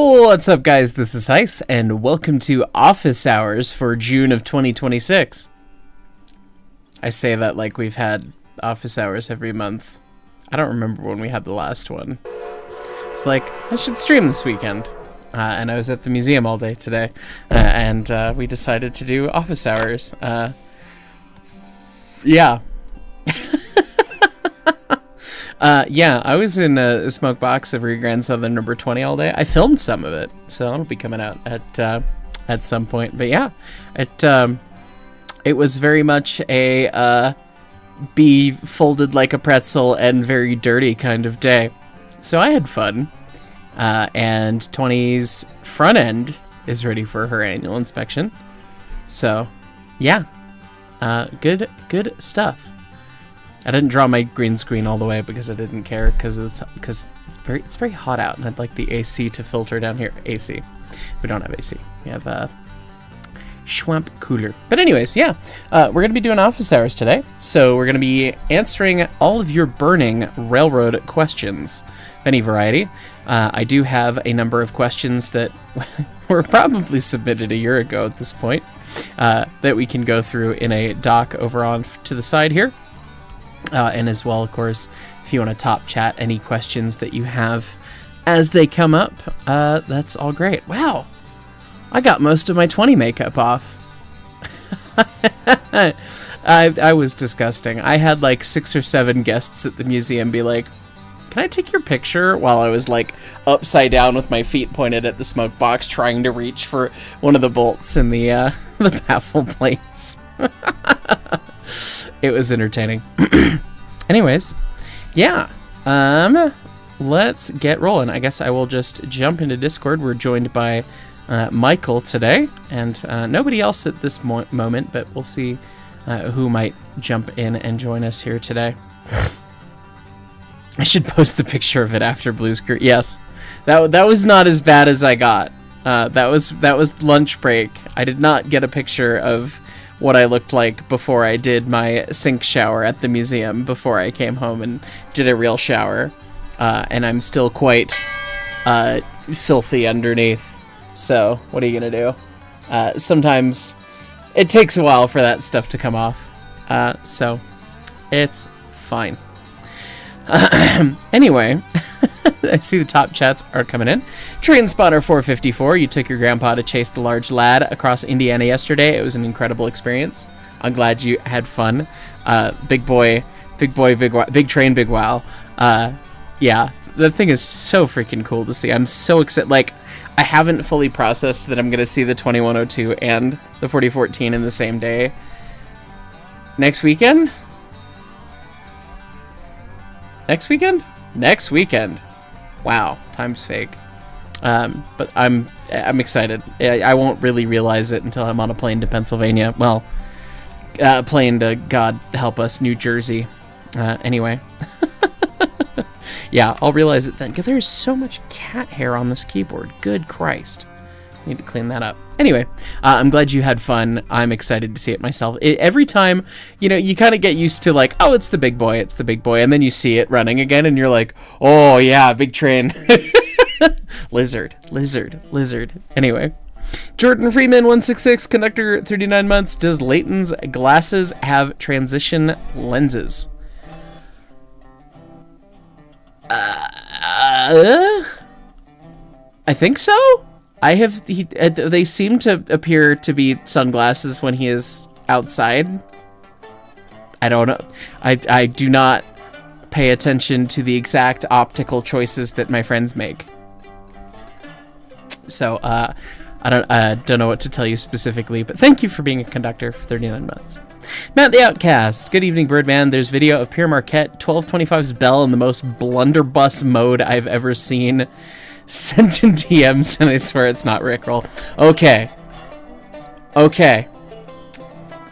What's up, guys? This is Hyce, and welcome to Office Hours for June of 2026. I say that like we've had office hours every month. I don't remember when we had the last one. It's like, I should stream this weekend. And I was at the museum all day today, and we decided to do office hours. Yeah. Yeah, I was in a smoke box of Grand Southern number 20 all day. I filmed some of it, so that'll be coming out at some point. But yeah, it was very much a be folded like a pretzel and very dirty kind of day. So I had fun. And 20's front end is ready for her annual inspection. So yeah, good stuff. I didn't draw my green screen all the way because I didn't care, because it's very hot out, and I'd like the AC to filter down here. AC. We don't have AC. We have a Schwamp cooler. But anyways, yeah, we're going to be doing office hours today. So we're going to be answering all of your burning railroad questions of any variety. I do have a number of questions that were probably submitted a year ago at this point, that we can go through in a doc over on to the side here. And as well, of course, if you want to top chat any questions that you have as they come up, that's all great. Wow, I got most of my 20 makeup off. I was disgusting. I had like 6 or 7 guests at the museum be like, "Can I take your picture?" while I was like upside down with my feet pointed at the smoke box, trying to reach for one of the bolts in the baffle plates. It was entertaining. Anyways, yeah, let's get rolling. I guess I will just jump into Discord. We're joined by Michael today, and nobody else at this moment, but we'll see who might jump in and join us here today. I should post the picture of it after Blue Screen. Yes, that was not as bad as I got. That was lunch break. I did not get a picture of what I looked like before I did my sink shower at the museum, before I came home and did a real shower. And I'm still quite filthy underneath. So what are you gonna do? Sometimes it takes a while for that stuff to come off. So it's fine. Anyway, I see the top chats are coming in. Train Spotter 454, you took your grandpa to chase the large lad across Indiana yesterday. It was an incredible experience. I'm glad you had fun. Big train, big wow. Yeah, the thing is so freaking cool to see. I'm so excited. Like, I haven't fully processed that I'm going to see the 2102 and the 4014 in the same day. Next weekend? Next weekend. Wow, time's fake. But I'm excited. I won't really realize it until I'm on a plane to Pennsylvania. Well, plane to, God help us, New Jersey. Anyway. Yeah, I'll realize it then. There's so much cat hair on this keyboard. Good Christ. Need to clean that up. Anyway, I'm glad you had fun. I'm excited to see it myself. Every time, you kind of get used to like, oh, it's the big boy, and then you see it running again, and you're like, oh yeah, big train. Lizard. Anyway, Jordan Freeman 166, conductor 39 months. Does Leighton's glasses have transition lenses? I think so. They seem to appear to be sunglasses when he is outside. I don't know. I do not pay attention to the exact optical choices that my friends make. So, I don't know what to tell you specifically, but thank you for being a conductor for 39 months. Matt the Outcast. Good evening, Birdman. There's video of Pierre Marquette 1225's bell in the most blunderbuss mode I've ever seen. Sent in DMs, and I swear it's not Rickroll. Okay.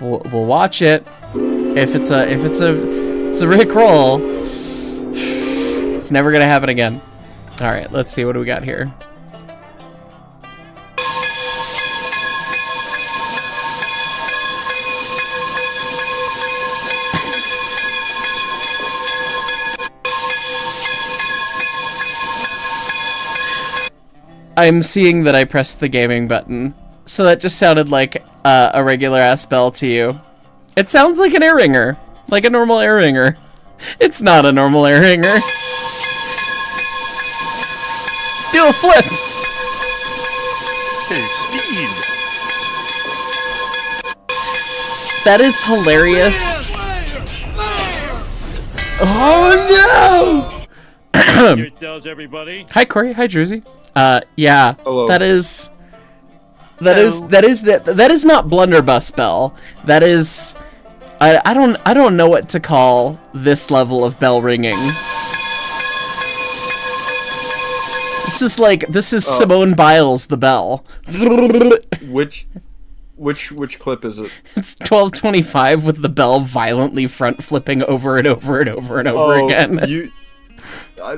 We'll watch it. If it's a Rickroll, it's never gonna happen again. All right, let's see what do we got here. I'm seeing that I pressed the gaming button. So that just sounded like a regular ass bell to you. It sounds like an air ringer. Like a normal air ringer. It's not a normal air ringer. Do a flip! Hey, speed! That is hilarious. Oh no! Yourselves, everybody. Hi Corey, hi Jersey. Yeah. Hello. That is not blunderbuss bell. That is I don't know what to call this level of bell ringing. This is Simone Biles the bell. Which clip is it? It's 12:25 with the bell violently front flipping over and over and over and over again.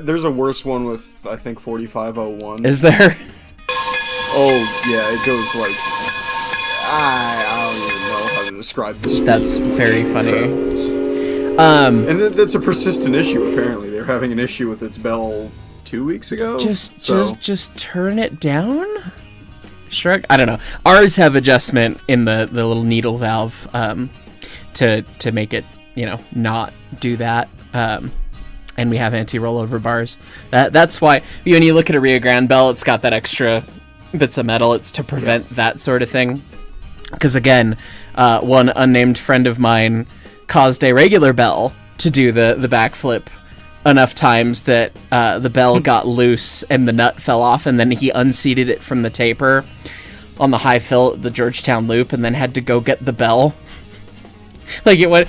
There's a worse one with, I think, 4501. Is there? Oh yeah, it goes like I don't even know how to describe the speed. That's very funny. And that's a persistent issue. Apparently, they're having an issue with its bell 2 weeks ago. Just turn it down. Shrug. I don't know. Ours have adjustment in the little needle valve to make it not do that. And we have anti-rollover bars. That's why when you look at a Rio Grande bell, it's got that extra bits of metal. It's to prevent that sort of thing. Because again, one unnamed friend of mine caused a regular bell to do the backflip enough times that the bell got loose and the nut fell off, and then he unseated it from the taper on the high fill at the Georgetown Loop, and then had to go get the bell. Like it went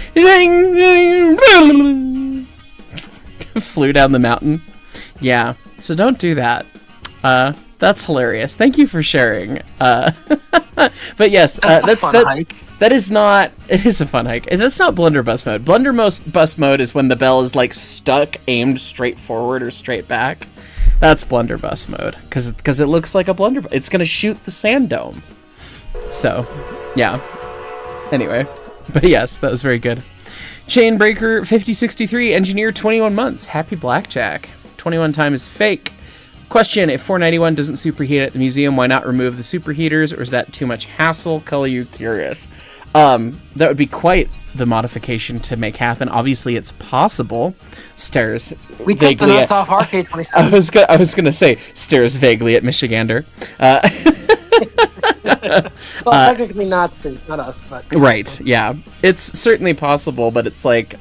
flew down the mountain. Yeah, so don't do that. That's hilarious. Thank you for sharing. But yes, that is not. It is a fun hike, and that's not blunderbuss mode. Blunderbuss mode is when the bell is like stuck, aimed straight forward or straight back. That's blunderbuss mode because it looks like a blunderbuss. It's gonna shoot the sand dome. So, yeah. Anyway, but yes, that was very good. Chainbreaker 5063, engineer 21 months. Happy blackjack. 21 time is fake. Question, if 491 doesn't superheat at the museum, why not remove the superheaters, or is that too much hassle? Color you curious. That would be quite the modification to make happen. Obviously, it's possible. Stares we took the nuts off our K27. I was gonna say, stares vaguely at Michigander. Well, technically not us, but... Right, yeah. It's certainly possible, but it's like...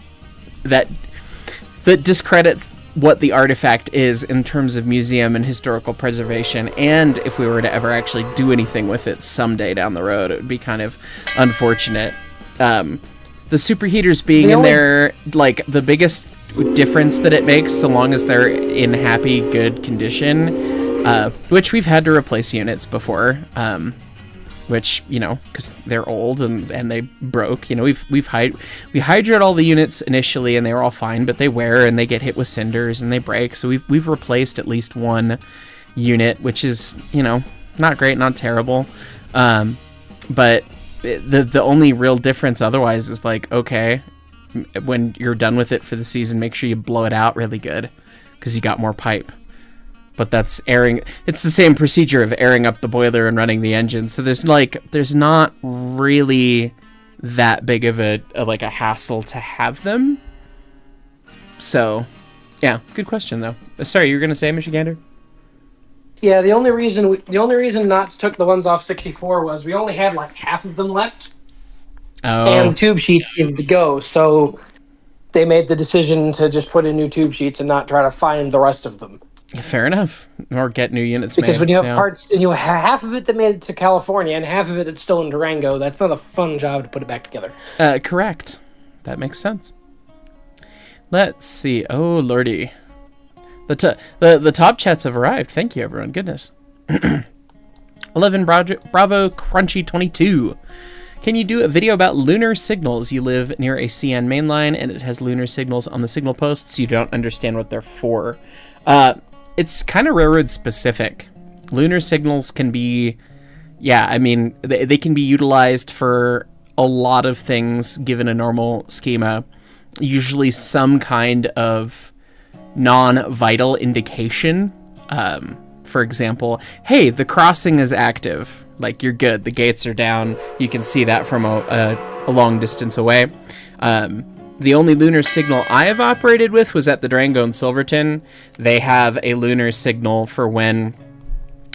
That discredits what the artifact is in terms of museum and historical preservation, and if we were to ever actually do anything with it someday down the road, it would be kind of unfortunate. The superheaters being in there, like, the biggest difference that it makes, so long as they're in happy, good condition, which we've had to replace units before, which, because they're old and they broke. We hydrate all the units initially and they were all fine, but they wear and they get hit with cinders and they break. So we've replaced at least one unit, which is, not great, not terrible. But the only real difference otherwise is like, okay, when you're done with it for the season, make sure you blow it out really good because you got more pipe. But that's airing. It's the same procedure of airing up the boiler and running the engine. So there's not really that big of a hassle to have them. So, yeah, good question though. Sorry, you were gonna say, Michigander? Yeah, the only reason Knots took the ones off 64 was we only had like half of them left, and the tube sheets needed to go. So they made the decision to just put in new tube sheets and not try to find the rest of them. Fair enough. Or get new units because made. When you have parts, and you have half of it that made it to California and half of it that's still in Durango, that's not a fun job to put it back together. Correct. That makes sense. Let's see. Oh, lordy. The top chats have arrived. Thank you, everyone. Goodness. 11 Bravo Crunchy 22. Can you do a video about lunar signals? You live near a CN mainline and it has lunar signals on the signal posts. You don't understand what they're for. It's kind of railroad specific. Lunar signals can be, they can be utilized for a lot of things given a normal schema. Usually some kind of non-vital indication for example, hey, the crossing is active. Like, you're good. The gates are down. You can see that from a long distance away. The only lunar signal I have operated with was at the Durango and Silverton. They have a lunar signal for when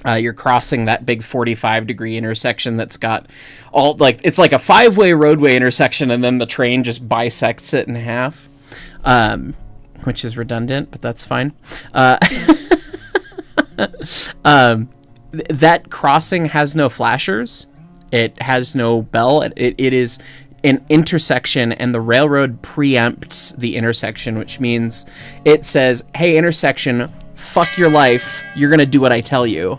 you're crossing that big 45-degree intersection that's got all, like, it's like a 5-way roadway intersection, and then the train just bisects it in half, which is redundant, but that's fine. That crossing has no flashers. It has no bell. It is an intersection, and the railroad preempts the intersection, which means it says, hey, intersection, fuck your life, you're gonna do what I tell you,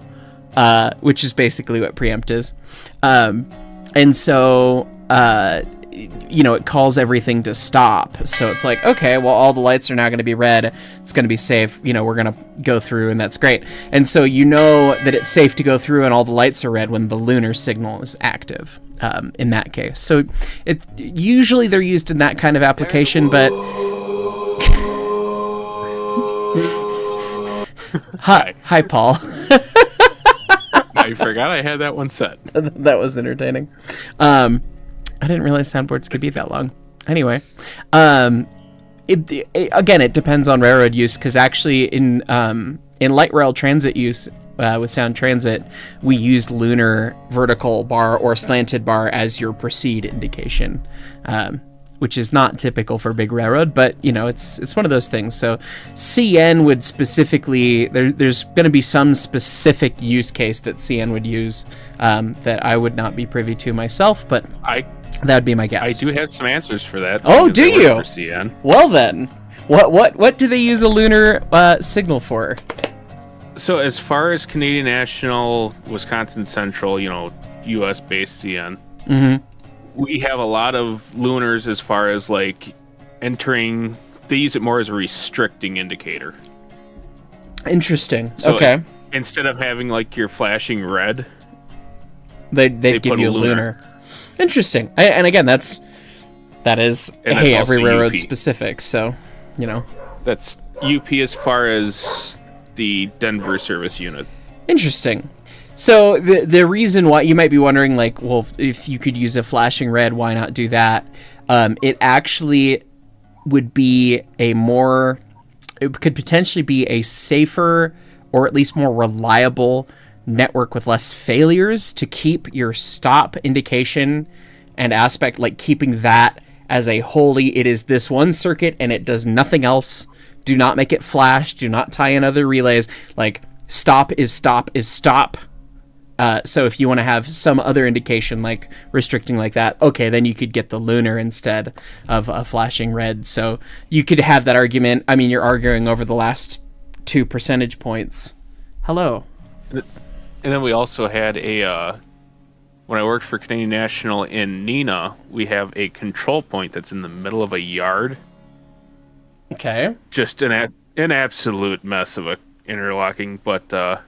which is basically what preempt is. And so it calls everything to stop. So it's like, okay, well, all the lights are now going to be red. It's going to be safe. We're going to go through, and that's great. And so that it's safe to go through and all the lights are red when the lunar signal is active, in that case. So usually they're used in that kind of application, but... Hi, Paul. I forgot I had that one set. That was entertaining. I didn't realize soundboards could be that long. Anyway, it depends on railroad use, because actually in light rail transit use with Sound Transit, we used lunar vertical bar or slanted bar as your proceed indication, which is not typical for big railroad, but it's one of those things. So CN would specifically, there's going to be some specific use case that CN would use that I would not be privy to myself, but that would be my guess. I do have some answers for that. Oh, do you? For CN. Well then, what do they use a lunar signal for? So as far as Canadian National, Wisconsin Central, U.S. based CN, we have a lot of lunars as far as like entering. They use it more as a restricting indicator. Interesting. So okay. Instead of having like your flashing red, they'd give you a lunar. Interesting. And again, that is every railroad UP. Specific. So, that's UP as far as the Denver service unit. Interesting. So the reason why you might be wondering, like, well, if you could use a flashing red, why not do that? It actually would be it could potentially be a safer or at least more reliable network with less failures to keep your stop indication and aspect, like keeping that as a wholly, it is this one circuit and it does nothing else. Do not make it flash. Do not tie in other relays. Like, stop is stop is stop. So if you want to have some other indication, like restricting like that, okay, then you could get the lunar instead of a flashing red. So you could have that argument. I mean, you're arguing over the last 2 percentage points. Hello. And then we also had when I worked for Canadian National in Neenah, we have a control point that's in the middle of a yard. Okay. Just an absolute mess of a interlocking, but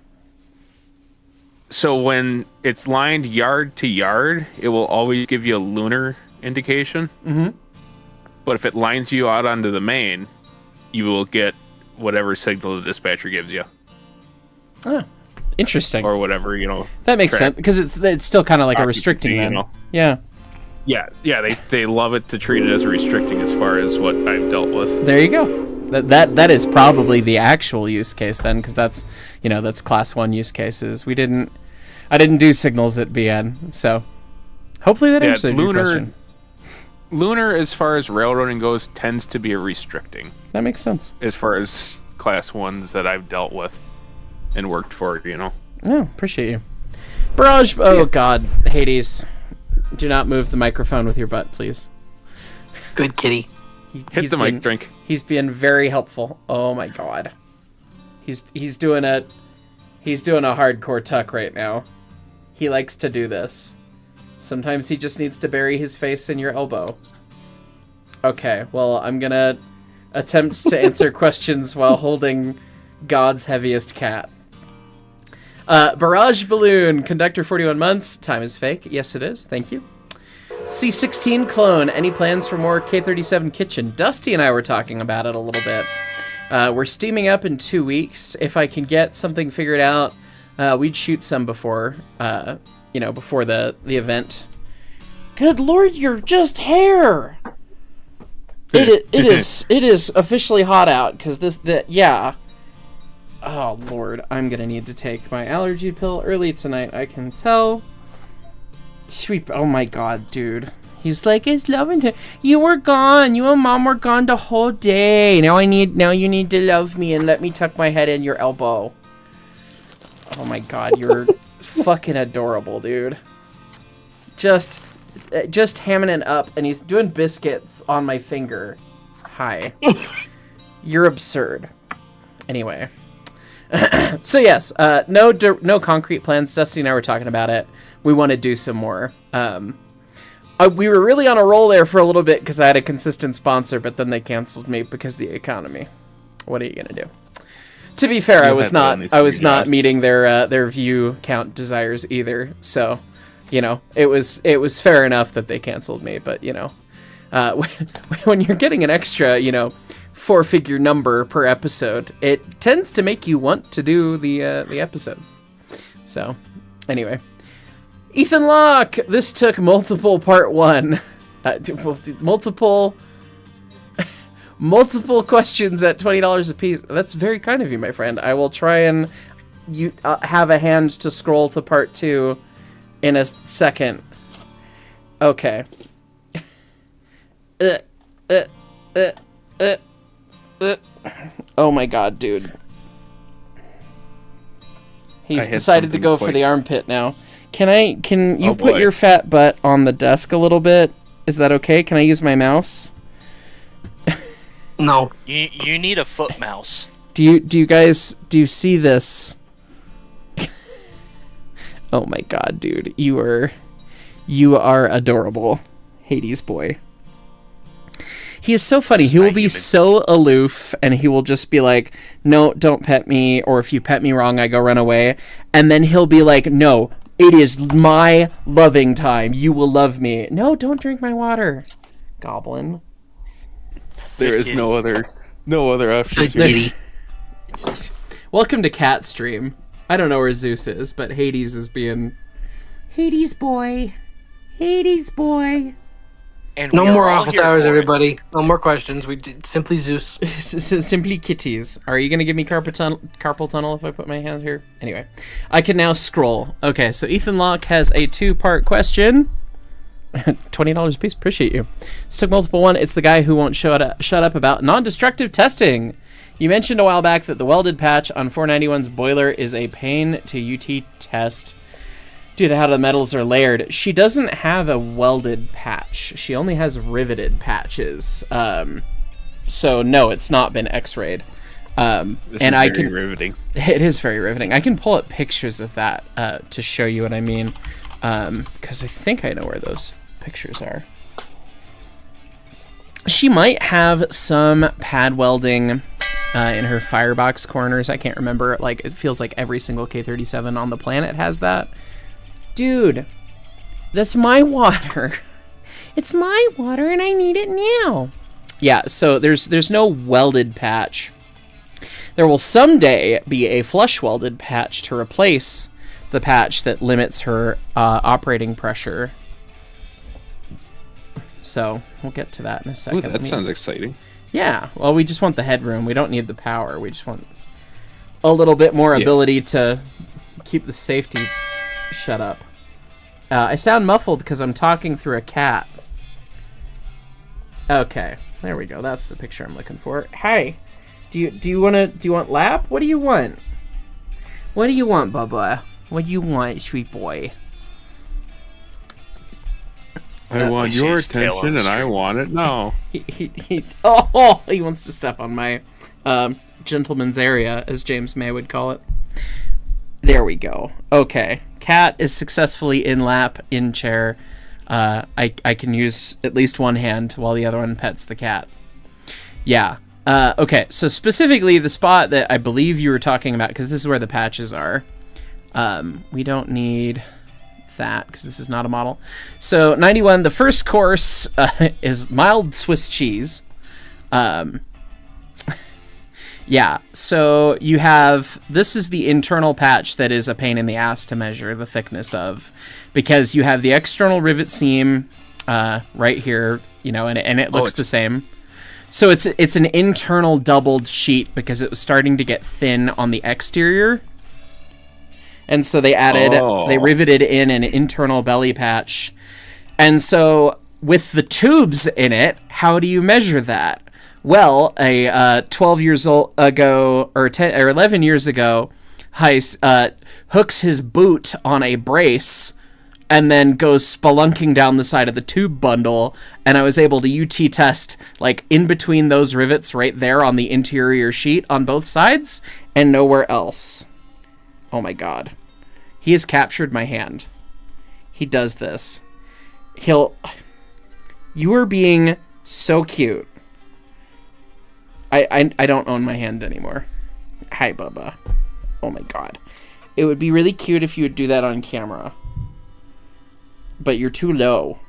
so when it's lined yard to yard, it will always give you a lunar indication. Mm-hmm. But if it lines you out onto the main, you will get whatever signal the dispatcher gives you. Oh, interesting. Or whatever, That makes sense, because it's still kind of like a restricting then. Yeah. Yeah, they love it to treat it as a restricting as far as what I've dealt with. There you go. That is probably the actual use case then, because that's class 1 use cases. I didn't do signals at BN, so hopefully that answers your question. Lunar, as far as railroading goes, tends to be a restricting. That makes sense. As far as class 1s that I've dealt with and worked for, Oh, appreciate you. Barrage, God, Hades, do not move the microphone with your butt, please. Good kitty. Hit the mic, drink. He's been very helpful. Oh my God. He's doing a hardcore tuck right now. He likes to do this. Sometimes he just needs to bury his face in your elbow. Okay, well, I'm gonna attempt to answer questions while holding God's heaviest cat. Barrage Balloon, Conductor 41 months. Time is fake. Yes, it is. Thank you. C16 Clone, any plans for more K37 Kitchen? Dusty and I were talking about it a little bit. We're steaming up in 2 weeks. If I can get something figured out, we'd shoot some before, before the event. Good Lord, you're just hair. It is officially hot out because yeah. Oh Lord, I'm gonna need to take my allergy pill early tonight. I can tell. Sweep. Oh my God, dude. He's like, it's loving to. You were gone. You and Mom were gone the whole day. Now you need to love me and let me tuck my head in your elbow. Oh my God, you're fucking adorable, dude. Just hamming it up, and he's doing biscuits on my finger. Hi. You're absurd. Anyway. So yes, no concrete plans. Dusty and I were talking about it. We want to do some more. We were really on a roll there for a little bit because I had a consistent sponsor, but then they canceled me because of the economy. What are you gonna do? To be fair, I was not meeting their view count desires either. So, it was fair enough that they canceled me. But when you're getting an extra, 4-figure number per episode, it tends to make you want to do the episodes. So, anyway. Ethan Locke, this took multiple part 1. Multiple questions at $20 a piece. That's very kind of you, my friend. I will try and have a hand to scroll to part 2 in a second. Okay. Oh my God, dude. He's decided to go for the armpit now. Can you put your fat butt on the desk a little bit? Is that okay? Can I use my mouse? No. You need a foot mouse. Do you see this? Oh my God, dude. You are adorable. Hades boy. He is so funny. He will be so aloof, and he will just be like, no, don't pet me, or if you pet me wrong, I go run away. And then he'll be like, no, it is my loving time. You will love me. No, don't drink my water, goblin. There is no other options here. Welcome to Cat Stream. I don't know where Zeus is, but Hades is being... Hades boy. Hades boy. And no more office hours, everybody. No more questions. We did simply Zeus. Simply kitties. Are you going to give me carpal tunnel if I put my hand here? Anyway, I can now scroll. Okay, so Ethan Locke has a 2-part question. $20 a piece. Appreciate you. This took multiple 1. It's the guy who won't shut up about non-destructive testing. You mentioned a while back that the welded patch on 491's boiler is a pain to UT test due to how the metals are layered. She doesn't have a welded patch. She only has riveted patches. So no, it's not been X-rayed. Riveting. It is very riveting. I can pull up pictures of that to show you what I mean, because I think I know where those pictures are. She might have some pad welding in her firebox corners. I can't remember. Like, it feels like every single K-37 on the planet has that. Dude, that's my water. It's my water and I need it now. Yeah, so there's no welded patch. There will someday be a flush welded patch to replace the patch that limits her operating pressure. So we'll get to that in a second. Ooh, that sounds exciting. Yeah, well, we just want the headroom. We don't need the power. We just want a little bit more ability to keep the safety shut up. I sound muffled because I'm talking through a cat. Okay, there we go. That's the picture I'm looking for. Hey, do you want lap? What do you want? What do you want, Bubba? What do you want, sweet boy? I want your attention, and I want it now. He wants to step on my gentleman's area, as James May would call it. There we go. Okay. Cat is successfully in lap, in chair. I can use at least one hand while the other one pets the cat. Yeah. Okay, so specifically the spot that I believe you were talking about, because this is where the patches are. We don't need that, because this is not a model. So, 91, the first course is mild Swiss cheese. Yeah, so you have, this is the internal patch that is a pain in the ass to measure the thickness of, because you have the external rivet seam right here, you know, and it looks the same. So it's an internal doubled sheet because it was starting to get thin on the exterior. And so they they riveted in an internal belly patch. And so with the tubes in it, how do you measure that? Well, 12 years ago, or 10 or 11 years ago, Hyce hooks his boot on a brace and then goes spelunking down the side of the tube bundle, and I was able to UT test, like, in between those rivets right there on the interior sheet on both sides, and nowhere else. Oh my god. He has captured my hand. He does this. You are being so cute. I don't own my hand anymore. Hi, Bubba. Oh my god. It would be really cute if you would do that on camera. But you're too low.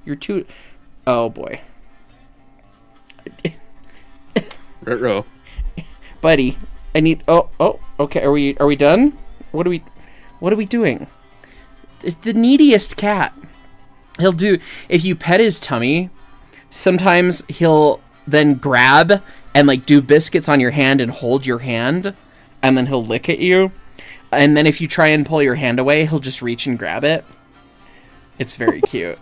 You're too... Oh, boy. Ruh-roh. Buddy, I need... Oh, okay. Are we done? What are we doing? It's the neediest cat. He'll do... If you pet his tummy, sometimes he'll then grab and, like, do biscuits on your hand and hold your hand, and then he'll lick at you. And then if you try and pull your hand away, he'll just reach and grab it. It's very cute.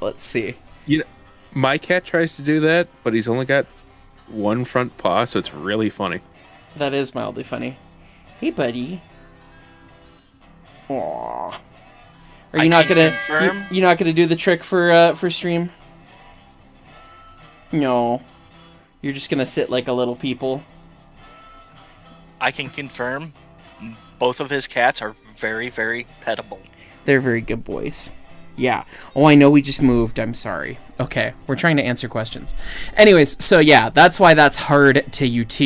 Let's see. You know, my cat tries to do that, but he's only got one front paw, so it's really funny. That is mildly funny. Hey, buddy. Aww. Are you not gonna? You're not gonna do the trick for stream? No. You're just gonna sit like a little people. I can confirm, both of his cats are very, very pettable. They're very good boys. Yeah. Oh, I know we just moved. I'm sorry. Okay. We're trying to answer questions. Anyways, so yeah, that's why that's hard to UT,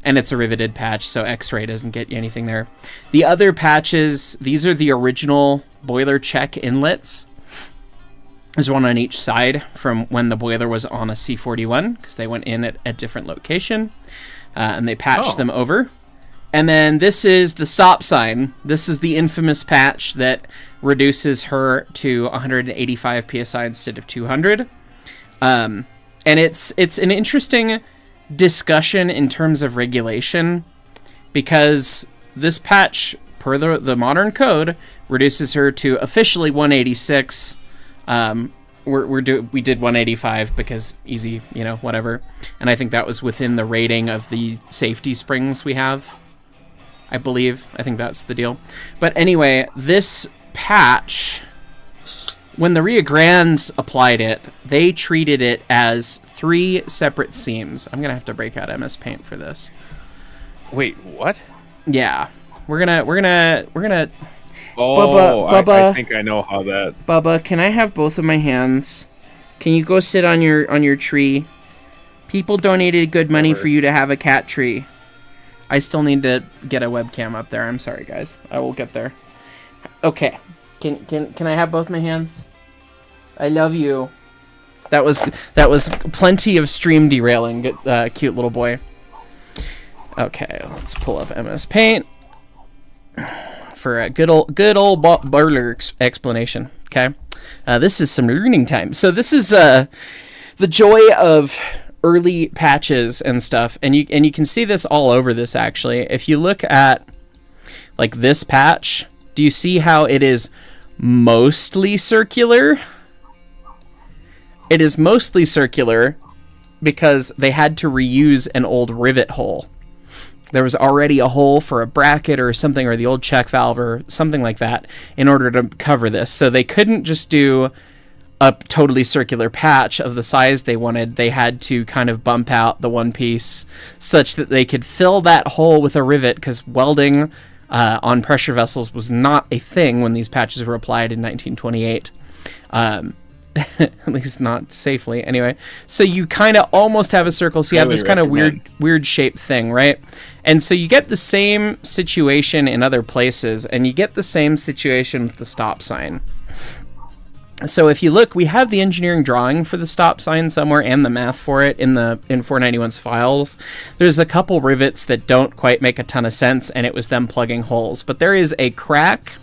and it's a riveted patch, so X-ray doesn't get you anything there. The other patches, these are the original boiler check inlets. There's one on each side from when the boiler was on a C41, because they went in at a different location, and they patched them over. And then this is the stop sign. This is the infamous patch that reduces her to 185 psi instead of 200. And it's an interesting discussion in terms of regulation, because this patch, per the modern code, reduces her to officially 186. We did 185 because easy, you know, whatever. And I think that was within the rating of the safety springs we have, I believe. I think that's the deal. But anyway, this patch, when the Rio Grandes applied it, they treated it as 3 separate seams. I'm gonna have to break out MS Paint for this. Wait, what? Yeah, we're gonna. Oh, Bubba, I think I know how that. Bubba, can I have both of my hands? Can you go sit on your tree? People donated good money for you to have a cat tree. I still need to get a webcam up there. I'm sorry, guys. I will get there. Okay. Can I have both my hands? I love you. That was plenty of stream derailing. Cute little boy. Okay, let's pull up MS Paint for a good old boiler explanation. Okay, this is some learning time. So this is the joy of early patches and stuff, and you can see this all over this. Actually, if you look at like this patch, do you see how it is mostly circular? It is mostly circular because they had to reuse an old rivet hole. There was already a hole for a bracket or something, or the old check valve or something like that, in order to cover this. So they couldn't just do a totally circular patch of the size they wanted. They had to kind of bump out the one piece such that they could fill that hole with a rivet, because welding on pressure vessels was not a thing when these patches were applied in 1928. At least not safely. Anyway, so you kind of almost have a circle. So you have this kind of weird shaped thing, right? And so you get the same situation in other places, and you get the same situation with the stop sign. So if you look, we have the engineering drawing for the stop sign somewhere and the math for it in 491's files. There's a couple rivets that don't quite make a ton of sense, and it was them plugging holes. But there is a crack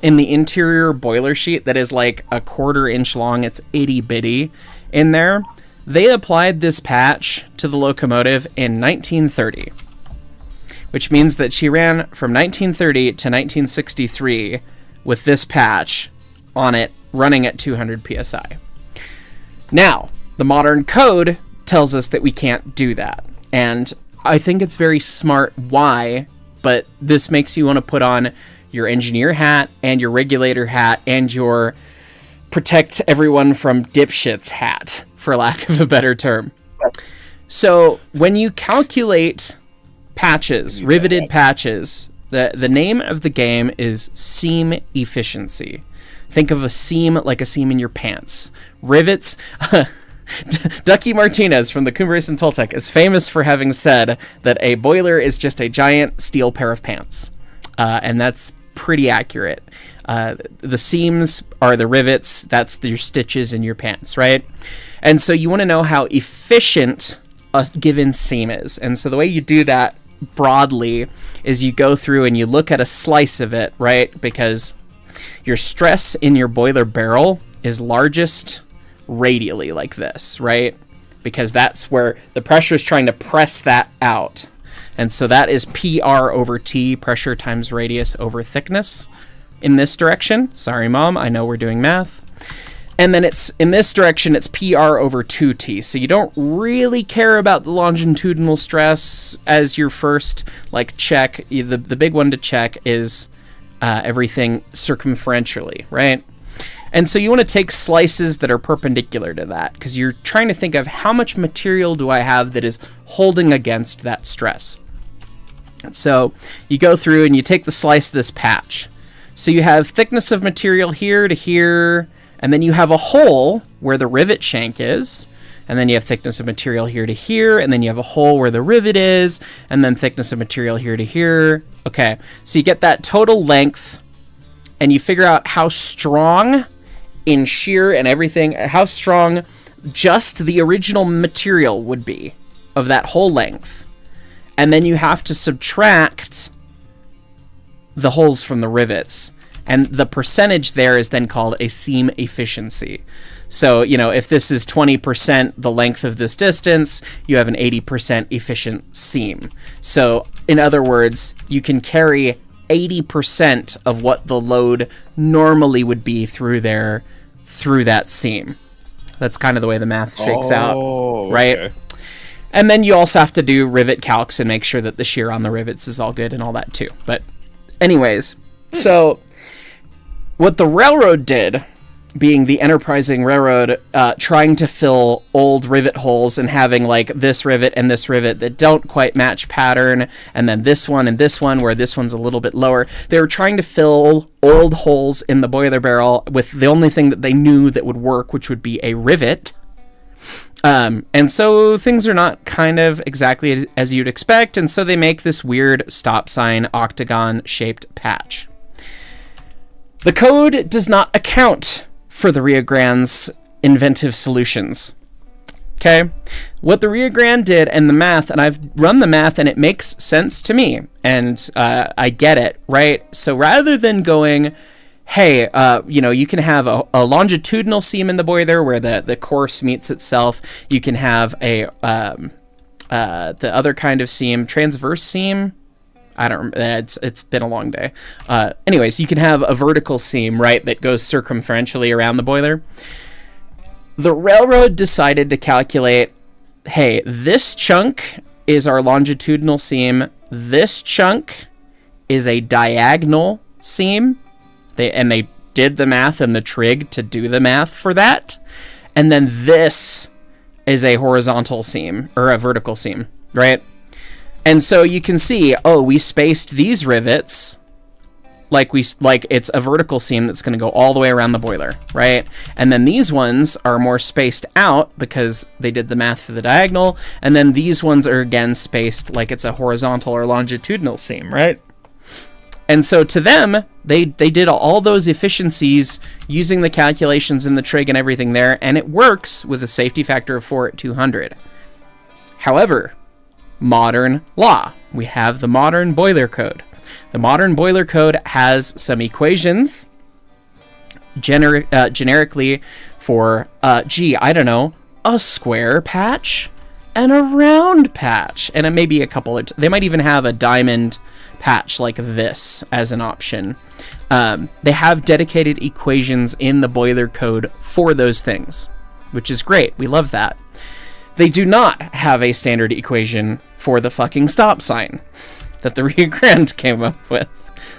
in the interior boiler sheet that is like a 1/4 inch long. It's itty bitty in there. They applied this patch to the locomotive in 1930, which means that she ran from 1930 to 1963 with this patch on it, running at 200 psi. Now, the modern code tells us that we can't do that. And I think it's very smart why, but this makes you want to put on your engineer hat and your regulator hat and your protect everyone from dipshits hat, for lack of a better term. So when you calculate patches, riveted patches, the name of the game is seam efficiency. Think of a seam like a seam in your pants. Rivets. Ducky Martinez from the Cumbres and Toltec is famous for having said that a boiler is just a giant steel pair of pants. And that's pretty accurate. The seams are the rivets. That's your stitches in your pants, right? And so you want to know how efficient a given seam is. And so the way you do that broadly is you go through and you look at a slice of it, right? Because your stress in your boiler barrel is largest radially like this, right? Because that's where the pressure is trying to press that out. And so that is PR over T, pressure times radius over thickness in this direction. Sorry, Mom, I know we're doing math. And then it's in this direction, it's PR over 2T. So you don't really care about the longitudinal stress as your first check. The big one to check is everything circumferentially, right? And so you want to take slices that are perpendicular to that because you're trying to think of how much material do I have that is holding against that stress. And so you go through and you take the slice of this patch. So you have thickness of material here to here, and then you have a hole where the rivet shank is, and then you have thickness of material here to here, and then you have a hole where the rivet is, and then thickness of material here to here. Okay, so you get that total length, and you figure out how strong in shear and everything, how strong just the original material would be of that whole length. And then you have to subtract the holes from the rivets. And the percentage there is then called a seam efficiency. So, if this is 20% the length of this distance, you have an 80% efficient seam. So, in other words, you can carry 80% of what the load normally would be through that seam. That's kind of the way the math shakes out, right? Okay. And then you also have to do rivet calcs and make sure that the shear on the rivets is all good and all that too. But anyways, so what the railroad did, being the enterprising railroad, trying to fill old rivet holes and having this rivet and this rivet that don't quite match pattern, and then this one and this one where this one's a little bit lower. They were trying to fill old holes in the boiler barrel with the only thing that they knew that would work, which would be a rivet. And so things are not kind of exactly as you'd expect, and so they make this weird stop sign octagon-shaped patch. The code does not account for the Rio Grande's inventive solutions. Okay? What the Rio Grande did and the math, and I've run the math and it makes sense to me, and I get it, right? So rather than going, hey, you can have a longitudinal seam in the boiler where the course meets itself. You can have the other kind of seam, transverse seam. I don't remember. It's been a long day. Anyways, you can have a vertical seam, right, that goes circumferentially around the boiler. The railroad decided to calculate, hey, this chunk is our longitudinal seam. This chunk is a diagonal seam. They did the math and the trig to do the math for that. And then this is a horizontal seam, or a vertical seam, right? And so you can see, we spaced these rivets like it's a vertical seam that's going to go all the way around the boiler, right? And then these ones are more spaced out because they did the math for the diagonal. And then these ones are again spaced like it's a horizontal or longitudinal seam, right? And so to them, they did all those efficiencies using the calculations in the trig and everything there, and it works with a safety factor of 4 at 200. However, modern law. We have the modern boiler code. The modern boiler code has some equations generically for, I don't know, a square patch and a round patch. And it may be a couple of... They might even have a diamond patch like this as an option. They have dedicated equations in the boiler code for those things, which is great. We love that. They do not have a standard equation for the fucking stop sign that the Rio Grande came up with.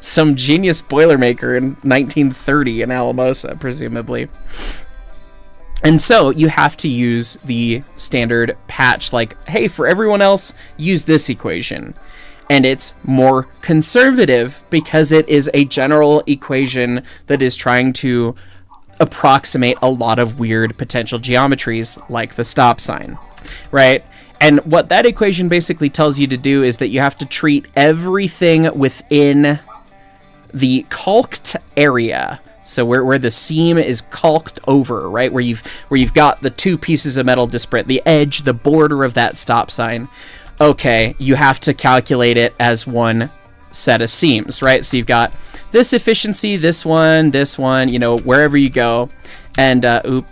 Some genius boilermaker in 1930 in Alamosa, presumably. And so you have to use the standard patch, like, hey, for everyone else, use this equation. And it's more conservative because it is a general equation that is trying to approximate a lot of weird potential geometries, like the stop sign, right? And what that equation basically tells you to do is that you have to treat everything within the calked area. So where the seam is calked over, right? Where you've got the two pieces of metal disparate, the edge, the border of that stop sign. Okay, you have to calculate it as one set of seams, right? So you've got this efficiency, this one, you know, wherever you go. And, no,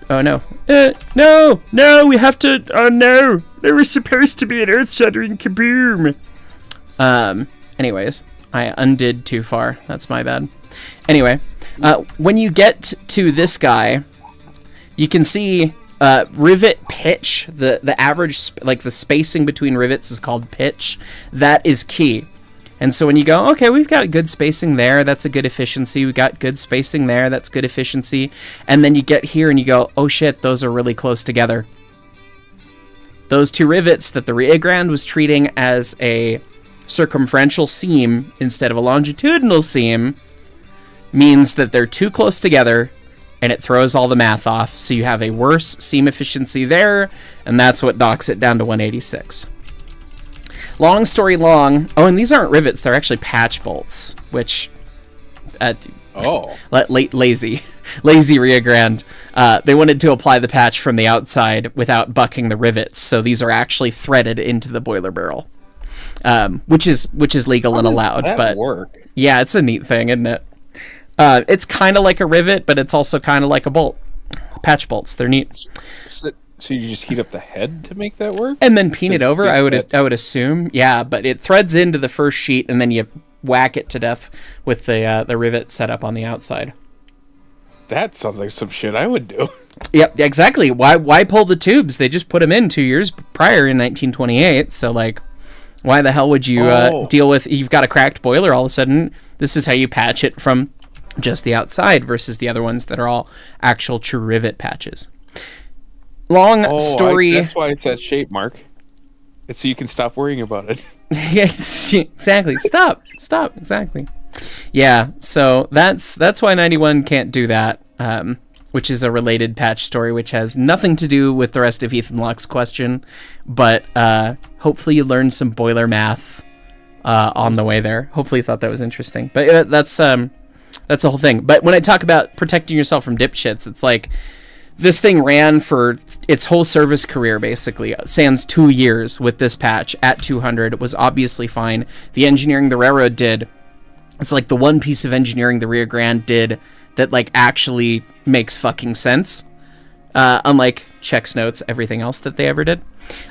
we have to, oh no, there was supposed to be an earth-shattering kaboom. Anyways, I undid too far. That's my bad. Anyway, when you get to this guy, you can see rivet pitch, the average, like the spacing between rivets is called pitch. That is key. And so when you go, okay, we've got good spacing there, that's a good efficiency. We've got good spacing there, that's good efficiency. And then you get here and you go, oh shit, those are really close together. Those two rivets that the Rio Grande was treating as a circumferential seam instead of a longitudinal seam means that they're too close together and it throws all the math off. So you have a worse seam efficiency there, and that's what knocks it down to 186. Long story long. Oh, and these aren't rivets; they're actually patch bolts, which, lazy Rio Grande. They wanted to apply the patch from the outside without bucking the rivets, so these are actually threaded into the boiler barrel, which is legal and allowed. But work? Yeah, it's a neat thing, isn't it? It's kind of like a rivet, but it's also kind of like a bolt. Patch bolts, they're neat. So you just heat up the head to make that work? And then peen it over, I would assume. Yeah, but it threads into the first sheet, and then you whack it to death with the rivet set up on the outside. That sounds like some shit I would do. Yep, exactly. Why pull the tubes? They just put them in 2 years prior in 1928, so, like, why the hell would you deal with... You've got a cracked boiler all of a sudden. This is how you patch it from just the outside versus the other ones that are all actual true rivet patches. Long story. That's why it's that shape, Mark. It's so you can stop worrying about it. Yes, exactly. Stop. Exactly. Yeah. So that's why 91 can't do that. Which is a related patch story, which has nothing to do with the rest of Ethan Locke's question, but hopefully you learned some boiler math on the way there. Hopefully you thought that was interesting. But that's the whole thing. But when I talk about protecting yourself from dipshits, it's like, this thing ran for its whole service career, basically. Sans 2 years with this patch at 200. It was obviously fine. The engineering the railroad did, it's like the one piece of engineering the Rio Grande did that, like, actually makes fucking sense. Unlike checks notes, everything else that they ever did.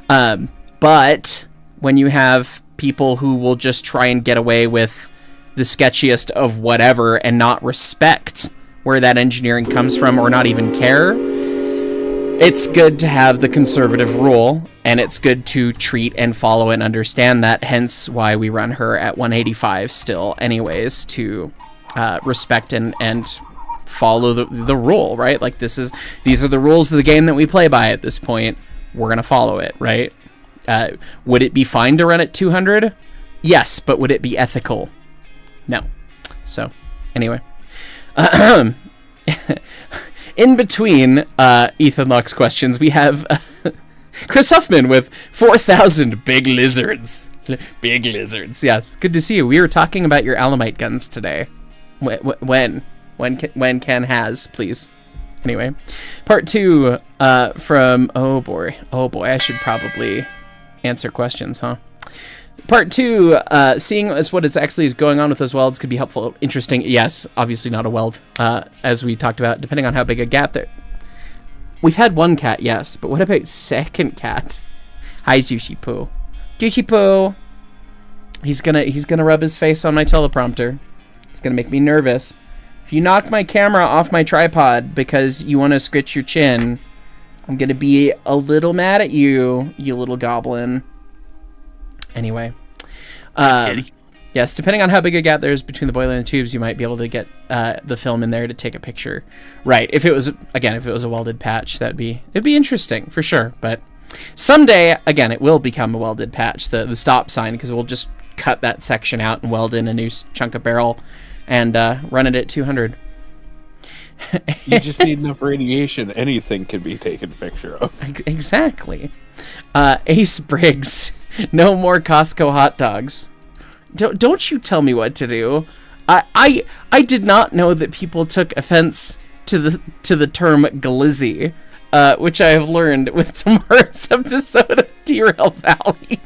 But when you have people who will just try and get away with the sketchiest of whatever and not respect where that engineering comes from or not even care, it's good to have the conservative rule, and it's good to treat and follow and understand that, hence why we run her at 185 still anyways, to respect and follow the rule, right? Like, these are the rules of the game that we play by at this point. We're going to follow it, right? Would it be fine to run at 200? Yes, but would it be ethical? No. So, anyway. In between Ethan Locke's questions, we have Chris Huffman with 4,000 big lizards. Big lizards. Yes. Good to see you. We were talking about your Alamite guns today. When Ken has, please. Anyway, part 2 from oh boy, I should probably answer questions, huh? Part 2, seeing as what is actually is going on with those welds could be helpful, interesting. Yes, obviously not a weld, as we talked about, depending on how big a gap there. We've had one cat, yes, but what about second cat? Hi, Sushi Poo. Sushi Poo. He's gonna rub his face on my teleprompter. He's gonna make me nervous. If you knock my camera off my tripod because you want to scritch your chin, I'm gonna be a little mad at you, you little goblin. Anyway, yes, depending on how big a gap there is between the boiler and the tubes, you might be able to get the film in there to take a picture. Right? If it was a welded patch, it'd be interesting for sure. But someday, again, it will become a welded patch, the stop sign, because we'll just cut that section out and weld in a new chunk of barrel and run it at 200. You just need enough radiation. Anything can be taken a picture of. Exactly. Ace Briggs. No more Costco hot dogs. Don't you tell me what to do. I did not know that people took offense to the term glizzy, which I have learned with tomorrow's episode of Derail Valley.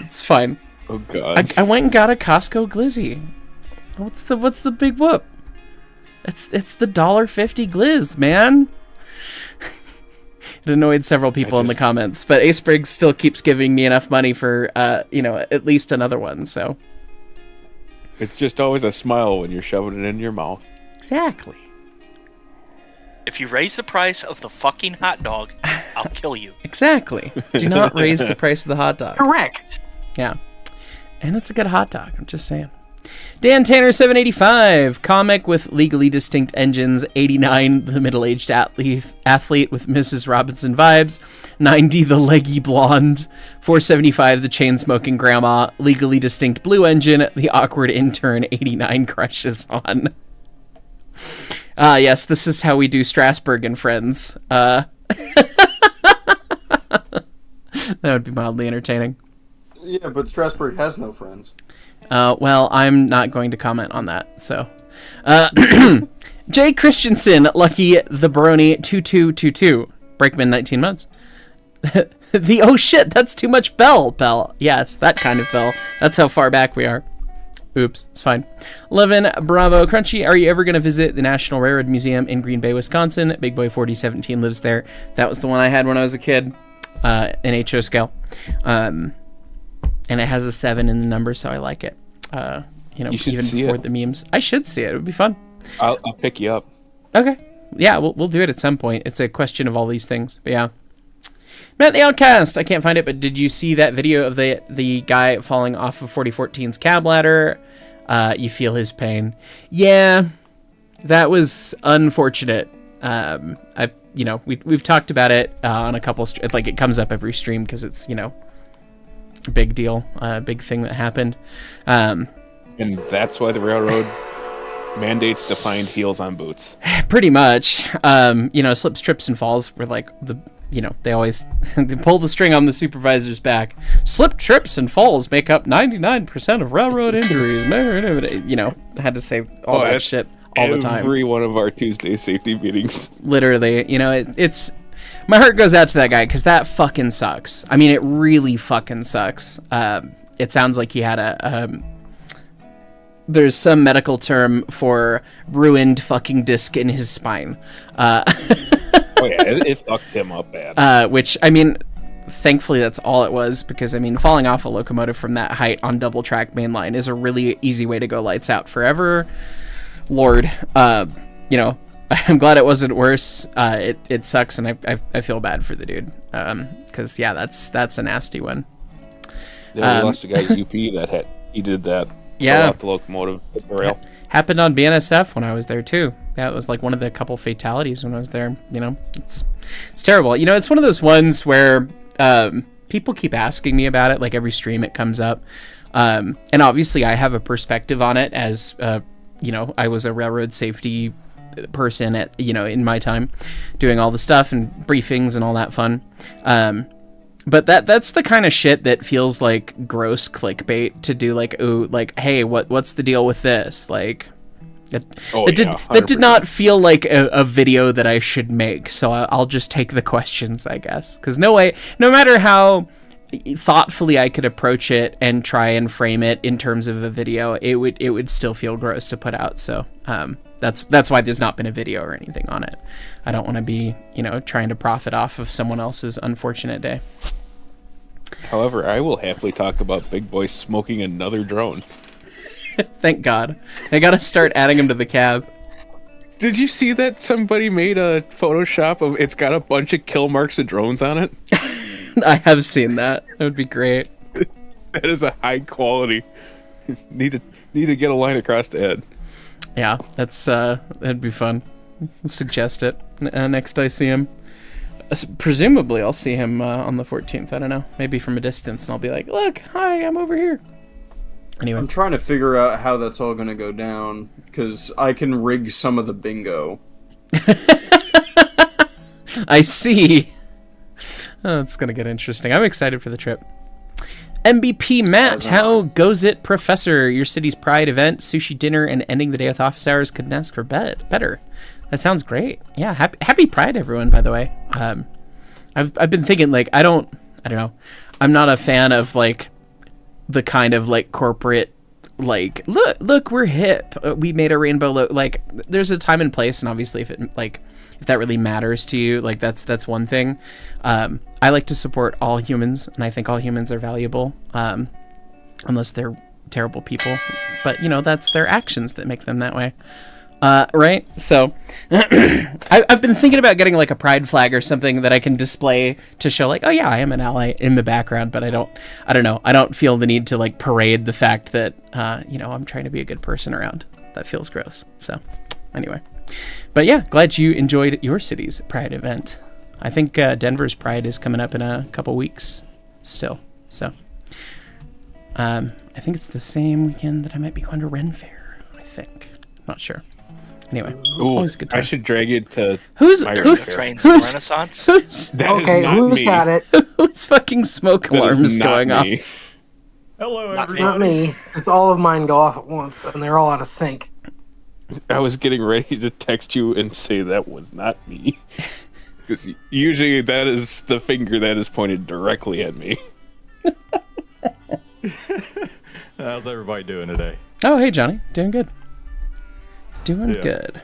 It's fine. Oh god. I went and got a Costco glizzy. What's the big whoop? It's the $1.50 glizz, man. It annoyed several people in the comments, but Ace Briggs still keeps giving me enough money for at least another one, so it's just always a smile when you're shoving it in your mouth. Exactly. If you raise the price of the fucking hot dog, I'll kill you. Exactly. Do not raise the price of the hot dog. Correct. Yeah. And it's a good hot dog, I'm just saying. Dan Tanner 785, comic with legally distinct engines. 89, the middle-aged athlete with Mrs. Robinson vibes. 90, the leggy blonde. 475, the chain-smoking grandma. Legally distinct blue engine, the awkward intern 89 crushes on. Yes, this is how we do Strasbourg and Friends. That would be mildly entertaining. Yeah, but Strasbourg has no friends. Well, I'm not going to comment on that, so. Jay Christensen, Lucky the Brony 2222. Breakman 19 months. The oh shit, that's too much bell. Yes, that kind of bell. That's how far back we are. Oops, it's fine. 11, Bravo Crunchy, are you ever going to visit the National Railroad Museum in Green Bay, Wisconsin? Big Boy 4017 lives there. That was the one I had when I was a kid, in HO scale. And it has a 7 in the number, so I like it. You should even see before it. the memes. I should see it. It would be fun. I'll pick you up. Okay. Yeah, we'll do it at some point. It's a question of all these things. But yeah. Matt the Outcast. I can't find it, but did you see that video of the guy falling off of 4014's cab ladder? You feel his pain. Yeah, that was unfortunate. We've talked about it on a couple. It comes up every stream because it's a big deal, a big thing that happened. And that's why the railroad mandates defined heels on boots. Pretty much. Slips, trips, and falls were like they always they pull the string on the supervisor's back. Slip, trips, and falls make up 99% of railroad injuries. Had to say all that shit all the time. Every one of our Tuesday safety meetings. Literally, it's my heart goes out to that guy because that fucking sucks. I mean, it really fucking sucks. It sounds like he had there's some medical term for ruined fucking disc in his spine. Oh yeah, it fucked him up bad. Which, I mean, thankfully that's all it was, because, I mean, falling off a locomotive from that height on double track mainline is a really easy way to go lights out forever. Lord, I'm glad it wasn't worse. It sucks, and I feel bad for the dude. Because, yeah, that's a nasty one. Yeah, we lost a guy at UP he did that. Yeah. Off the locomotive at the rail. Happened on BNSF when I was there too. That was like one of the couple fatalities when I was there. It's terrible. It's one of those ones where people keep asking me about it. Like every stream it comes up, and obviously I have a perspective on it as I was a railroad safety person at in my time, doing all the stuff and briefings and all that fun. But that's the kind of shit that feels like gross clickbait to do. Like, ooh, like, hey, what's the deal with this? Like, that did not feel like a video that I should make. So I'll just take the questions, I guess. Because no matter how thoughtfully I could approach it and try and frame it in terms of a video, it would still feel gross to put out. So that's why there's not been a video or anything on it. I don't want to be, trying to profit off of someone else's unfortunate day. However, I will happily talk about Big Boy smoking another drone. Thank God. I gotta start adding him to the cab. Did you see that somebody made a Photoshop of it's got a bunch of kill marks of drones on it? I have seen that. That would be great. That is a high quality. Need to get a line across the head. Yeah, that'd be fun. Suggest it next I see him. Presumably, I'll see him on the 14th. I don't know. Maybe from a distance, and I'll be like, "Look, hi, I'm over here." Anyway, I'm trying to figure out how that's all going to go down, because I can rig some of the bingo. I see. Oh, it's going to get interesting. I'm excited for the trip. MBP Matt, how goes it, Professor? Your city's pride event, sushi dinner, and ending the day with office hours couldn't ask for better. That sounds great. Yeah, happy Pride, everyone, by the way. I've been thinking, like, I don't know. I'm not a fan of, like, the kind of, like, corporate, like, look, we're hip. We made a rainbow logo. Like, there's a time and place, and obviously if that really matters to you, like, that's one thing. I like to support all humans, and I think all humans are valuable, unless they're terrible people. But, that's their actions that make them that way. Right? So, I've been thinking about getting, like, a pride flag or something that I can display to show, like, oh yeah, I am an ally in the background, but I don't know. I don't feel the need to, like, parade the fact that, I'm trying to be a good person around. That feels gross. So, anyway. But yeah, glad you enjoyed your city's Pride event. I think Denver's Pride is coming up in a couple weeks still. So, I think it's the same weekend that I might be going to Ren Fair, I think. I'm not sure. Anyway, always a good time. I should drag it to trains in Renaissance. Who's got it? Whose fucking smoke alarm is going off? Hello, everybody. Not me. Because all of mine go off at once, and they're all out of sync. I was getting ready to text you and say that was not me. Because usually that is the finger that is pointed directly at me. How's everybody doing today? Oh, hey, Johnny. Doing good. Good.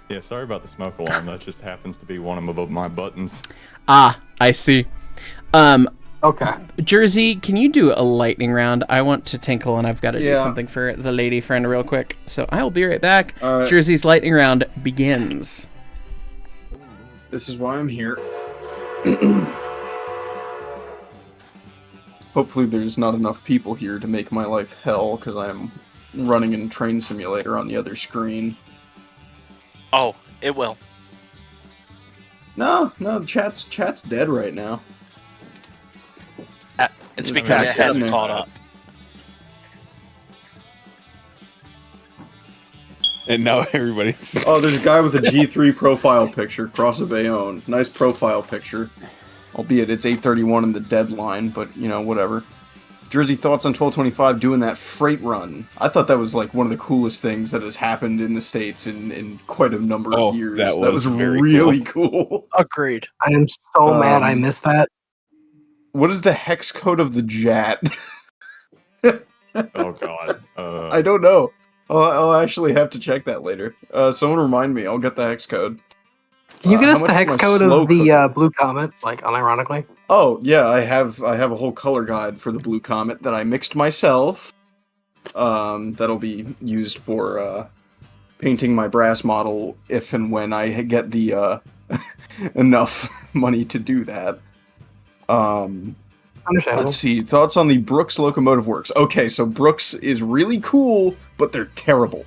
Yeah, sorry about the smoke alarm. That just happens to be one of my buttons. Ah, I see. Okay. Jersey, can you do a lightning round? I want to tinkle, and I've got to do something for the lady friend real quick. So I will be right back. Jersey's lightning round begins. This is why I'm here. Hopefully there's not enough people here to make my life hell, because I'm running in Train Simulator on the other screen. Oh, it will. No, the chat's dead right now. It's because it hasn't caught up. And now everybody's... Oh, there's a guy with a G3 profile picture, Cross of Bayonne. Nice profile picture. Albeit it's 8:31 in the deadline, but, whatever. Jersey, thoughts on 1225 doing that freight run? I thought that was, like, one of the coolest things that has happened in the States in quite a number of years. That was really cool. Agreed. I am so mad I missed that. What is the hex code of the JAT? Oh, God. I don't know. I'll actually have to check that later. Someone remind me. I'll get the hex code. Can you get us the hex code of the Blue Comet, like, unironically? Oh, yeah, I have a whole color guide for the Blue Comet that I mixed myself. That'll be used for painting my brass model if and when I get the enough money to do that. Let's see. Thoughts on the Brooks Locomotive Works. Okay, so Brooks is really cool, but they're terrible.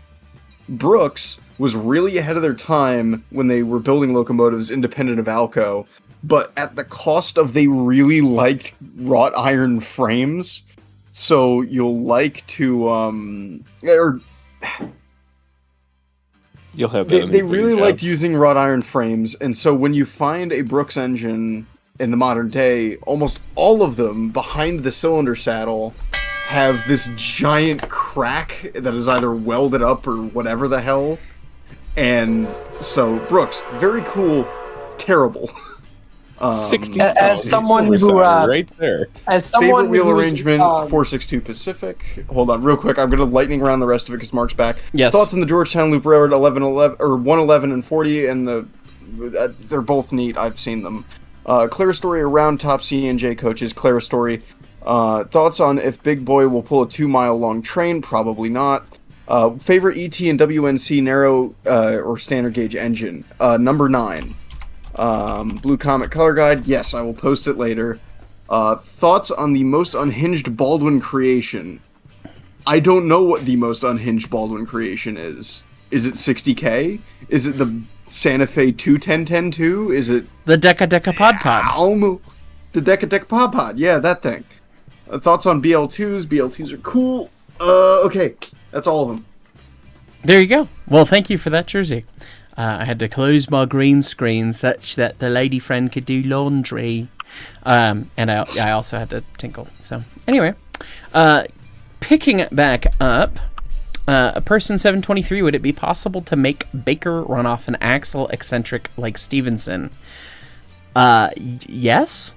Brooks was really ahead of their time when they were building locomotives independent of Alco, but at the cost of they really liked wrought iron frames. So you'll like to you'll have that. They really liked using wrought iron frames, and so when you find a Brooks engine in the modern day, almost all of them behind the cylinder saddle have this giant crack that is either welded up or whatever the hell. And so, Brooks, very cool, terrible. 60 as someone who right there. as someone Favorite wheel who's, arrangement, 462 Pacific. Hold on, real quick. I'm going to lightning round the rest of it because Mark's back. Yes. Thoughts on the Georgetown Loop Railroad 1111 or 111 and 40, and they're both neat. I've seen them. Clara Story around top C&J coaches. Clara Story. Thoughts on if Big Boy will pull a 2-mile long train? Probably not. Favorite ET and WNC narrow or standard gauge engine? Number 9. Blue Comet Color Guide. Yes, I will post it later. Thoughts on the most unhinged Baldwin creation? I don't know what the most unhinged Baldwin creation is. Is it 60K? Is it the Santa Fe 210-10-2? Is it The Deca Pod Pod. Almo? The Deca Pod Pod? Yeah, that thing. Thoughts on BL2s? BL2s are cool. Okay, that's all of them. There you go. Well, thank you for that jersey. I had to close my green screen such that the lady friend could do laundry. And I also had to tinkle. So, anyway. Picking it back up. A person 723, would it be possible to make Baker run off an axle eccentric like Stevenson? Yes.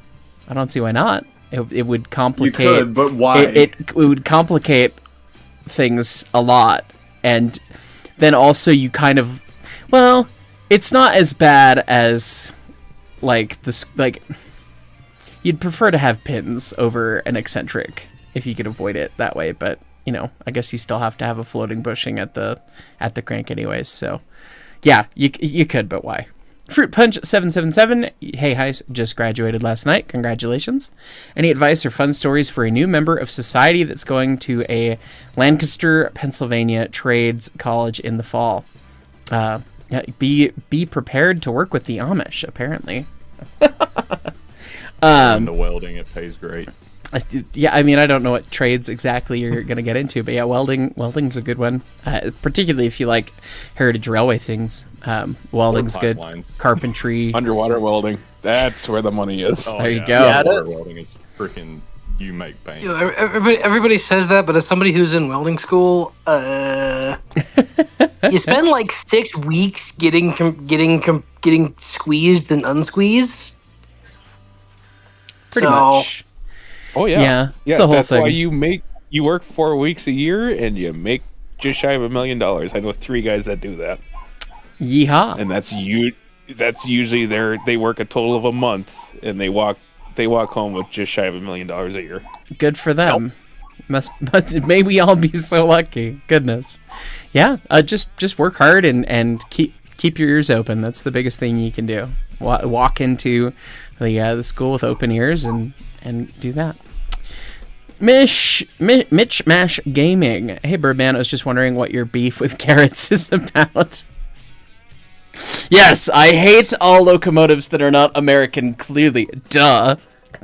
I don't see why not. It would complicate... You could, but why? It would complicate things a lot. And then also you kind of... Well, it's not as bad as, like, this. Like, you'd prefer to have pins over an eccentric if you could avoid it that way. But you know, I guess you still have to have a floating bushing at the crank anyways. So, yeah, you could, but why? Fruit Punch 777. Hey, Hyce, just graduated last night. Congratulations. Any advice or fun stories for a new member of society that's going to a Lancaster, Pennsylvania trades college in the fall? Yeah, be prepared to work with the Amish, apparently. And the welding, it pays great. Yeah, I mean, I don't know what trades exactly you're going to get into, but yeah, welding's a good one. Particularly if you like heritage railway things. Welding's good. Carpentry. Underwater welding. That's where the money is. There you go. Yeah, underwater welding is freaking, you make bank. You know, everybody says that, but as somebody who's in welding school, you spend like 6 weeks getting squeezed and unsqueezed. Pretty much. Oh yeah, it's a whole that's thing. why you work 4 weeks a year and you make just shy of $1 million. I know 3 guys that do that. Yeehaw! And that's usually they work a total of a month and they walk home with just shy of $1 million a year. Good for them. Nope. May we all be so lucky. Goodness. Yeah. Just work hard and keep your ears open. That's the biggest thing you can do. Walk into the school with open ears and do that. Mitch Mash Gaming. Hey Birdman, I was just wondering what your beef with carrots is about. Yes, I hate all locomotives that are not American, clearly. Duh.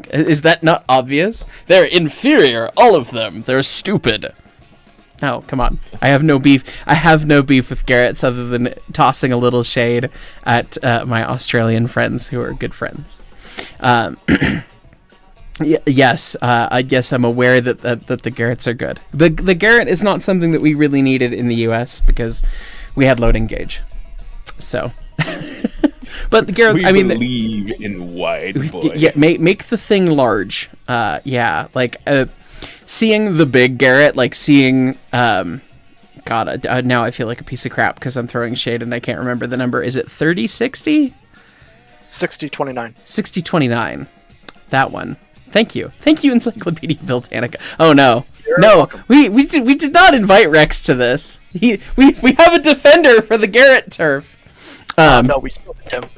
Is that not obvious? They're inferior, all of them. They're stupid. Oh, come on. I have no beef with Garrett's other than tossing a little shade at my Australian friends who are good friends. Yes, I guess I'm aware that the Garretts are good. The Garrett is not something that we really needed in the US because we had loading gauge. So, but the Garretts, I mean, believe in wide boy. Yeah, make the thing large. Yeah, like seeing the big Garrett, like seeing God, now I feel like a piece of crap because I'm throwing shade and I can't remember the number. Is it 3060? 6029. 6029. That one. Thank you, Encyclopedia Britannica. Oh no, You're no, welcome. we did not invite Rex to this. We have a defender for the Garrett turf. No, we still did him.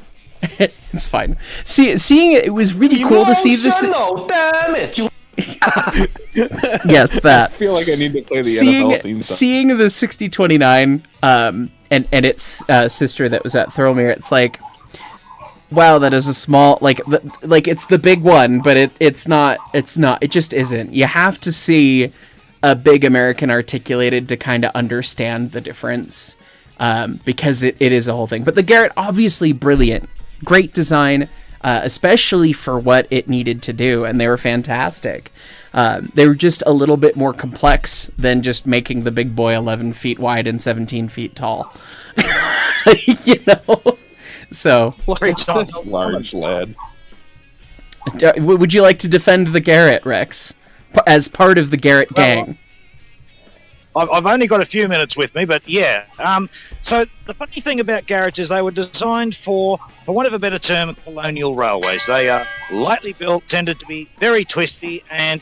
It's fine. Seeing it was really cool to see this. Damn it! Yes, that. I feel like I need to play the NFL theme song. Seeing the 6029 and its sister that was at Thirlmere, it's like, wow, that is a small, like it's the big one, but it's not, it just isn't. You have to see a big American articulated to kind of understand the difference, because it is a whole thing. But the Garrett, obviously brilliant, great design, especially for what it needed to do, and they were fantastic. They were just a little bit more complex than just making the big boy 11 feet wide and 17 feet tall. You know? So... This large lad. Would you like to defend the Garrett, Rex? As part of the Garrett gang? I've only got a few minutes with me, but yeah. So the funny thing about Garretts is they were designed for want of a better term, colonial railways. They are lightly built, tended to be very twisty, and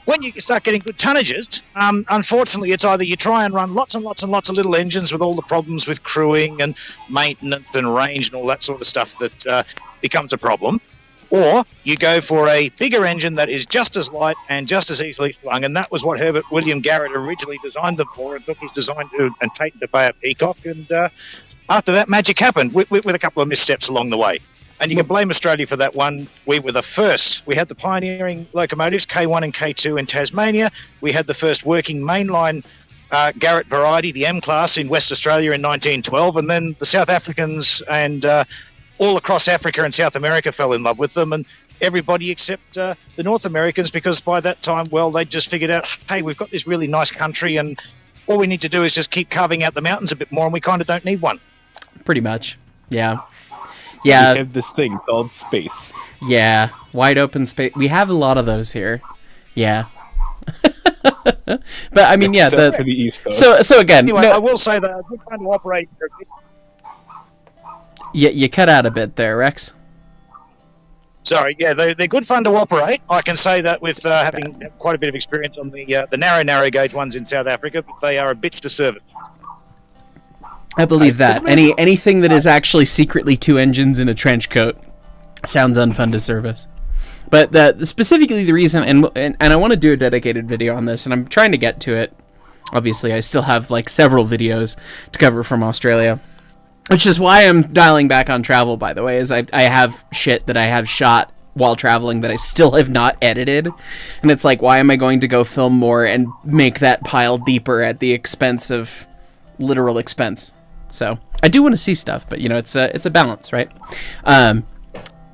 when you start getting good tonnages, unfortunately, it's either you try and run lots and lots and lots of little engines with all the problems with crewing and maintenance and range and all that sort of stuff that becomes a problem, or you go for a bigger engine that is just as light and just as easily slung, and that was what Herbert William Garrett originally designed them for, and took his design to and patent to Bay at Peacock, and after that, magic happened with a couple of missteps along the way. And you can blame Australia for that one. We were the first. We had the pioneering locomotives, K1 and K2 in Tasmania. We had the first working mainline Garrett variety, the M-Class, in West Australia in 1912. And then the South Africans and all across Africa and South America fell in love with them. And everybody except the North Americans, because by that time, well, they just figured out, hey, we've got this really nice country and all we need to do is just keep carving out the mountains a bit more and we kind of don't need one. Pretty much, yeah. Yeah, we have this thing called space. Yeah, wide open space. We have a lot of those here. Yeah, but I mean, Except for the East Coast. So again, anyway, I will say that I'm trying to operate. Yeah, you cut out a bit there, Rex. Sorry, yeah, they're good fun to operate. I can say that with having quite a bit of experience on the narrow gauge ones in South Africa, but they are a bitch to service. I believe that. Anything that is actually secretly two engines in a trench coat sounds unfun to service. But specifically the reason, and I want to do a dedicated video on this, and I'm trying to get to it. Obviously, I still have like several videos to cover from Australia, which is why I'm dialing back on travel, by the way, is I have shit that I have shot while traveling that I still have not edited. And it's like, why am I going to go film more and make that pile deeper at the expense of literal expense? So I do want to see stuff, but you know, it's a balance, right?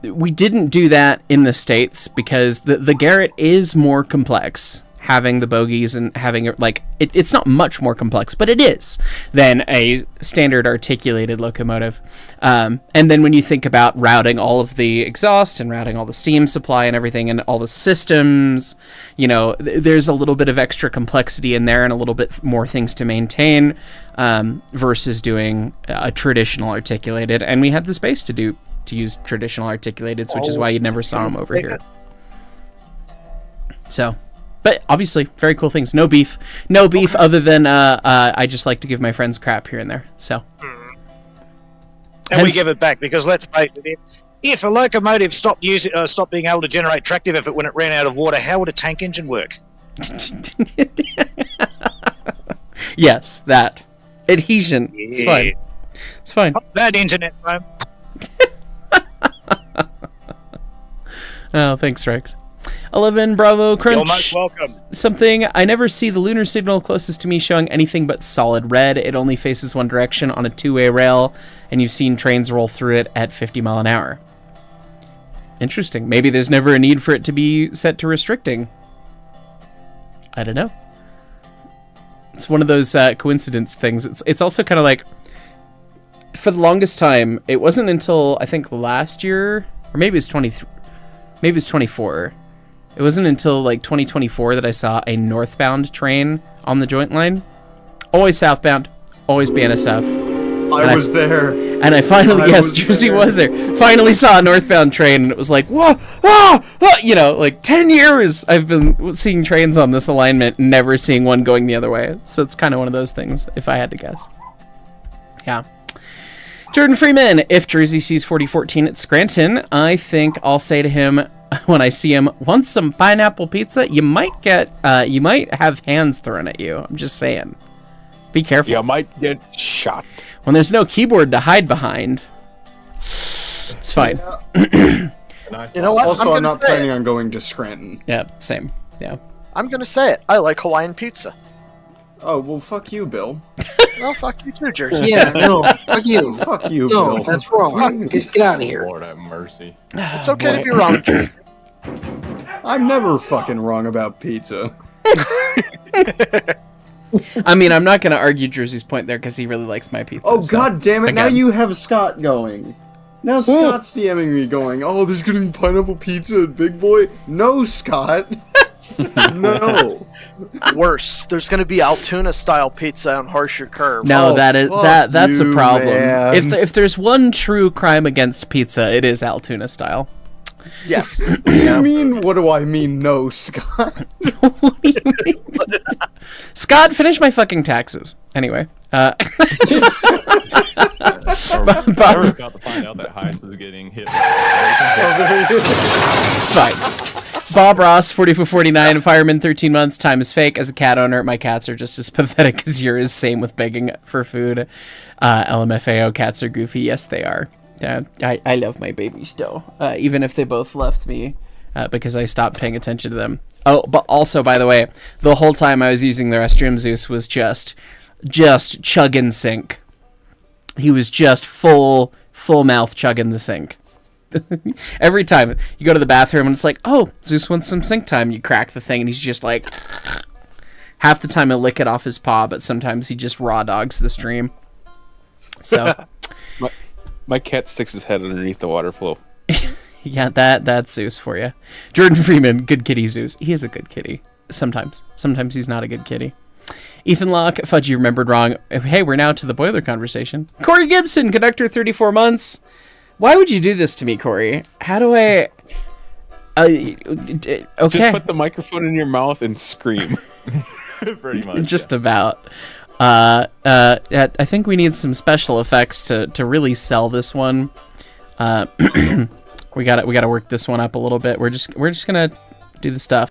We didn't do that in the States because the Garrett is more complex, having the bogies and having it like it's not much more complex, but it is than a standard articulated locomotive. And then when you think about routing all of the exhaust and routing all the steam supply and everything and all the systems, you know, there's a little bit of extra complexity in there and a little bit more things to maintain versus doing a traditional articulated. And we had the space to use traditional articulateds, which is why you never saw them over here. So. But obviously, very cool things. No beef other than I just like to give my friends crap here and there. So, and we give it back because let's face it, if a locomotive stopped being able to generate tractive effort when it ran out of water, how would a tank engine work? Yes, that adhesion. Yeah. It's fine. It's fine. That internet phone. Oh, thanks, Rex. 11 Bravo Crunch. You're most welcome. Something, I never see the lunar signal closest to me showing anything but solid red. It only faces one direction on a two-way rail, and you've seen trains roll through it at 50 mile an hour. Interesting. Maybe there's never a need for it to be set to restricting. I don't know. It's one of those coincidence things. It's also kind of like, for the longest time, it wasn't until, I think, last year, or maybe it's 23, maybe it's 24. It wasn't until like 2024 that I saw a northbound train on the joint line. Always southbound, always BNSF. I was there. And I finally, yes, Jersey was there. Finally saw a northbound train, and it was like, whoa, you know, like 10 years I've been seeing trains on this alignment, and never seeing one going the other way. So it's kind of one of those things, if I had to guess. Yeah. Jordan Freeman, if Jersey sees 4014 at Scranton, I think I'll say to him when I see him, want some pineapple pizza? You might have hands thrown at you. I'm just saying. Be careful. You might get shot. When there's no keyboard to hide behind, it's fine. You know what? Also, I'm not planning on going to Scranton. Yeah, same. Yeah. I'm gonna say it. I like Hawaiian pizza. Oh, well, fuck you, Bill. Well, fuck you too, Jersey. Yeah, no, fuck you. Fuck you, No, Bill. that's wrong. Get out of here. Lord have mercy. It's okay to be wrong, Jersey. I'm never fucking wrong about pizza. I mean, I'm not going to argue Jersey's point there because he really likes my pizza. Oh, so, god damn it, now again. you have Scott going. Now Scott's DMing me going, oh, there's gonna be pineapple pizza at Big Boy. No, Scott. No. Worse, there's going to be Altoona-style pizza on Horseshoe Curve. No, Oh, that's a you, problem. man. If there's one true crime against pizza, it is Altoona style. Yes. What do you mean? What do I mean? No, Scott. What do you mean? Scott, finish my fucking taxes. Anyway. We're about to find out that Hyce is getting hit. It's fine. Bob Ross, 40 for 49, fireman, 13 months, time is fake. As a cat owner, my cats are just as pathetic as yours. Same with begging for food. LMFAO, cats are goofy. Yes, they are. I love my babies, though. Even if they both left me because I stopped paying attention to them. Oh, but also, by the way, the whole time I was using the restroom, Zeus was just chugging sink. He was just full mouth chugging the sink. Every time you go to the bathroom and it's like, oh, Zeus wants some sink time. You crack the thing and he's just like, half the time he'll lick it off his paw, but sometimes he just raw dogs the stream. So My cat sticks his head underneath the water flow. yeah, that's Zeus for you. Jordan Freeman, good kitty Zeus. He is a good kitty. Sometimes he's not a good kitty. Ethan Locke, fudge, you remembered wrong. Hey, we're now to the boiler conversation. Corey Gibson, conductor, 34 months. Why would you do this to me, Corey? How do I... okay. Just put the microphone in your mouth and scream. Pretty much. Just about. I think we need some special effects to really sell this one. We gotta work this one up a little bit. We're just gonna do the stuff.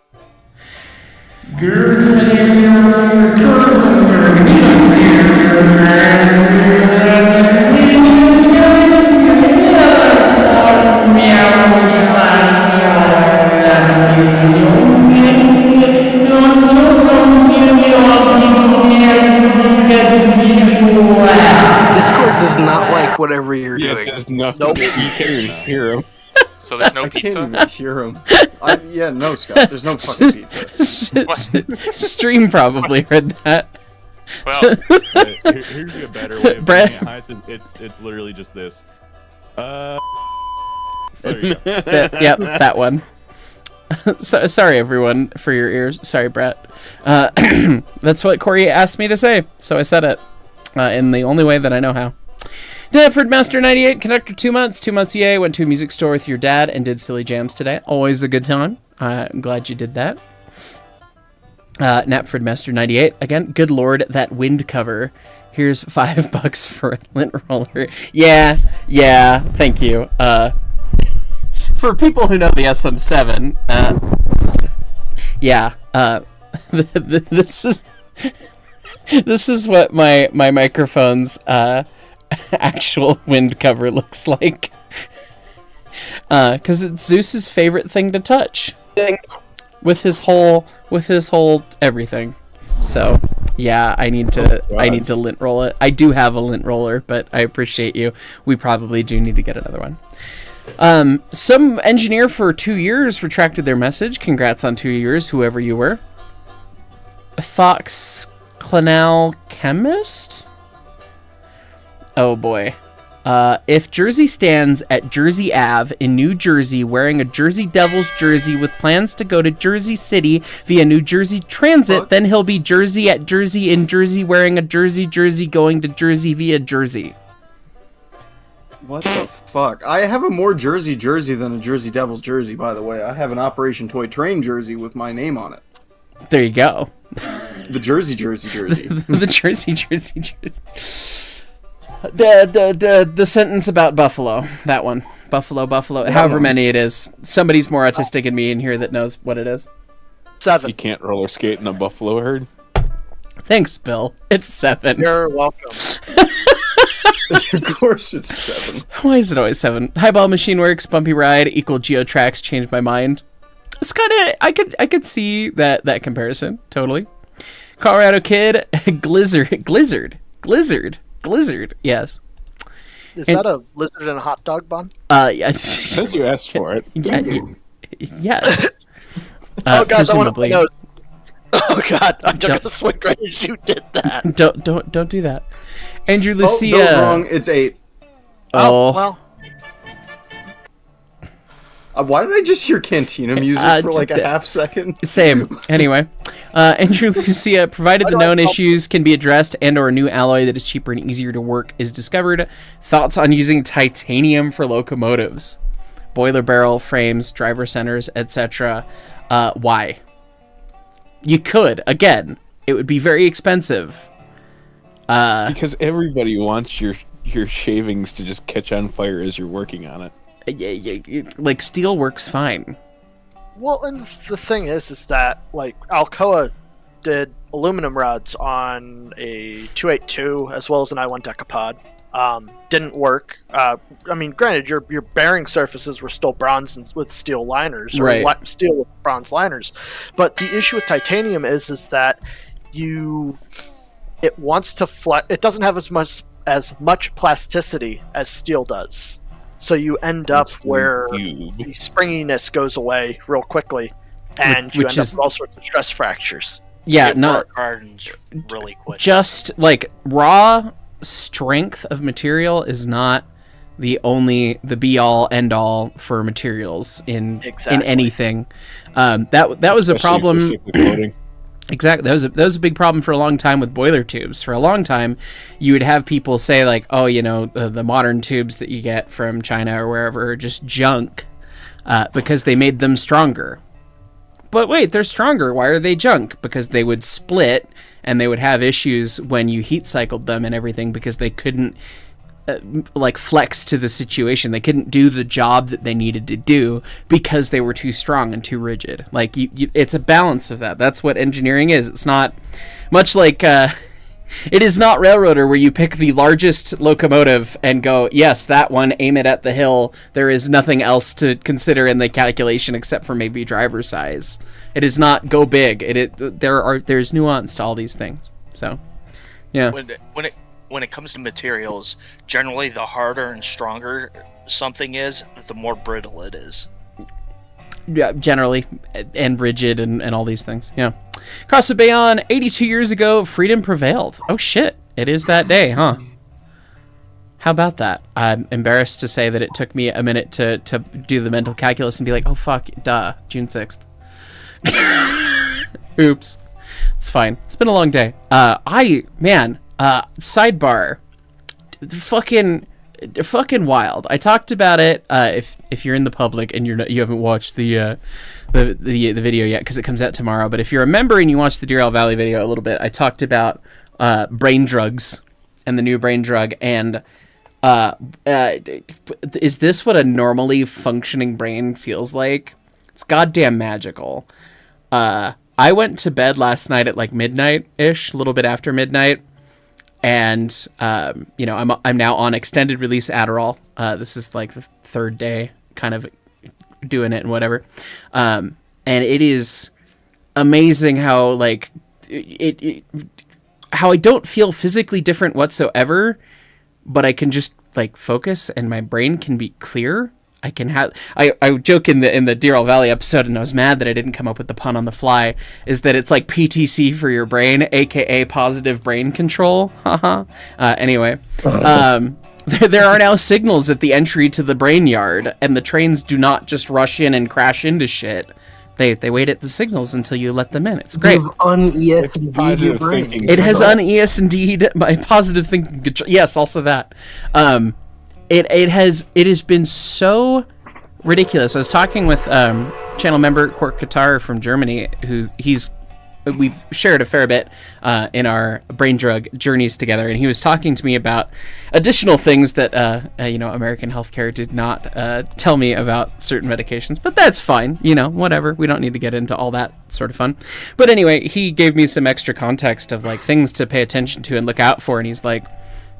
Discord does not like whatever you're Yeah, doing. there's nothing. You can't even hear him. So there's no I can't pizza? even hear him. Yeah, no, Scott. There's no fucking pizza. Stream probably heard that. Well, Here's a better way of Brett. doing it, Hyce. It's literally just this. There you go. Yep, that one. So, sorry, everyone, for your ears. Sorry, Brett. That's what Corey asked me to say, so I said it in the only way that I know how. Danford Master 98, conductor, 2 months. 2 months, yay. Went to a music store with your dad and did silly jams today. Always a good time. I'm glad you did that. Knapford Master 98, again, good lord, that wind cover. Here's $5 for a lint roller. Yeah, thank you. For people who know the SM7, this is what my microphone's actual wind cover looks like. Because it's Zeus's favorite thing to touch. With his whole everything. So yeah, I need to lint roll it. I do have a lint roller, but I appreciate you. We probably do need to get another one. Some engineer for 2 years retracted their message. Congrats on 2 years, whoever you were. Fox Clanal Chemist? Oh boy. If Jersey stands at Jersey Ave in New Jersey wearing a Jersey Devils jersey with plans to go to Jersey City via New Jersey Transit, then he'll be Jersey at Jersey in Jersey wearing a Jersey going to Jersey via Jersey. What the fuck? I have a more Jersey than a Jersey Devils jersey, by the way. I have an Operation Toy Train jersey with my name on it. There you go. The Jersey. The Jersey. The sentence about Buffalo. That one. Buffalo. However many it is. Somebody's more autistic than me in here that knows what it is. 7. You can't roller skate in a buffalo herd. Thanks, Bill. It's 7. You're welcome. Of course it's 7. Why is it always 7? Highball Machine Works, Bumpy Ride, equal Geotracks, changed my mind. It's kind of... I could see that comparison, totally. Colorado kid, Glizzard. Yes. Is that a lizard in a hot dog bun? Yeah. Since you asked for it. Yes. Oh god, that one of my presumably. nose. Oh god, I took Don't- a swing right as you did that. Don't do that. Andrew Oh, Lucia. Bill's wrong. It's 8. Oh, Well, Why did I just hear Cantina music for like a half second? same. Anyway, Andrew Lucia, provided the known issues can be addressed and/or a new alloy that is cheaper and easier to work is discovered. Thoughts on using titanium for locomotives, boiler barrel frames, driver centers, etc. Why? You could. Again, it would be very expensive. Because everybody wants your shavings to just catch on fire as you're working on it. Like steel works fine. well, and the thing is that like Alcoa did aluminum rods on a 282 as well as an I1 Decapod. Didn't work. I mean, granted, your bearing surfaces were still bronze and with steel liners, or Right. steel with bronze liners. But the issue with titanium is that it wants to flex. It doesn't have as much plasticity as steel does. So you end up where Cube. the springiness goes away real quickly, and you Which end up is- with all sorts of stress fractures. Yeah, It not hardens really quick. just like raw strength of material is not the be all end all for materials in Exactly. anything. That was a Especially problem. for cyclic loading. Exactly. That was a big problem for a long time with boiler tubes. For a long time, you would have people say like, "Oh, the modern tubes that you get from China or wherever are just junk because they made them stronger." But wait, they're stronger. Why are they junk? Because they would split and they would have issues when you heat cycled them and everything because they couldn't flex to the situation. They couldn't do the job that they needed to do because they were too strong and too rigid. Like it's a balance of that. That's what engineering is. It's not much like it is not Railroader where you pick the largest locomotive and go, yes, that one, aim it at the hill. There is nothing else to consider in the calculation except for maybe driver size. It is not go big. There's nuance to all these things. So, yeah. When it comes to materials, generally the harder and stronger something is, the more brittle it is. Yeah, generally, and rigid and all these things. Yeah. Across the Bayon, 82 years ago, freedom prevailed. Oh shit, it is that day, huh? How about that? I'm embarrassed to say that it took me a minute to do the mental calculus and be like, oh fuck, duh, June 6th. Oops. It's fine. It's been a long day. Sidebar. Fucking wild. I talked about it. If you're in the public and you haven't watched the video yet because it comes out tomorrow, but if you're a member and you watched the Deer Isle Valley video a little bit, I talked about brain drugs and the new brain drug. And is this what a normally functioning brain feels like? It's goddamn magical. I went to bed last night at like midnight-ish, a little bit after midnight. And I'm now on extended release Adderall. This is like the third day, kind of doing it and whatever. And it is amazing how like how I don't feel physically different whatsoever, but I can just like focus and my brain can be clear. I can have. I joke in the Deer Isle Valley episode, and I was mad that I didn't come up with the pun on the fly. Is that it's like PTC for your brain, aka positive brain control. Haha. Anyway, there are now signals at the entry to the brain yard, and the trains do not just rush in and crash into shit. They wait at the signals until you let them in. It's great. You've un-ESD'd your brain. It has un-ESD'd my positive thinking control. Yes, also that. It has been so ridiculous. I was talking with channel member Quark Qatar from Germany, we've shared a fair bit in our brain drug journeys together, and he was talking to me about additional things that American healthcare did not tell me about certain medications, but that's fine, whatever. We don't need to get into all that sort of fun. But anyway, he gave me some extra context of like things to pay attention to and look out for, and he's like,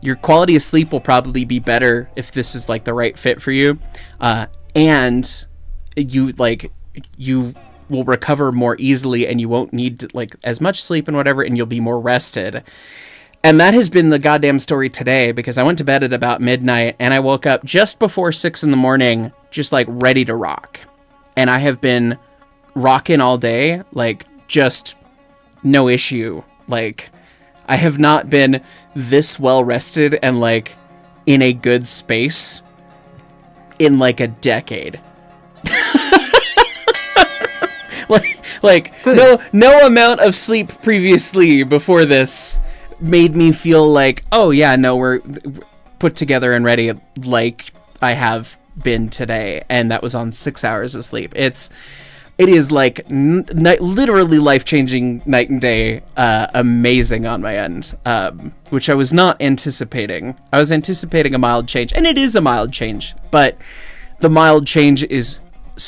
your quality of sleep will probably be better if this is like the right fit for you, and you will recover more easily, and you won't need like as much sleep and whatever, and you'll be more rested. And that has been the goddamn story today, because I went to bed at about midnight and I woke up just before 6 a.m, just like ready to rock. And I have been rocking all day, like just no issue. Like I have not been this well rested and like in a good space in like a decade. like no amount of sleep previously before this made me feel like, oh yeah, no, we're put together and ready like I have been today, and that was on 6 hours of sleep. It is like literally life-changing, night and day, amazing on my end, which I was not anticipating. I was anticipating a mild change, and it is a mild change, but the mild change is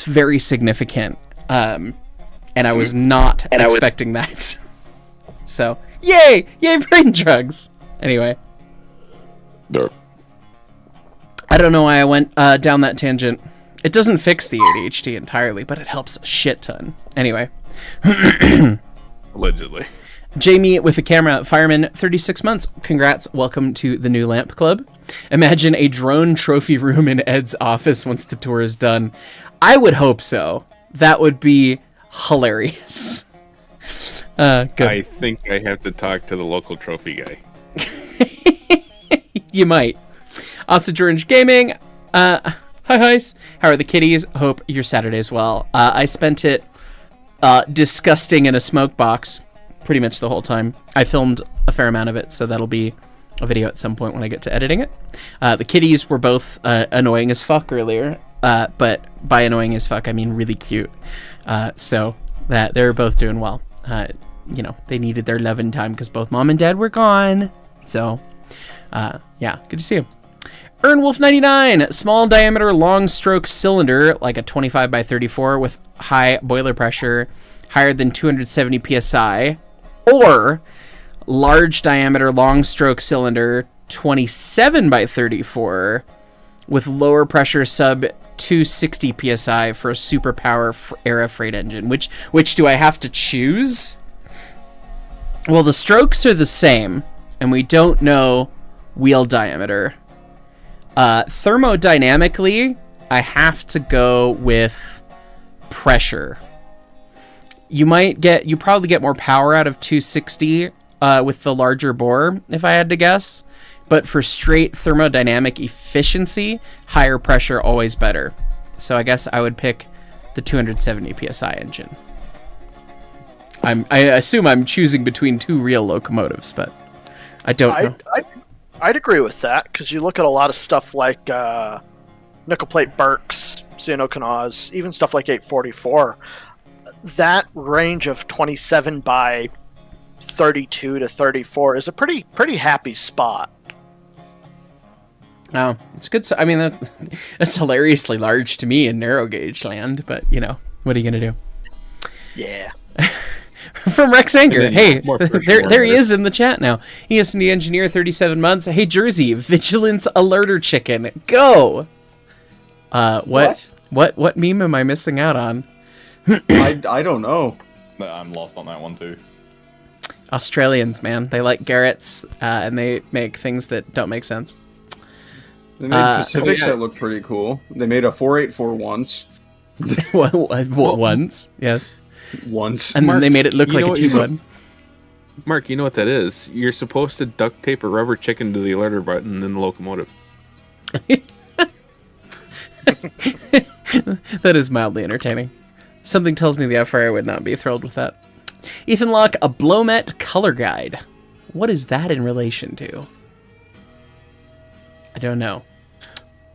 very significant, and I was not expecting that. So, yay brain drugs. Anyway. I don't know why I went down that tangent. It doesn't fix the ADHD entirely, but it helps a shit ton. Anyway. Allegedly. Jamie with the camera, fireman, 36 months. Congrats. Welcome to the new Lamp Club. Imagine a drone trophy room in Ed's office once the tour is done. I would hope so. That would be hilarious. Good. I think I have to talk to the local trophy guy. You might. Ostrich Orange Gaming. Hi, Hyce. How are the kitties? Hope your Saturday's well. I spent it disgusting in a smoke box pretty much the whole time. I filmed a fair amount of it, so that'll be a video at some point when I get to editing it. The kitties were both annoying as fuck earlier, but by annoying as fuck, I mean really cute. So that they're both doing well. You know, they needed their loving time because both mom and dad were gone. So, yeah, good to see you. Earnwolf99, small diameter long stroke cylinder, like a 25 by 34 with high boiler pressure, higher than 270 psi, or large diameter long stroke cylinder, 27 by 34 with lower pressure sub 260 psi for a superpower era freight engine. Which do I have to choose? Well, the strokes are the same, and we don't know wheel diameter. Thermodynamically, I have to go with pressure. You probably get more power out of 260 with the larger bore, if I had to guess. But for straight thermodynamic efficiency, higher pressure always better. So I guess I would pick the 270 psi engine. I assume I'm choosing between two real locomotives, but I don't know. I'd agree with that, because you look at a lot of stuff like nickel plate Berks, Zeno Kanaz, even stuff like 844. That range of 27 by 32 to 34 is a pretty happy spot. No, it's good. I mean, that's hilariously large to me in narrow gauge land, but you know, what are you gonna do? Yeah. From Rex Anger. Hey, there he is in the chat now. ESD Engineer, 37 months. Hey, Jersey, Vigilance Alerter Chicken. Go! What meme am I missing out on? I don't know. I'm lost on that one, too. Australians, man. They like Garrett's, and they make things that don't make sense. They made Pacifics that look pretty cool. They made a 484 once. Once? Yes. Once. And Mark, then they made it look like a T1. Mark, you know what that is? You're supposed to duct tape a rubber chicken to the alerter button in the locomotive. That is mildly entertaining. Something tells me the FRA would not be thrilled with that. Ethan Locke, a Blomet color guide. What is that in relation to? I don't know.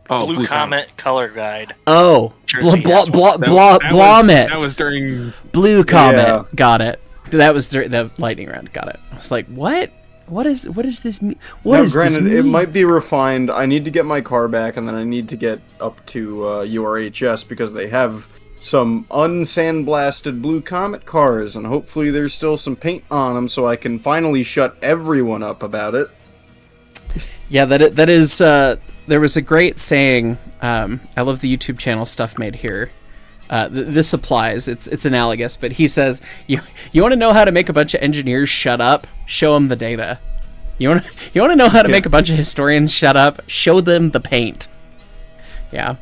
Oh, Blue Comet color guide. Oh, Blomet. That was during Blue Comet. Yeah. Got it. That was the lightning round. Got it. I was like, what? What does this mean? Granted, it might be refined. I need to get my car back, and then I need to get up to URHS because they have some unsandblasted Blue Comet cars, and hopefully there's still some paint on them, so I can finally shut everyone up about it. Yeah, that is. There was a great saying. I love the YouTube channel Stuff Made Here. This applies. It's analogous, but he says, you want to know how to make a bunch of engineers shut up? Show them the data. You want to know how to make a bunch of historians shut up? Show them the paint. Yeah.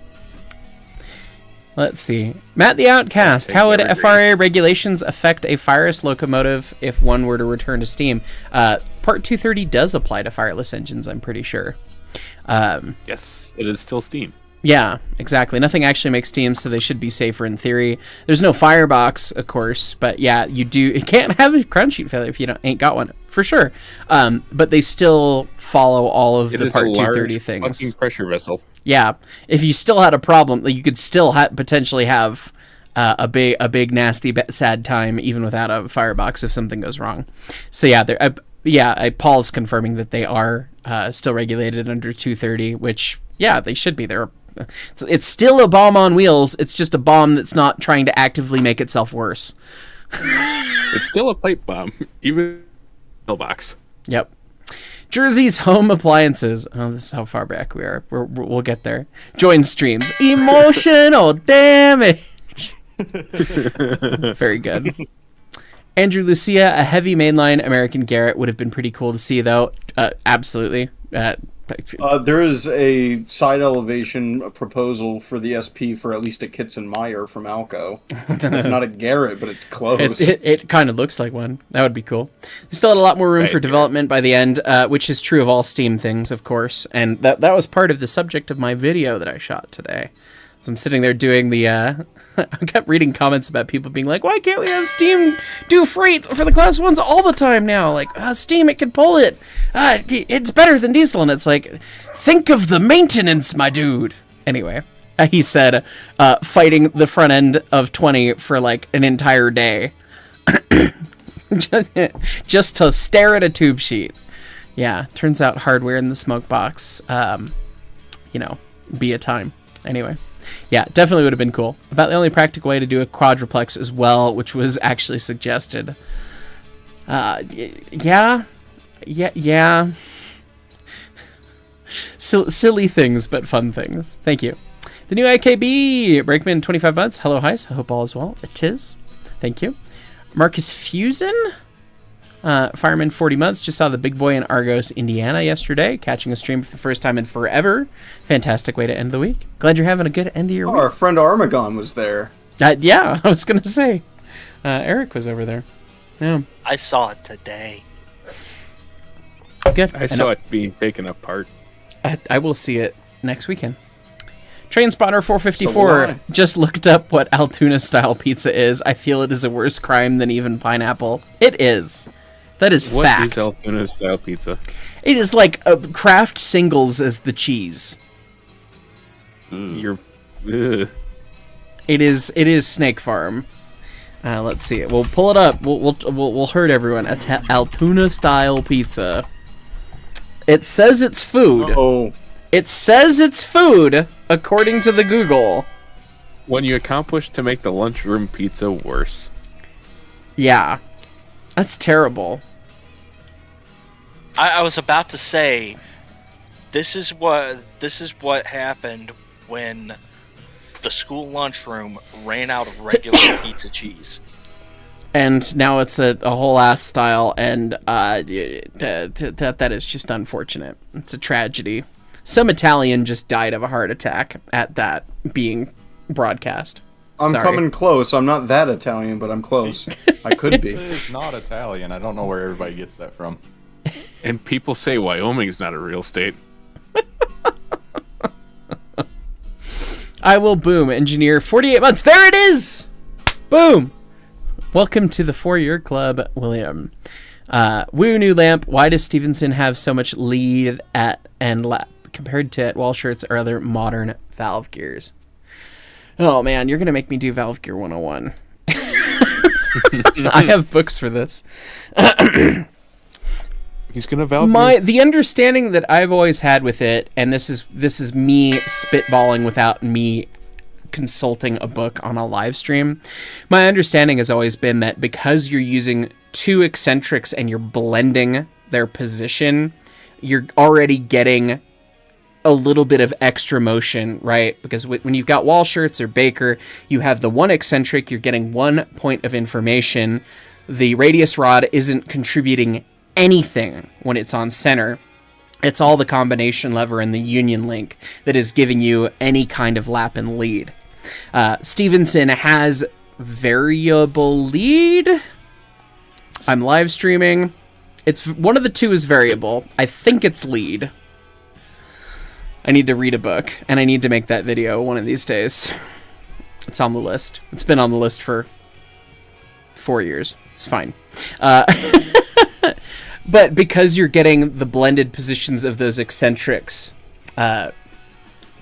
Let's see. Matt the Outcast. How would FRA regulations affect a fireless locomotive if one were to return to steam? Part 230 does apply to fireless engines, I'm pretty sure. Yes, it is still steam. Yeah, exactly. Nothing actually makes steam, so they should be safer in theory. There's no firebox, of course, but yeah, you can't have a ground sheet failure if you ain't got one, for sure. But they still follow all of the Part 230 things. Fucking pressure vessel. Yeah, if you still had a problem, you could still potentially have a big nasty sad time even without a firebox if something goes wrong. So yeah, Paul's confirming that they are still regulated under 230, which they should be. It's still a bomb on wheels. It's just a bomb that's not trying to actively make itself worse. It's still a pipe bomb, even mailbox. Yep. Jersey's home appliances. Oh, this is how far back we are. We'll get there. Join streams. Emotional damage. Very good. Andrew Lucia, a heavy mainline American Garrett would have been pretty cool to see, though. Absolutely. There is a side elevation proposal for the SP for at least a Kitson-Meyer from Alco. It's not a Garrett, but it's close. It kind of looks like one. That would be cool. They still had a lot more room for development by the end, which is true of all Steam things, of course. And that was part of the subject of my video that I shot today. So I'm sitting there doing the... I kept reading comments about people being like, why can't we have Steam do freight for the Class 1s all the time now? Like, Steam, it can pull it. It's better than diesel. And it's like, think of the maintenance, my dude. Anyway, he said, fighting the front end of 20 for like an entire day. just to stare at a tube sheet. Yeah, turns out hardware in the smoke box, be a time. Anyway. Yeah, definitely would have been cool. About the only practical way to do a quadruplex as well, which was actually suggested. Yeah. Silly things, but fun things. Thank you. The new IKB, Breakman, 25 months. Hello, Hyce. I hope all is well. It is. Thank you. Marcus Fusen, Fireman, 40 months. Just saw the big boy in Argos, Indiana yesterday. Catching a stream for the first time in forever. Fantastic way to end the week. Glad you're having a good end of your week. Our friend Armagon was there. Yeah, I was going to say. Eric was over there. Yeah. I saw it today. Good. I saw it being taken apart. I will see it next weekend. Trainspotter 454 just looked up what Altoona style pizza is. I feel it is a worse crime than even pineapple. It is. That is fact. What is Altoona style pizza? It is like a Kraft singles as the cheese. It is Snake Farm. Let's see it. We'll pull it up. We'll hurt everyone. Altoona style pizza. It says it's food. Oh. It says it's food, according to the Google. When you accomplish to make the lunchroom pizza worse. Yeah. That's terrible. I was about to say, this is what happened when the school lunchroom ran out of regular pizza cheese. And now it's a whole ass style, and that is just unfortunate. It's a tragedy. Some Italian just died of a heart attack at that being broadcast. I'm coming close. I'm not that Italian, but I'm close. I could be. It's not Italian. I don't know where everybody gets that from. And people say Wyoming's not a real state. I will boom. Engineer 48 months. There it is! Boom! Welcome to the 4-year club, William. Woo New Lamp. Why does Stevenson have so much lead compared to wall shirts or other modern valve gears? Oh man, you're gonna make me do Valve Gear 101. I have books for this. He's gonna valve the understanding that I've always had with it, and this is me spitballing without me consulting a book on a live stream. My understanding has always been that because you're using two eccentrics and you're blending their position, you're already getting a little bit of extra motion, right? Because when you've got Walshurts or Baker, you have the one eccentric, you're getting 1 point of information. The radius rod isn't contributing anything when it's on center. It's all the combination lever and the union link that is giving you any kind of lap and lead. Stevenson has variable lead. I'm live streaming. It's one of the two is variable. I think it's lead. I need to read a book, and I need to make that video one of these days. It's on the list. It's been on the list for 4 years. It's fine. But because you're getting the blended positions of those eccentrics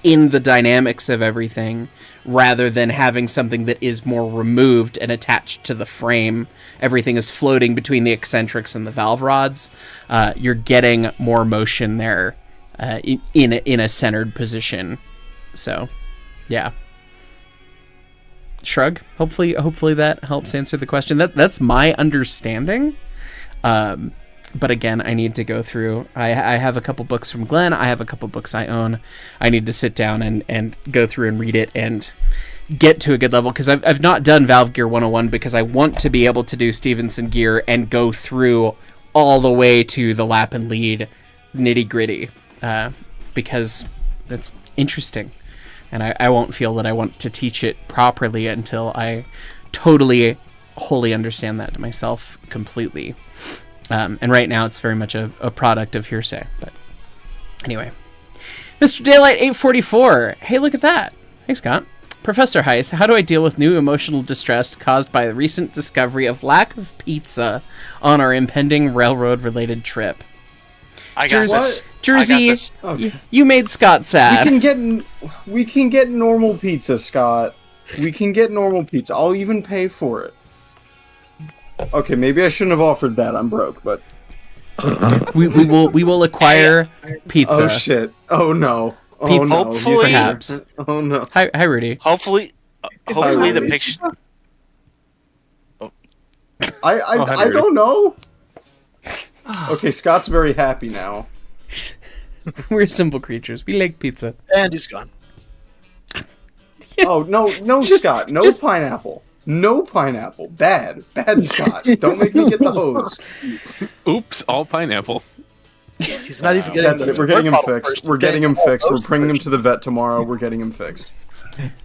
in the dynamics of everything, rather than having something that is more removed and attached to the frame, everything is floating between the eccentrics and the valve rods, you're getting more motion there in a centered position. So, yeah. Shrug. Hopefully that helps answer the question. That's my understanding. But again, I need to go through. I have a couple books from Glenn. I have a couple books I own. I need to sit down and go through and read it and get to a good level, because I've not done Valve Gear 101 because I want to be able to do Stevenson gear and go through all the way to the lap and lead nitty gritty, because that's interesting. And I won't feel that I want to teach it properly until I totally, wholly understand that to myself completely. And right now it's very much a product of hearsay. But anyway. Mr. Daylight 844. Hey, look at that. Hey, Scott. Professor Hyce, how do I deal with new emotional distress caused by the recent discovery of lack of pizza on our impending railroad-related trip? I got this. Jersey, I got this. Okay. you made Scott sad. We can get normal pizza, Scott. We can get normal pizza. I'll even pay for it. Okay, maybe I shouldn't have offered that. I'm broke, but we will acquire pizza. oh shit! Oh no! Oh Pizza, no! Hopefully- perhaps. Oh no! Hi, Rudy. Hopefully the picture. I don't know. Okay, Scott's very happy now. We're simple creatures. We like pizza. And he's gone. Oh no, Scott! No pineapple. No pineapple. Bad Scott. Don't make me get the hose. Oops, all pineapple. He's not even getting. That's the it. We're getting him bottle fixed. first. We're getting him all fixed. We're those bringing him first. to the vet tomorrow. We're getting him fixed.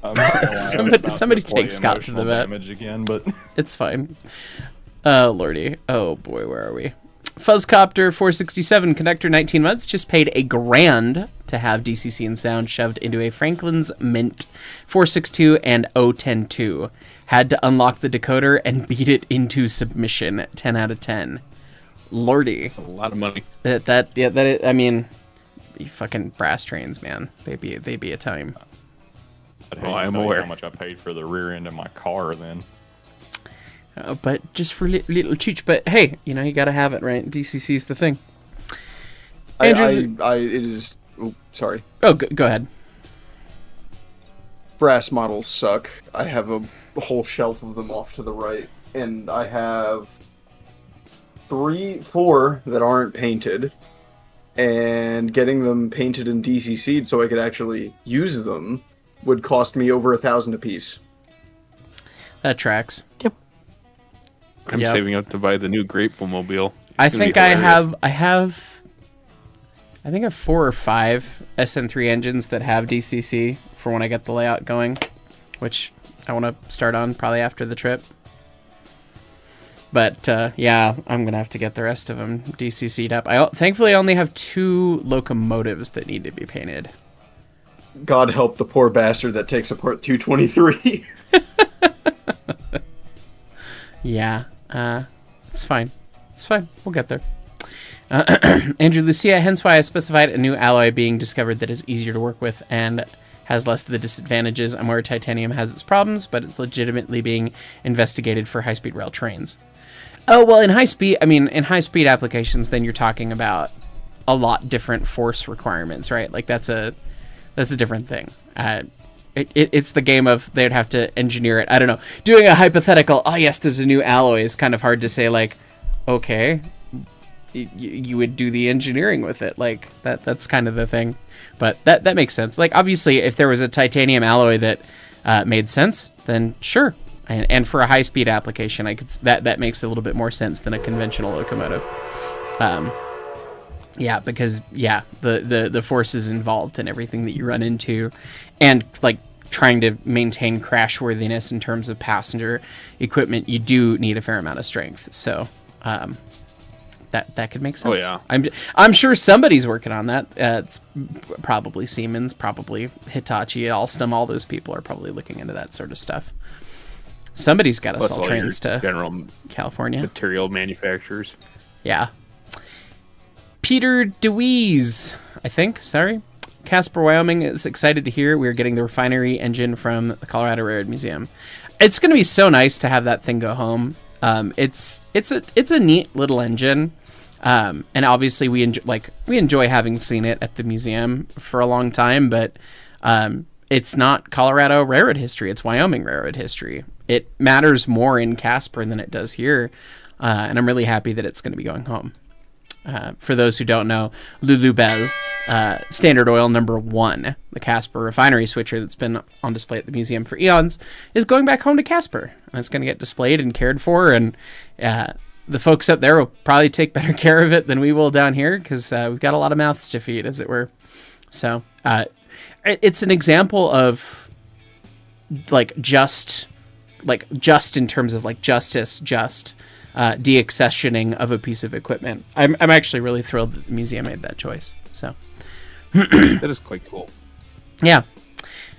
Somebody take Scott to the vet. Damage again, but It's fine. Lordy. Oh boy, where are we? Fuzzcopter 467 conductor 19 months just paid $1,000 to have DCC and sound shoved into a Franklin's Mint 462 and 010-2. Had to unlock the decoder and beat it into submission. 10 out of 10. Lordy. A lot of money. I mean, fucking brass trains, man. They be a time. I'd hate Oh, to I'm tell you aware. how much I paid for the rear end of my car then. But just for little chooch. But hey, you gotta have it, right? DCC's the thing. Andrew, It is. Oh, sorry. oh, go ahead. Brass models suck. I have a whole shelf of them off to the right, and I have 4 that aren't painted, and getting them painted and DCC'd so I could actually use them would cost me over $1,000 a piece. That tracks. I'm Yep. saving up to buy the new Grateful Mobile. I It's gonna think be I hilarious. have 4 or 5 SN3 engines that have DCC for when I get the layout going, which I want to start on probably after the trip. But yeah, I'm gonna have to get the rest of them DCC'd up. Thankfully I only have 2 locomotives that need to be painted. God help the poor bastard that takes apart 223. Yeah, it's fine. It's fine. We'll get there. Andrew Lucia, hence why I specified a new alloy being discovered that is easier to work with and has less of the disadvantages. I'm aware titanium has its problems, but it's legitimately being investigated for high-speed rail trains. Oh, well, in high-speed applications, then you're talking about a lot different force requirements, right? Like, that's a different thing. It's the game of they'd have to engineer it. I don't know. Doing a hypothetical, oh yes, there's a new alloy is kind of hard to say, like, okay, you would do the engineering with it. Like that's kind of the thing. But that makes sense. Like, obviously, if there was a titanium alloy that made sense, then sure. And for a high-speed application, that makes a little bit more sense than a conventional locomotive. The forces involved and everything that you run into, and like trying to maintain crashworthiness in terms of passenger equipment, you do need a fair amount of strength. So that could make sense. Oh yeah, I'm sure somebody's working on that. It's probably Siemens, probably Hitachi, Alstom. All those people are probably looking into that sort of stuff. Somebody's got to sell trains to general California. Material manufacturers. Yeah. Peter DeWeese, I think. Sorry. Casper, Wyoming is excited to hear we're getting the refinery engine from the Colorado Railroad Museum. It's going to be so nice to have that thing go home. It's a neat little engine. And obviously we enjoy having seen it at the museum for a long time, but it's not Colorado Railroad history. It's Wyoming Railroad history. It matters more in Casper than it does here. And I'm really happy that it's going to be going home. For those who don't know, Lulu Bell, Standard Oil number 1, the Casper refinery switcher that's been on display at the museum for eons, is going back home to Casper. And it's going to get displayed and cared for, and the folks up there will probably take better care of it than we will down here, because we've got a lot of mouths to feed, as it were. So it's an example of just in terms of justice, deaccessioning of a piece of equipment. I'm actually really thrilled that the museum made that choice. So that is quite cool. Yeah,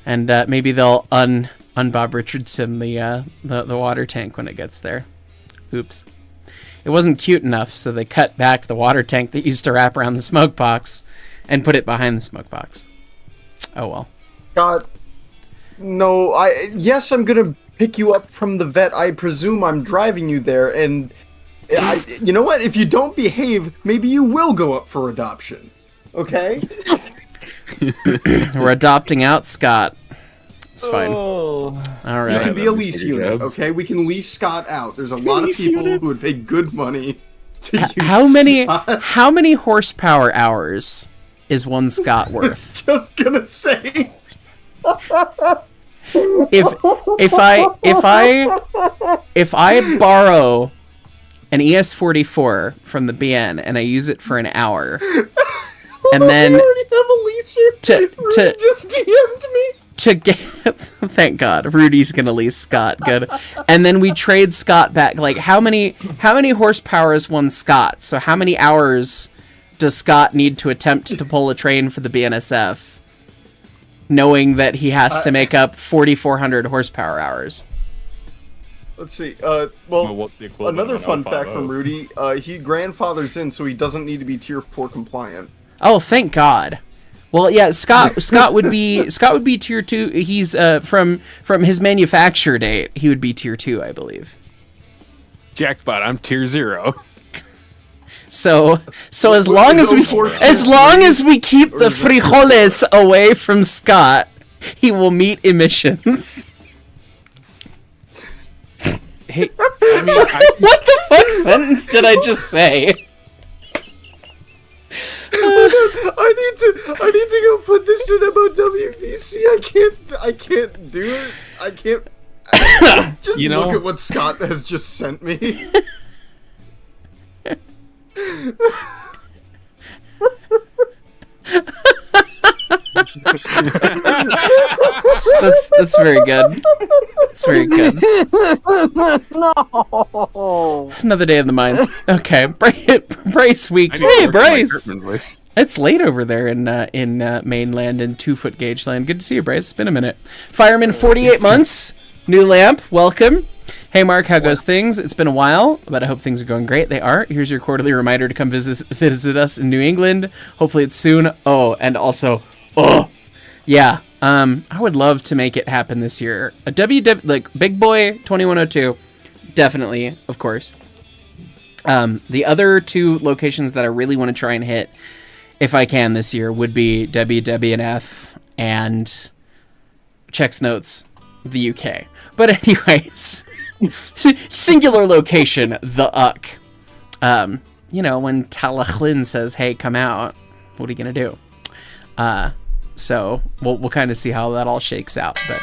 and maybe they'll un Bob Richardson the water tank when it gets there. Oops, it wasn't cute enough, so they cut back the water tank that used to wrap around the smoke box and put it behind the smoke box. Oh well. God, no. Yes, I'm gonna pick you up from the vet. I presume I'm driving you there, and you know what? If you don't behave, maybe you will go up for adoption. Okay? We're adopting out Scott. It's fine. Oh. All right. You can be a lease unit, okay? We can lease Scott out. There's a lot of people who would pay good money to use Scott. How many horsepower hours is one Scott worth? I was just gonna say. If I borrow an ES44 from the BN and I use it for an hour, and then we already have a leaser. Rudy just DM'd me to get. Thank God, Rudy's gonna lease Scott. Good, and then we trade Scott back. Like how many horsepower is one Scott? So how many hours does Scott need to attempt to pull a train for the BNSF? Knowing that he has to make up 4,400 horsepower hours. Let's see. Well, what's the equivalent another of fun 050? fact from Rudy. He grandfathers in, so he doesn't need to be Tier 4 compliant. Oh, thank God. Well, yeah, Scott would be Tier 2. He's from his manufacture date, he would be Tier 2, I believe. Jackpot, I'm Tier 0. So as long as we keep the frijoles away from Scott, he will meet emissions. Hey, I mean, what the fuck sentence did I just say? I need to go put this in about WVC. I can't do it. I can't. Just look at what Scott has just sent me. That's very good. It's very good. No. Another day in the mines. Okay, Brace Weeks. Hey, Brace. It's late over there in mainland and 2-foot gauge land. Good to see you, Brace. It's been a minute. Fireman, 48 months. New lamp. Welcome. Hey, Mark, how goes things? It's been a while, but I hope things are going great. They are. Here's your quarterly reminder to come visit us in New England. Hopefully it's soon. Oh, and also, yeah, I would love to make it happen this year. A Big Boy 2102, definitely, of course. The other two locations that I really want to try and hit, if I can this year, would be WWNF and Checks Notes, the UK. But anyways... Singular location, the UC. when Talachlin says, "Hey, come out," what are you gonna do? So we'll kind of see how that all shakes out. But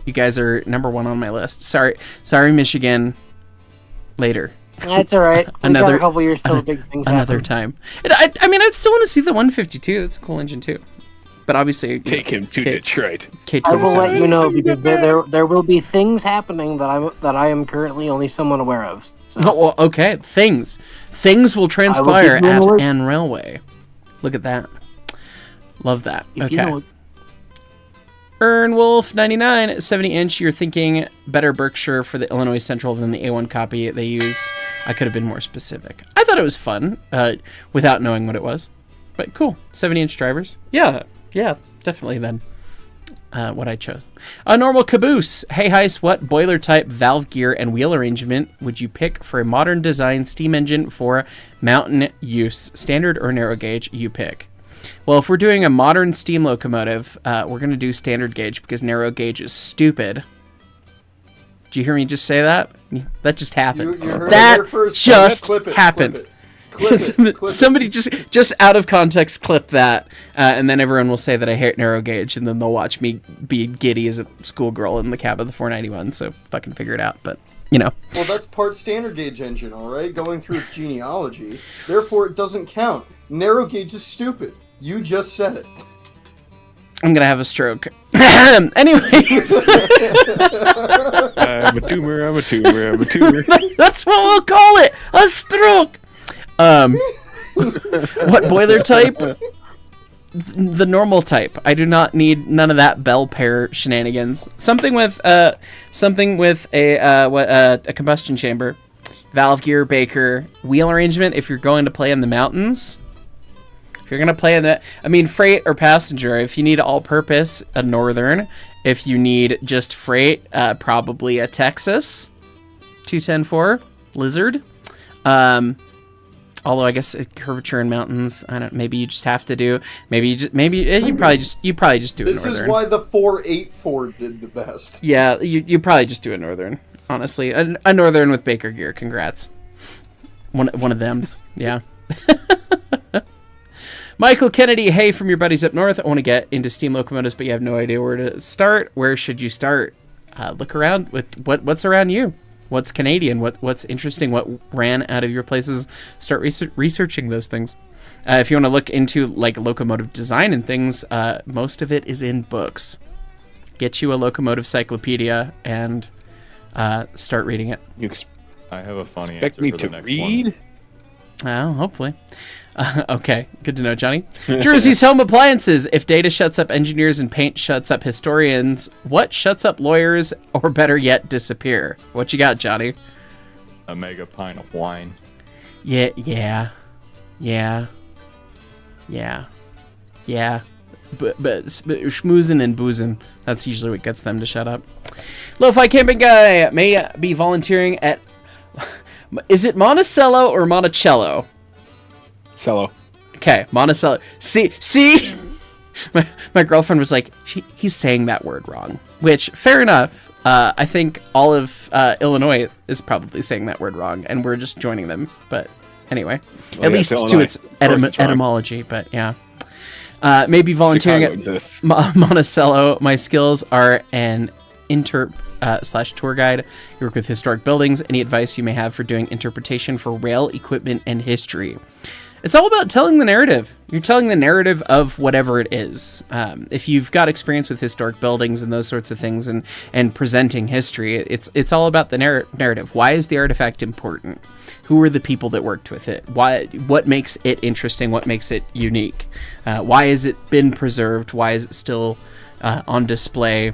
you guys are number one on my list. Sorry, Michigan. Later. That's all right. We got a couple years till big things another happen. time. I still want to see the 152. That's a cool engine too. But obviously, take him to Detroit. I will let you know because there will be things happening that I am currently only somewhat aware of. So. Oh, well, okay, things will transpire at Ann Railway. Look at that. Love that. Okay. Ernwolf 99 70-inch. You're thinking better Berkshire for the Illinois Central than the A1 copy they use. I could have been more specific. I thought it was fun without knowing what it was. But cool. 70-inch drivers. Yeah, definitely then. What I chose. A normal caboose. Hey, Hyce, what boiler type, valve gear, and wheel arrangement would you pick for a modern design steam engine for mountain use? Standard or narrow gauge? You pick. Well, if we're doing a modern steam locomotive, we're going to do standard gauge because narrow gauge is stupid. Did you hear me just say that? That just happened. You heard that it here first. just Clip it, happened. Clip it. Somebody just out of context clip that, and then everyone will say that I hate narrow gauge, and then they'll watch me be giddy as a schoolgirl in the cab of the 491. So fucking figure it out. But Well, that's part standard gauge engine, all right. Going through its genealogy, therefore it doesn't count. Narrow gauge is stupid. You just said it. I'm gonna have a stroke. Anyways. I'm a tumor. That's what we'll call it. A stroke. What boiler type? The normal type. I do not need none of that bell pair shenanigans. Something with a combustion chamber, valve gear, Baker, wheel arrangement. If you're going to play in the mountains. If you're going to play in that, freight or passenger, if you need all-purpose, a Northern. If you need just freight, probably a Texas 210-4 Lizard. Although I guess curvature in mountains, maybe you just have to do, you probably just do a Northern. This is why the 484 did the best. Yeah, you probably just do a Northern, honestly. A Northern with Baker gear, congrats. One of them's, yeah. Michael Kennedy, hey, from your buddies up north. I want to get into steam locomotives, but you have no idea where to start. Where should you start? Look around. What's around you? What's Canadian? What's interesting? What ran out of your places? Start researching those things. If you want to look into like locomotive design and things, most of it is in books. Get you a locomotive cyclopedia and start reading it. I have a funny expect answer me for to the next read? Well, hopefully. Okay, good to know, Johnny. Jersey's Home Appliances. If data shuts up engineers and paint shuts up historians, what shuts up lawyers, or better yet, disappear? What you got, Johnny? A mega pint of wine. Yeah. But schmoozing and boozing, that's usually what gets them to shut up. Lo-Fi Camping Guy may be volunteering at... Is it Monticello or Monticello? Cello. Okay, Monticello. See? My girlfriend was like, he's saying that word wrong. Which, fair enough. I think all of Illinois is probably saying that word wrong, and we're just joining them. But anyway, at least to its etymology, but yeah. Maybe volunteering at Monticello. My skills are an /tour guide. You work with historic buildings. Any advice you may have for doing interpretation for rail equipment and history? It's all about telling the narrative. You're telling the narrative of whatever it is. If you've got experience with historic buildings and those sorts of things and presenting history, it's all about the narrative. Why is the artifact important? Who are the people that worked with it? What makes it interesting? What makes it unique? Why has it been preserved? Why is it still on display?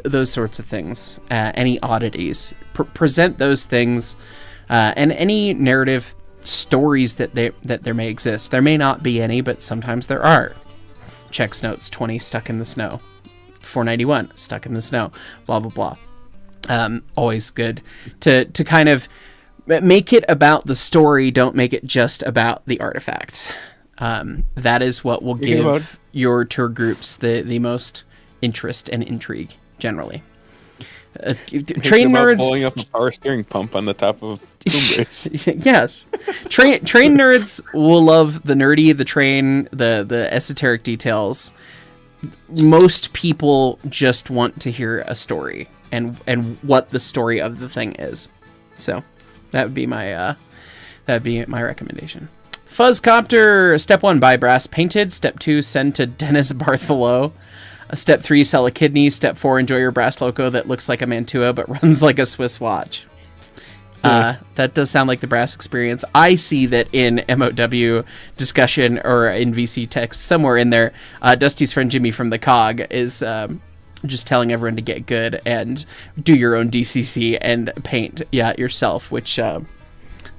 Those sorts of things. Any oddities. Present those things and any narrative stories that there may exist. There may not be any, but sometimes there are. Checks notes 20 stuck in the snow. 491 stuck in the snow. Blah blah blah. Always good to kind of make it about the story. Don't make it just about the artifacts. That is what will give your tour groups the most interest and intrigue generally. Train nerds blowing up a power steering pump on the top of Coombres. Yes, train nerds will love the nerdy, the train, the esoteric details. Most people just want to hear a story and what the story of the thing is. So that would be my recommendation. Fuzzcopter, step 1, buy brass painted. Step 2, send to Dennis Bartholow. Step 3, sell a kidney. Step 4, enjoy your brass loco that looks like a Mantua but runs like a Swiss watch. That does sound like the brass experience. I see that in MOW discussion or in VC text somewhere in there. Dusty's friend Jimmy from the COG is just telling everyone to get good and do your own DCC and paint yourself, which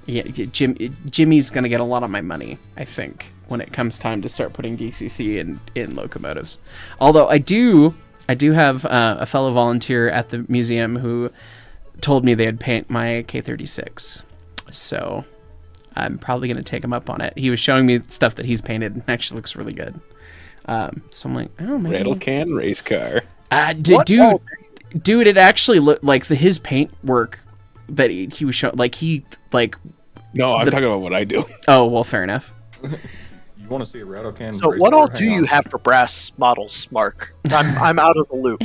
Jimmy's gonna get a lot of my money, I think, when it comes time to start putting DCC in locomotives. Although I do have a fellow volunteer at the museum who told me they'd paint my K36, so I'm probably gonna take him up on it. He was showing me stuff that he's painted and actually looks really good. So I'm like, oh man, rattle can race car. Dude, it actually looked like his paint work that he was showing. No, I'm talking about what I do. Oh well, fair enough. You want to see a rattle can? So race what car? all Hang do you on. have for brass models, Mark? I'm out of the loop.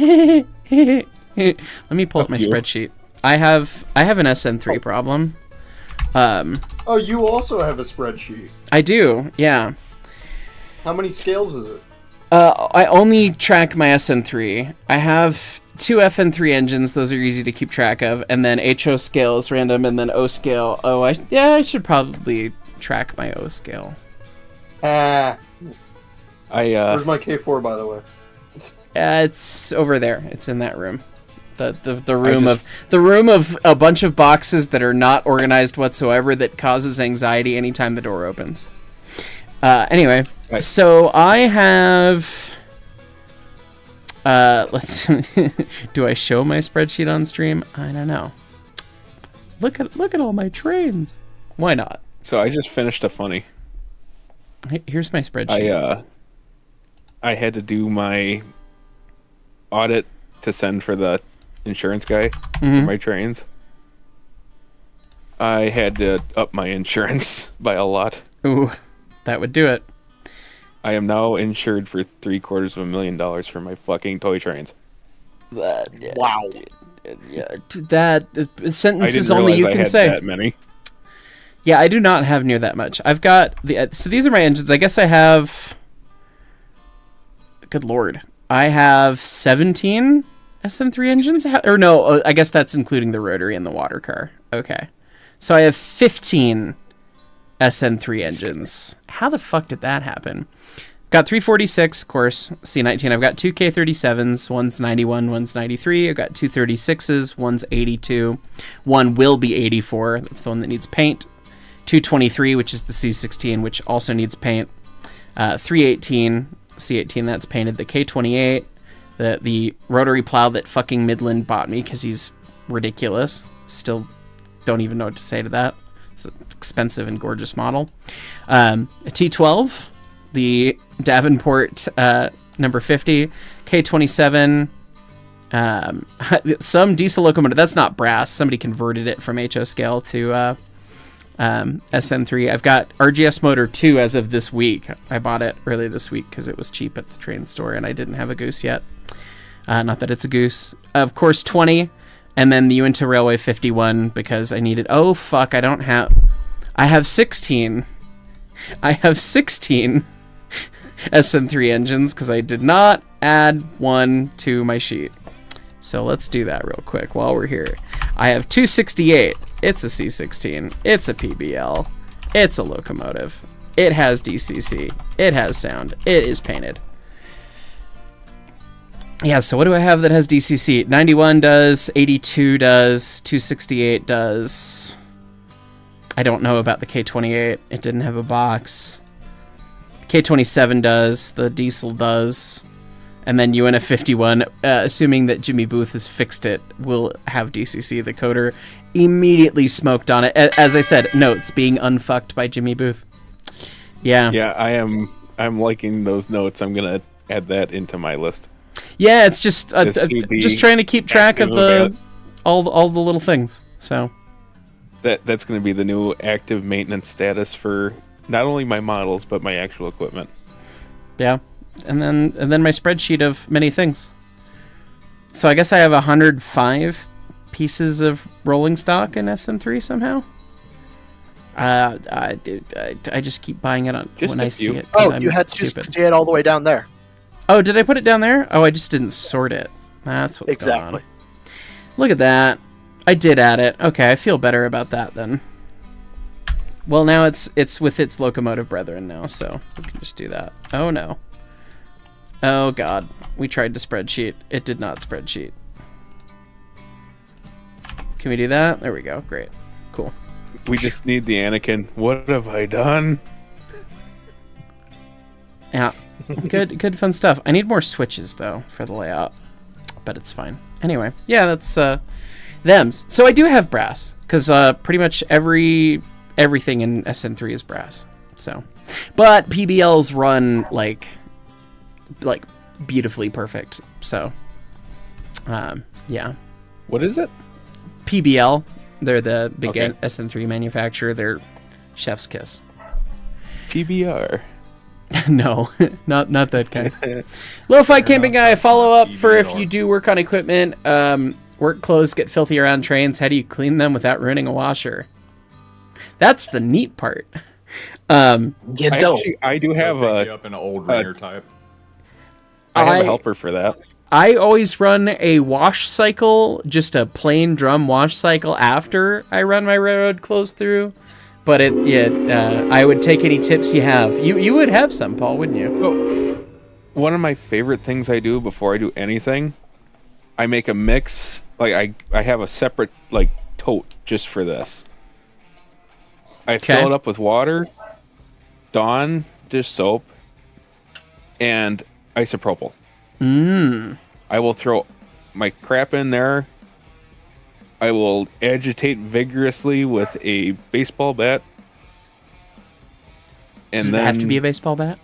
Let me pull up my spreadsheet. I have an SN3 problem. Oh, you also have a spreadsheet. I do, yeah. How many scales is it? I only track my SN3. I have 2 FN3 engines. Those are easy to keep track of. And then HO scale is random, and then O scale. I should probably track my O scale. Where's my K4, by the way? It's over there. It's in that room. The room of a bunch of boxes that are not organized whatsoever that causes anxiety anytime the door opens. Anyway, right. So I have. Let's. Do I show my spreadsheet on stream? I don't know. Look at all my trains. Why not? So I just finished a funny. Here's my spreadsheet. I had to do my audit to send for the insurance guy for my trains. I had to up my insurance by a lot. Ooh, that would do it. I am now insured for $750,000 for my fucking toy trains. Wow. Yeah, that sentence is only you can say. That many. Yeah, I do not have near that much. I've got so these are my engines. I guess I have. Good lord, I have 17 SN3 engines, or no? I guess that's including the rotary and the water car. Okay, so I have 15 SN3 engines. How the fuck did that happen? Got 346, of course, C19. I've got 2 K37s. One's 91, one's 93. I've got 2 36s. One's 82. One will be 84. That's the one that needs paint. 223, which is the C16, which also needs paint. 318, C18, that's painted. The K28, the rotary plow that fucking Midland bought me because he's ridiculous. Still don't even know what to say to that. It's an expensive and gorgeous model. A T12, the Davenport number 50, K27, some diesel locomotive. That's not brass. Somebody converted it from HO scale to SN3. I've got RGS Motor 2 as of this week. I bought it early this week because it was cheap at the train store and I didn't have a goose yet. Not that it's a goose. Of course, 20. And then the Uinta Railway 51 because I needed... Oh, fuck, I don't have... I have 16. I have 16 SN3 engines because I did not add one to my sheet. So let's do that real quick while we're here. I have 268. It's a C16. It's a PBL. It's a locomotive. It has DCC. It has sound. It is painted. Yeah, so what do I have that has DCC? 91 does, 82 does, 268 does. I don't know about the K28. It didn't have a box. K27 does, the diesel does. And then Uinta 51, assuming that Jimmy Booth has fixed it, will have DCC. The coder immediately smoked on it. As I said, notes being unfucked by Jimmy Booth. Yeah. Yeah, I'm liking those notes. I'm gonna add that into my list. Yeah, it's just to be just trying to keep track of active the about- all the little things. So That's going to be the new active maintenance status for not only my models but my actual equipment. yeah, and then my spreadsheet of many things. So I guess I have 105 pieces of rolling stock in SM3 somehow. I just keep buying it Just when a I see few. it. 'cause Oh, I'm you had stupid. 268 all the way down there. Oh, did I put it down there? Oh, I just didn't sort it. That's what's going Exactly. on. Look at that. I did add it. Okay, I feel better about that then. Well, now it's with its locomotive brethren now, so we can just do that. Oh no. Oh god. We tried to spreadsheet. It did not spreadsheet. Can we do that? There we go. Great. Cool. We just need the Anakin. What have I done? Yeah. Good fun stuff. I need more switches though for the layout. But it's fine. Anyway, yeah, that's thems. So I do have brass cuz pretty much everything in SN3 is brass. So, but PBLs run like beautifully perfect. So, yeah. What is it? PBL, they're the big Okay. SN3 manufacturer. They're chef's kiss. PBR. No, not that kind. Lo-fi camping guy, follow up for if you do work on equipment. Work clothes get filthy around trains. How do you clean them without ruining a washer? That's the neat part. You don't. I do have Pick you up in an old ringer type. I have I- a helper for that. I always run a wash cycle, just a plain drum wash cycle after I run my railroad clothes through. But I would take any tips you have. You would have some, Paul, wouldn't you? So, one of my favorite things I do before I do anything, I make a mix. Like I have a separate like tote just for this. I fill it up with water, Dawn dish soap, and isopropyl. I will throw my crap in there. I will agitate vigorously with a baseball bat. And Does it then have to be a baseball bat?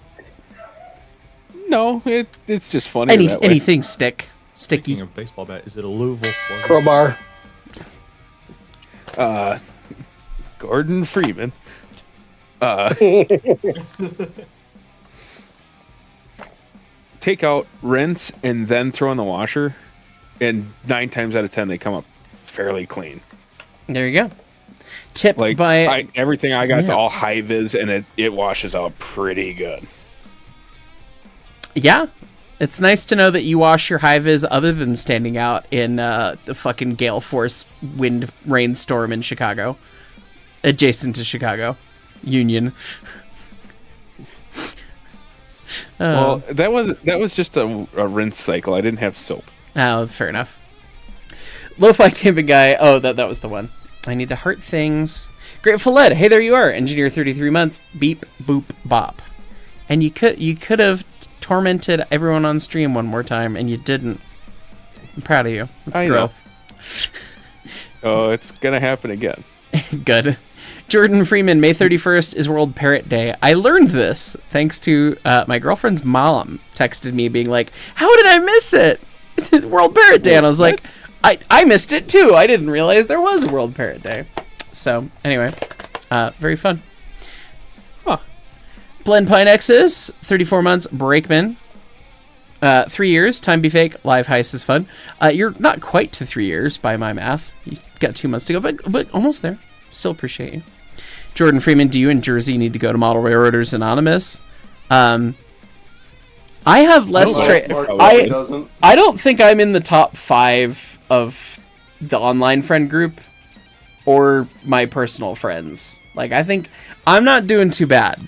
no, it's just funny. that way. Anything sticky. Speaking of baseball bat, is it a Louisville Slugger? Crowbar. Gordon Freeman. Take out, rinse, and then throw in the washer. And 9 times out of 10, they come up fairly clean. There you go. Tip Like by everything I got is Yeah. all high vis, and it washes out pretty good. yeah. It's nice to know that you wash your high vis other than standing out in the fucking gale force wind rainstorm in Chicago, adjacent to Chicago, Union. Well, that was just a rinse cycle. I didn't have soap. Oh, fair enough. Lo-fi camping guy. Oh, that was the one. I need to heart things. Grateful Ed. Hey, there you are. Engineer 33 months. Beep boop bop. And you could have tormented everyone on stream one more time, and you didn't. I'm proud of you. It's I know. growth. Oh, it's gonna happen again. Good. Jordan Freeman, May 31st is World Parrot Day. I learned this thanks to my girlfriend's mom texted me being like, how did I miss it? It's World Parrot Day. And I was like, I missed it too. I didn't realize there was a World Parrot Day. So, anyway, very fun. Huh. Blend Pine X's, 34 months, Brakeman. 3 years, Time Be Fake, Live Heist is fun. You're not quite to 3 years by my math. You've got 2 months to go, but almost there. Still appreciate you. Jordan Freeman, do you and Jersey need to go to Model Railroaders Anonymous? I have less Mark I doesn't. I don't think I'm in the top 5 of the online friend group or my personal friends. Like, I think I'm not doing too bad.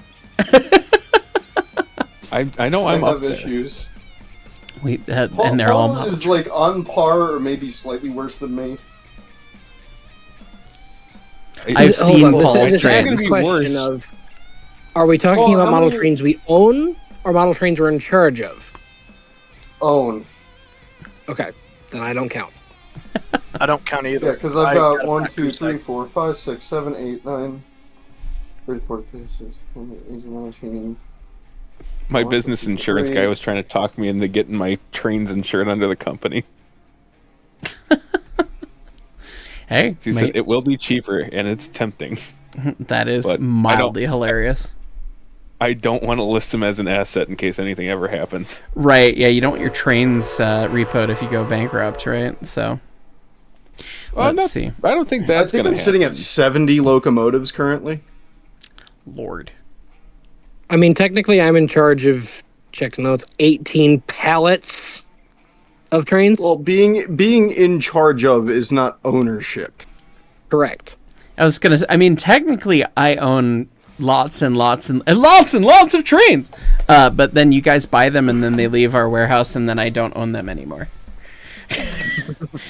I know I I'm up have there. issues. And they're all Paul is like on par or maybe slightly worse than me. I've seen Hold on, Paul's this is a trends. question of: are we talking Well, about how model many- trains we own or model trains we're in charge of? Own. Okay, then I don't count. I don't count either. Yeah, because I've got a 1, factory 2, 3, tag. 4, 5, 6, 7, 8, 9, 34, 56, 19. My business insurance guy was trying to talk me into getting my trains insured under the company. Hey, She said it will be cheaper, and it's tempting. that is But mildly hilarious. I don't want to list them as an asset in case anything ever happens. Right, yeah, you don't want your trains repoed if you go bankrupt, right? So, let's see. I don't think that's I think I'm sitting at 70 locomotives currently. Lord. I mean, technically, I'm in charge of, check the notes, 18 pallets of trains. Well, being in charge of is not ownership. Correct. I was gonna say, I mean, technically, I own lots and lots and lots and lots of trains. But then you guys buy them and then they leave our warehouse and then I don't own them anymore.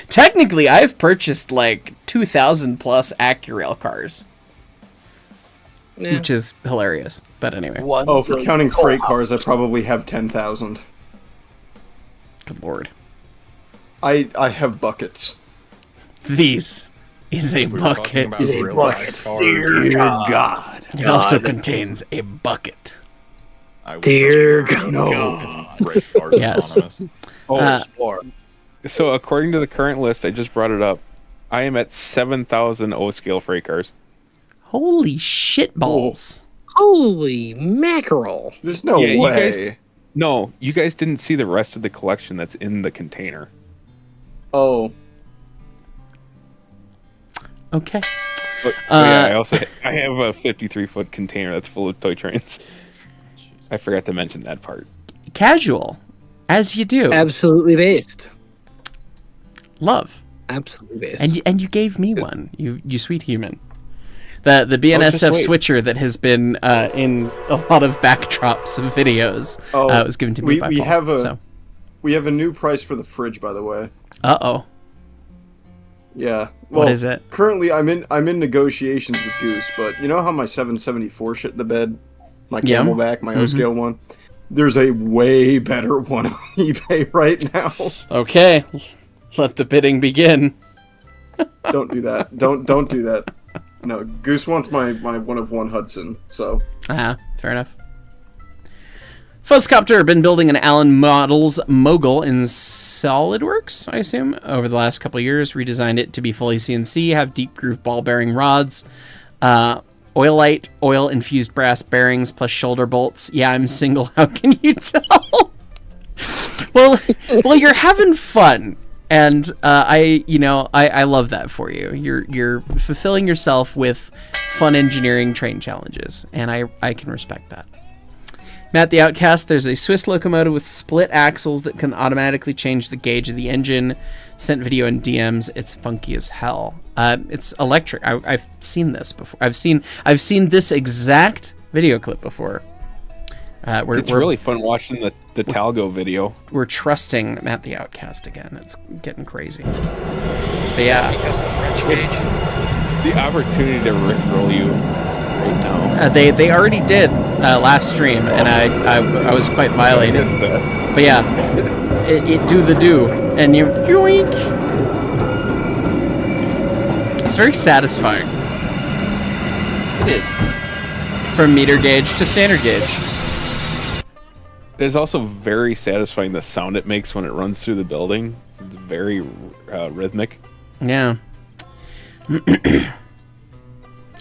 Technically, I've purchased like 2,000 plus Accurail cars. Yeah. Which is hilarious. But anyway. Oh, for counting freight cars, I probably have 10,000. Good lord. I have buckets. This is a bucket. Dear God. It also contains a bucket. Dear God. No. Yes. So according to the current list, I just brought it up. I am at 7,000 O-scale freight cars. Holy shitballs. Holy mackerel. There's no way. You guys didn't see the rest of the collection that's in the container. Oh. Okay. But yeah, I have a 53-foot container that's full of toy trains. I forgot to mention that part. Casual. As you do. Absolutely based. Love. Absolutely based. And you gave me one. You sweet human. The BNSF switcher that has been in a lot of backdrops of videos was given to me by Paul. We have a new price for the fridge, by the way. Uh-oh. Yeah. Well, what is it? Currently, I'm in negotiations with Goose, but you know how my 774 shit the bed, my Camelback, my O-scale one. There's a way better one on eBay right now. Okay, let the bidding begin. Don't do that. Don't do that. No, Goose wants my one of one Hudson. So. Fair enough. Fuzzcopter been building an Allen Models Mogul in SolidWorks, I assume, over the last couple of years. Redesigned it to be fully CNC, have deep groove ball bearing rods, oil-lite, oil-infused brass bearings, plus shoulder bolts. Yeah, I'm single. How can you tell? well, you're having fun, and I love that for you. You're fulfilling yourself with fun engineering train challenges, and I can respect that. Matt the Outcast, there's a Swiss locomotive with split axles that can automatically change the gauge of the engine. Sent video in DMs. It's funky as hell. It's electric. I've seen this before. I've seen this exact video clip before. It's really fun watching the Talgo video. We're trusting Matt the Outcast again. It's getting crazy. But yeah, because the French gauge. The opportunity to rickroll you right now. They already did last stream, and I was quite violated. But yeah, it do the do, and you yoink. It's very satisfying. It is. From meter gauge to standard gauge. It is also very satisfying the sound it makes when it runs through the building. It's very rhythmic. Yeah.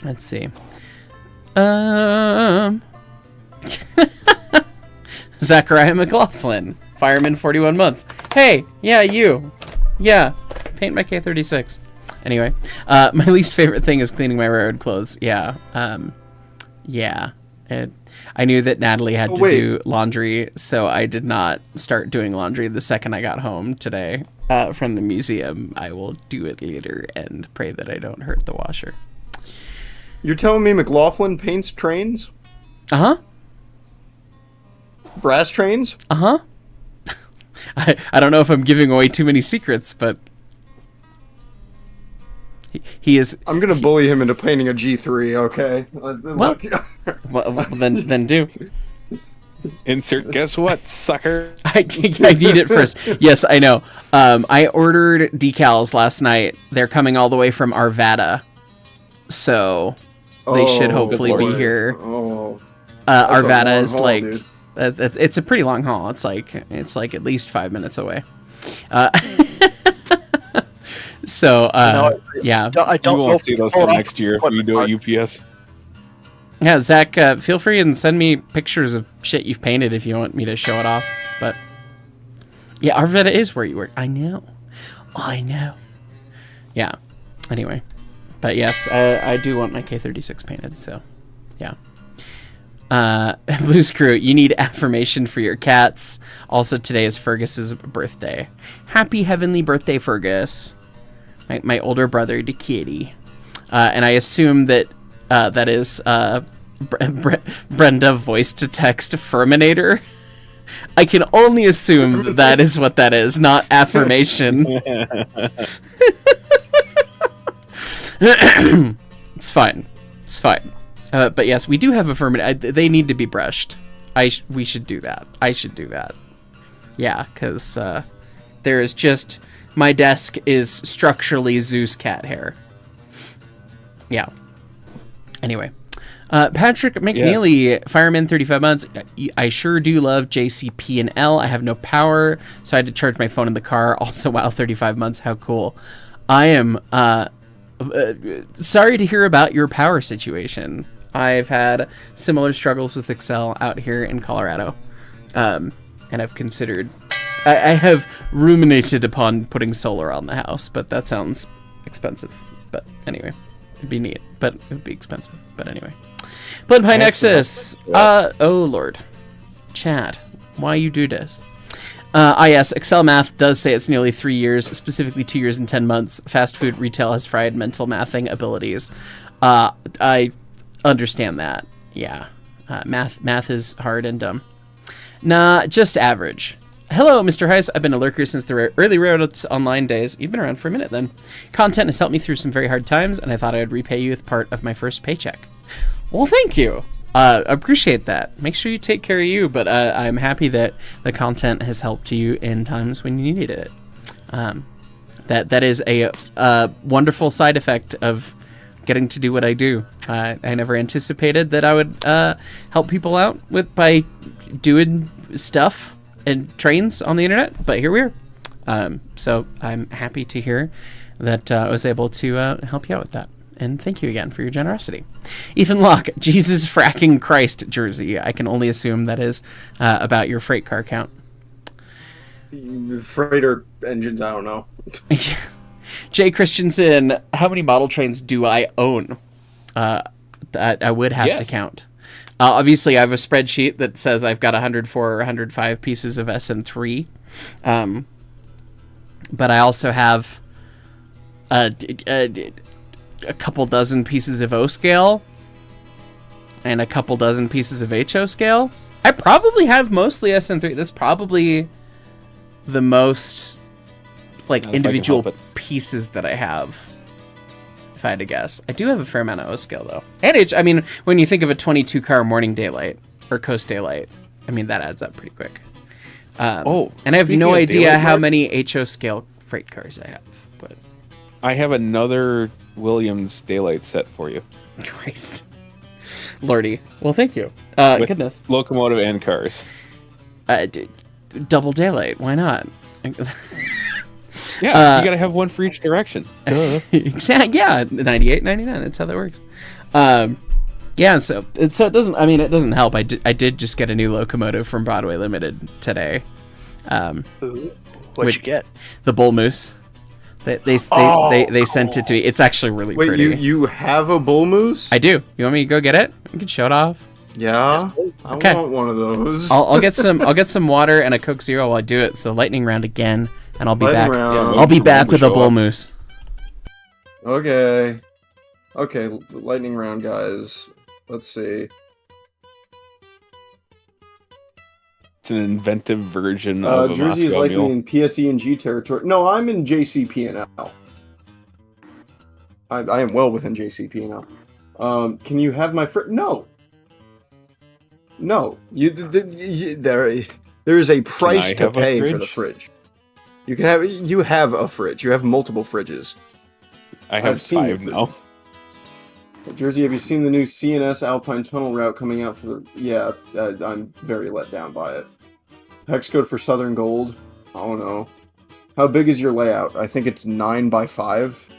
Let's see. Zachariah McLaughlin, fireman, 41 months. Hey, yeah, you. Yeah, paint my K36. Anyway, my least favorite thing is cleaning my railroad clothes. Yeah. Yeah. I knew that Natalie had to do laundry, so I did not start doing laundry the second I got home today from the museum. I will do it later and pray that I don't hurt the washer. You're telling me McLaughlin paints trains? Uh-huh. Brass trains? Uh-huh. I don't know if I'm giving away too many secrets, but he is... I'm going to bully him into painting a G3, okay? Well, then do. Insert guess what, sucker? I need it first. Yes, I know. I ordered decals last night. They're coming all the way from Arvada. So... They should hopefully be here. Oh, Arvada is like it's a pretty long haul. It's like at least 5 minutes away. So yeah, I don't You know won't if see those pull till it off next year if the you do a UPS. yeah. Zach, feel free and send me pictures of shit you've painted if you want me to show it off. But yeah, Arvada is where you work. I know. Yeah. Anyway, but yes, I do want my K36 painted. So yeah. Blues Crew, you need affirmation for your cats. Also, today is Fergus's birthday. Happy heavenly birthday, Fergus. My older brother, to Kitty. And I assume that that is Brenda voice to text Ferminator. I can only assume that is what that is, not affirmation. It's fine. But yes, we do have affirmative. They need to be brushed. We should do that. I should do that. Yeah, because there is just... My desk is structurally Zeus cat hair. Yeah. Anyway. Patrick McNeely, Fireman 35 months. I sure do love JCP and L. I have no power, so I had to charge my phone in the car. Also, wow, 35 months. How cool. I am sorry to hear about your power situation. I've had similar struggles with Excel out here in Colorado. And I've considered... I have ruminated upon putting solar on the house, but that sounds expensive. But anyway, it'd be neat, but it would be expensive. But anyway. Blood Pie Nexus. Oh, Lord. Chad, why you do this? Yes, Excel math does say it's nearly 3 years, specifically 2 years and 10 months. Fast food retail has fried mental mathing abilities. I understand that. Yeah. Math is hard and dumb. Nah, just average. Hello, Mr. Hyce. I've been a lurker since the early Railroads Online days. You've been around for a minute then. Content has helped me through some very hard times, and I thought I would repay you with part of my first paycheck. Well, thank you. Appreciate that. Make sure you take care of you, but I'm happy that the content has helped you in times when you needed it. That is a wonderful side effect of getting to do what I do. I never anticipated that I would help people out by doing stuff and trains on the internet, but here we are. So I'm happy to hear that I was able to help you out with that. And thank you again for your generosity. Ethan Locke, Jesus fracking Christ jersey. I can only assume that is about your freight car count. Freighter engines, I don't know. Jay Christensen, how many model trains do I own? I would have to count. Obviously, I have a spreadsheet that says I've got 104 or 105 pieces of SN3. But I also have a couple dozen pieces of O scale and a couple dozen pieces of HO scale. I probably have mostly SN3. That's probably the most individual pieces that I have, if I had to guess. I do have a fair amount of O scale though. And I mean, when you think of a 22 car morning daylight or coast daylight, I mean that adds up pretty quick. And I have no idea how many HO scale freight cars I have, but I have another Williams daylight set for you. Christ. Lordy. Well, thank you. With goodness. Locomotive and cars. Double daylight. Why not? Yeah, you gotta have one for each direction. Exactly. Yeah, 98, 99. That's how that works. Yeah, so it doesn't. I mean, it doesn't help. I did just get a new locomotive from Broadway Limited today. What'd you get? The Bull Moose. They sent it to me. It's actually really pretty. Wait, you have a bull moose? I do. You want me to go get it? We can show it off. Yeah, okay. I want one of those. I'll get some water and a Coke Zero while I do it. So lightning round again, and I'll be back. Round. I'll be back with a bull moose. Okay, lightning round, guys. Let's see. It's an inventive version of a Jersey is Moscow likely Mule. in PSE and G territory. No, I'm in JCP and L. I am well within JCP and L. Can you have my fridge? No. There is a price to pay for the fridge. You have a fridge. You have multiple fridges. I have 5 now. Jersey, have you seen the new CNS Alpine Tunnel route coming out for the... Yeah, I'm very let down by it. Hex code for Southern Gold? Oh no. How big is your layout? I think it's 9 by 5.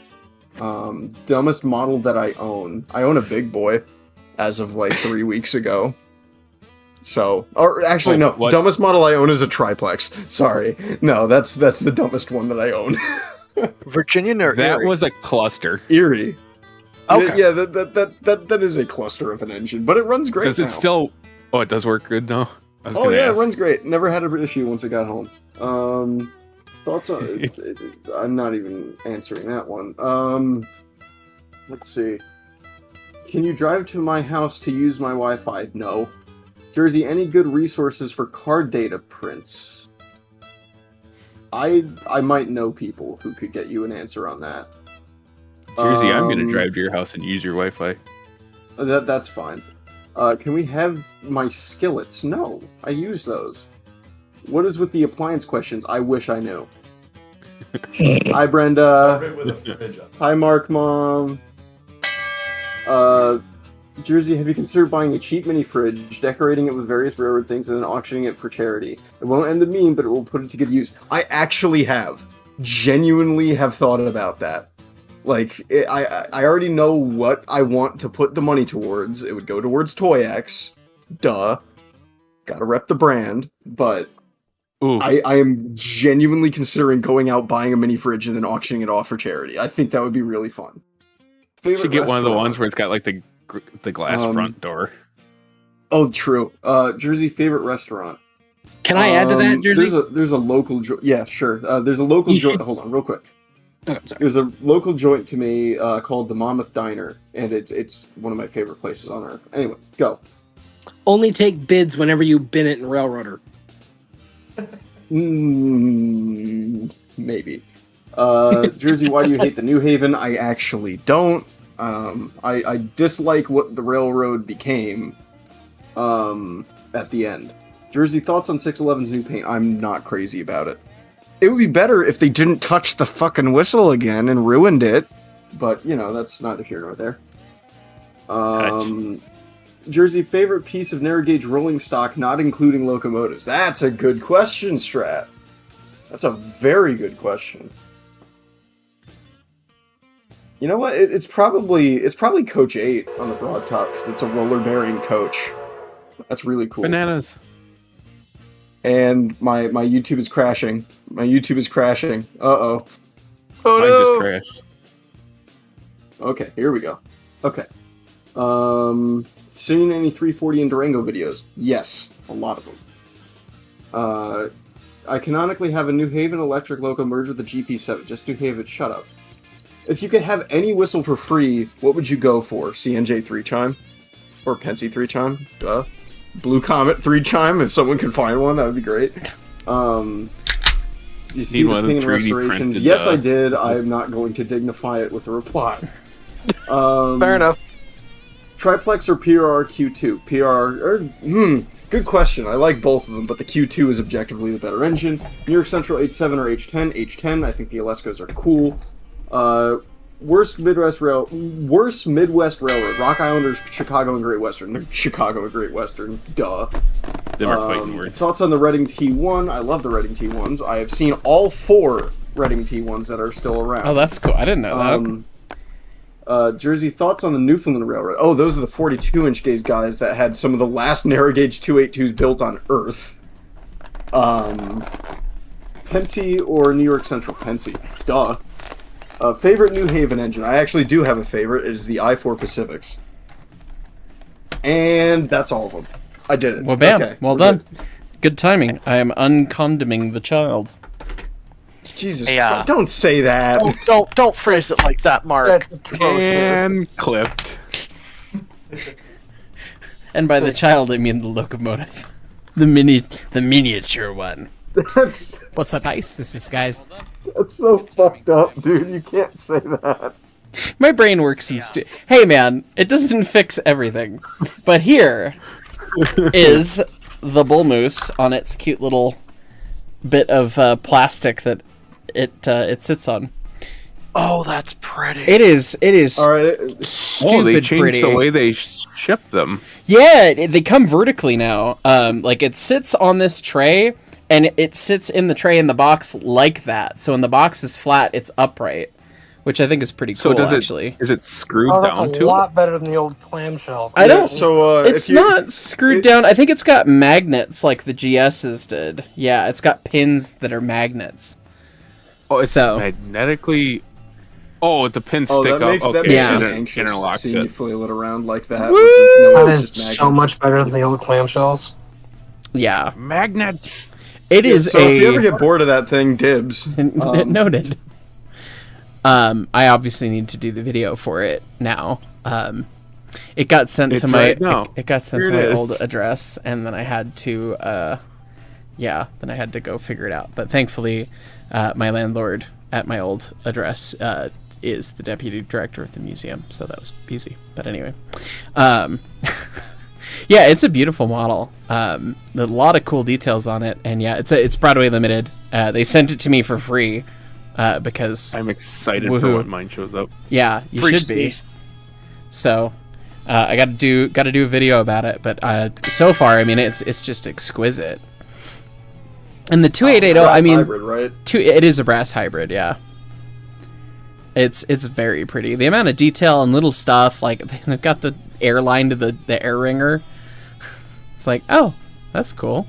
Dumbest model that I own. I own a big boy, as of like 3 weeks ago. So, or actually no, What? Dumbest model I own is a triplex. Sorry. No, that's the dumbest one that I own. Virginian or That Erie? was a cluster. Erie. Okay. Yeah, that is a cluster of an engine, but it runs great Does now. it still? Oh, it does work good now. I was Oh gonna yeah, ask. it runs great. Never had an issue once I got home. Thoughts on? I'm not even answering that one. Let's see. Can you drive to my house to use my Wi-Fi? No. Jersey, any good resources for card data prints? I might know people who could get you an answer on that. Jersey, I'm gonna drive to your house and use your Wi-Fi. That's fine. Can we have my skillets? No, I use those. What is with the appliance questions? I wish I knew. Hi, Brenda. Hi, Mark Mom. Jersey, have you considered buying a cheap mini fridge, decorating it with various railroad things, and then auctioning it for charity? It won't end the meme, but it will put it to good use. I actually have. Genuinely have thought about that. Like, I already know what I want to put the money towards. It would go towards ToyX. Duh. Gotta rep the brand. But Ooh. I am genuinely considering going out, buying a mini fridge, and then auctioning it off for charity. I think that would be really fun. You should get one of the restaurant? ones where it's got like the glass front door. Oh, true. Jersey favorite restaurant. Can I add to that, Jersey? There's a local yeah, sure. There's a local joint. Hold on, real quick. Oh, sorry. There's a local joint to me called the Monmouth Diner, and it's one of my favorite places on earth. Anyway, go. Only take bids whenever you bin it in Railroader. Maybe. Jersey, why do you hate the New Haven? I actually don't. I dislike what the railroad became at the end. Jersey, thoughts on 611's new paint? I'm not crazy about it. It would be better if they didn't touch the fucking whistle again and ruined it. But, you know, that's neither here nor there. Jersey, favorite piece of narrow gauge rolling stock, not including locomotives? That's a good question, Strat. That's a very good question. You know what? It's probably Coach 8 on the broad top, because it's a roller bearing coach. That's really cool. Bananas. And my YouTube is crashing. My YouTube is crashing. Uh-oh. Mine just crashed. Okay, here we go. Okay. Seen any 340 and Durango videos? Yes, a lot of them. I canonically have a New Haven electric loco merged with the GP7. Just New Haven, shut up. If you could have any whistle for free, what would you go for? CNJ 3-chime? Or Pensy 3-chime? Duh. Blue Comet 3-chime, if someone can find one, that would be great. You see the paint restorations? Printed, Yes, I did. I'm not going to dignify it with a reply. Fair enough. Triplex or PRR Q2? Good question. I like both of them, but the Q2 is objectively the better engine. New York Central H7 or H10? H10. I think the Alescos are cool. Worst Midwest Railroad. Rock Island or Chicago and Great Western? The Chicago and Great Western. Duh. Them are fighting words. Thoughts on the Reading T1? I love the Reading T1s. I have seen all 4 Reading T1s that are still around. Oh, that's cool. I didn't know that. Jersey, thoughts on the Newfoundland Railroad? Oh, those are the 42-inch gauge guys that had some of the last narrow gauge 282s built on Earth. Pensy or New York Central? Pensy. Duh. Favorite New Haven engine? I actually do have a favorite. It is the I-4 Pacifics. And that's all of them. I did it. Well, bam. Okay, well we're done. good. Good timing. I am uncondemning the child. Jesus Hey, Christ. Don't say that. Don't phrase it like that, Mark. That's atrocious. And clipped. And by the child, I mean the locomotive. The miniature one. That's What's up, Hyce? This is guys. so fucked up, dude. You can't say that. My brain works in Hey, man, it doesn't fix everything. But here is the bull moose on its cute little bit of plastic that it sits on. Oh, that's pretty. It is All right. stupid they changed pretty. the way they ship them. Yeah, they come vertically now. Like it sits on this tray, and it sits in the tray in the box like that. So when the box is flat, it's upright, which I think is pretty cool. Actually, is it screwed Oh, that's down a to lot better than the old clamshells. I don't. So it's not screwed down. I think it's got magnets like the GS's did. Yeah, it's got pins that are magnets. Oh, it's So- magnetically. Oh, the pins stick that makes up. that Okay, makes Yeah. me it anxious interlocks seeing you it. flail it around like that. Woo! No, That it's is just so magnets. much better than the old clamshells. Yeah, Magnets. it Yeah, is so if you ever a get bored of that thing, dibs. noted. I obviously need to do the video for it now. It got sent to It's my right now. it got sent Here to it my is. old address, and then I had to then I had to go figure it out. But thankfully, my landlord at my old address is the deputy director of the museum, so that was easy. But anyway, yeah, it's a beautiful model. A lot of cool details on it, and yeah, it's Broadway limited. They sent it to me for free because I'm excited Woohoo. for when mine shows up. yeah, you Free should be. space. So I got to do a video about it, but so far, I mean, it's just exquisite. And the 2880, I mean, Hybrid, right? it is a brass hybrid, yeah. It's very pretty. The amount of detail and little stuff, like they've got the air line to the air ringer. It's like, oh, that's cool.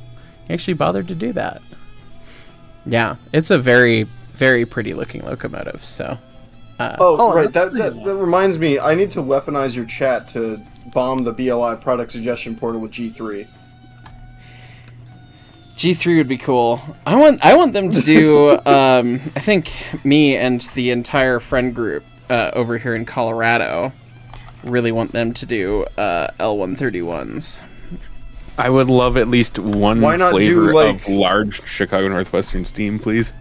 You actually bothered to do that. Yeah, it's a very, very pretty looking locomotive. So, Right. that's That reminds me. I need to weaponize your chat to bomb the BLI product suggestion portal with G3. G3 would be cool. I want them to do. I think me and the entire friend group over here in Colorado really want them to do L131s. I would love at least one Why not do, flavor like- of large Chicago Northwestern steam, please.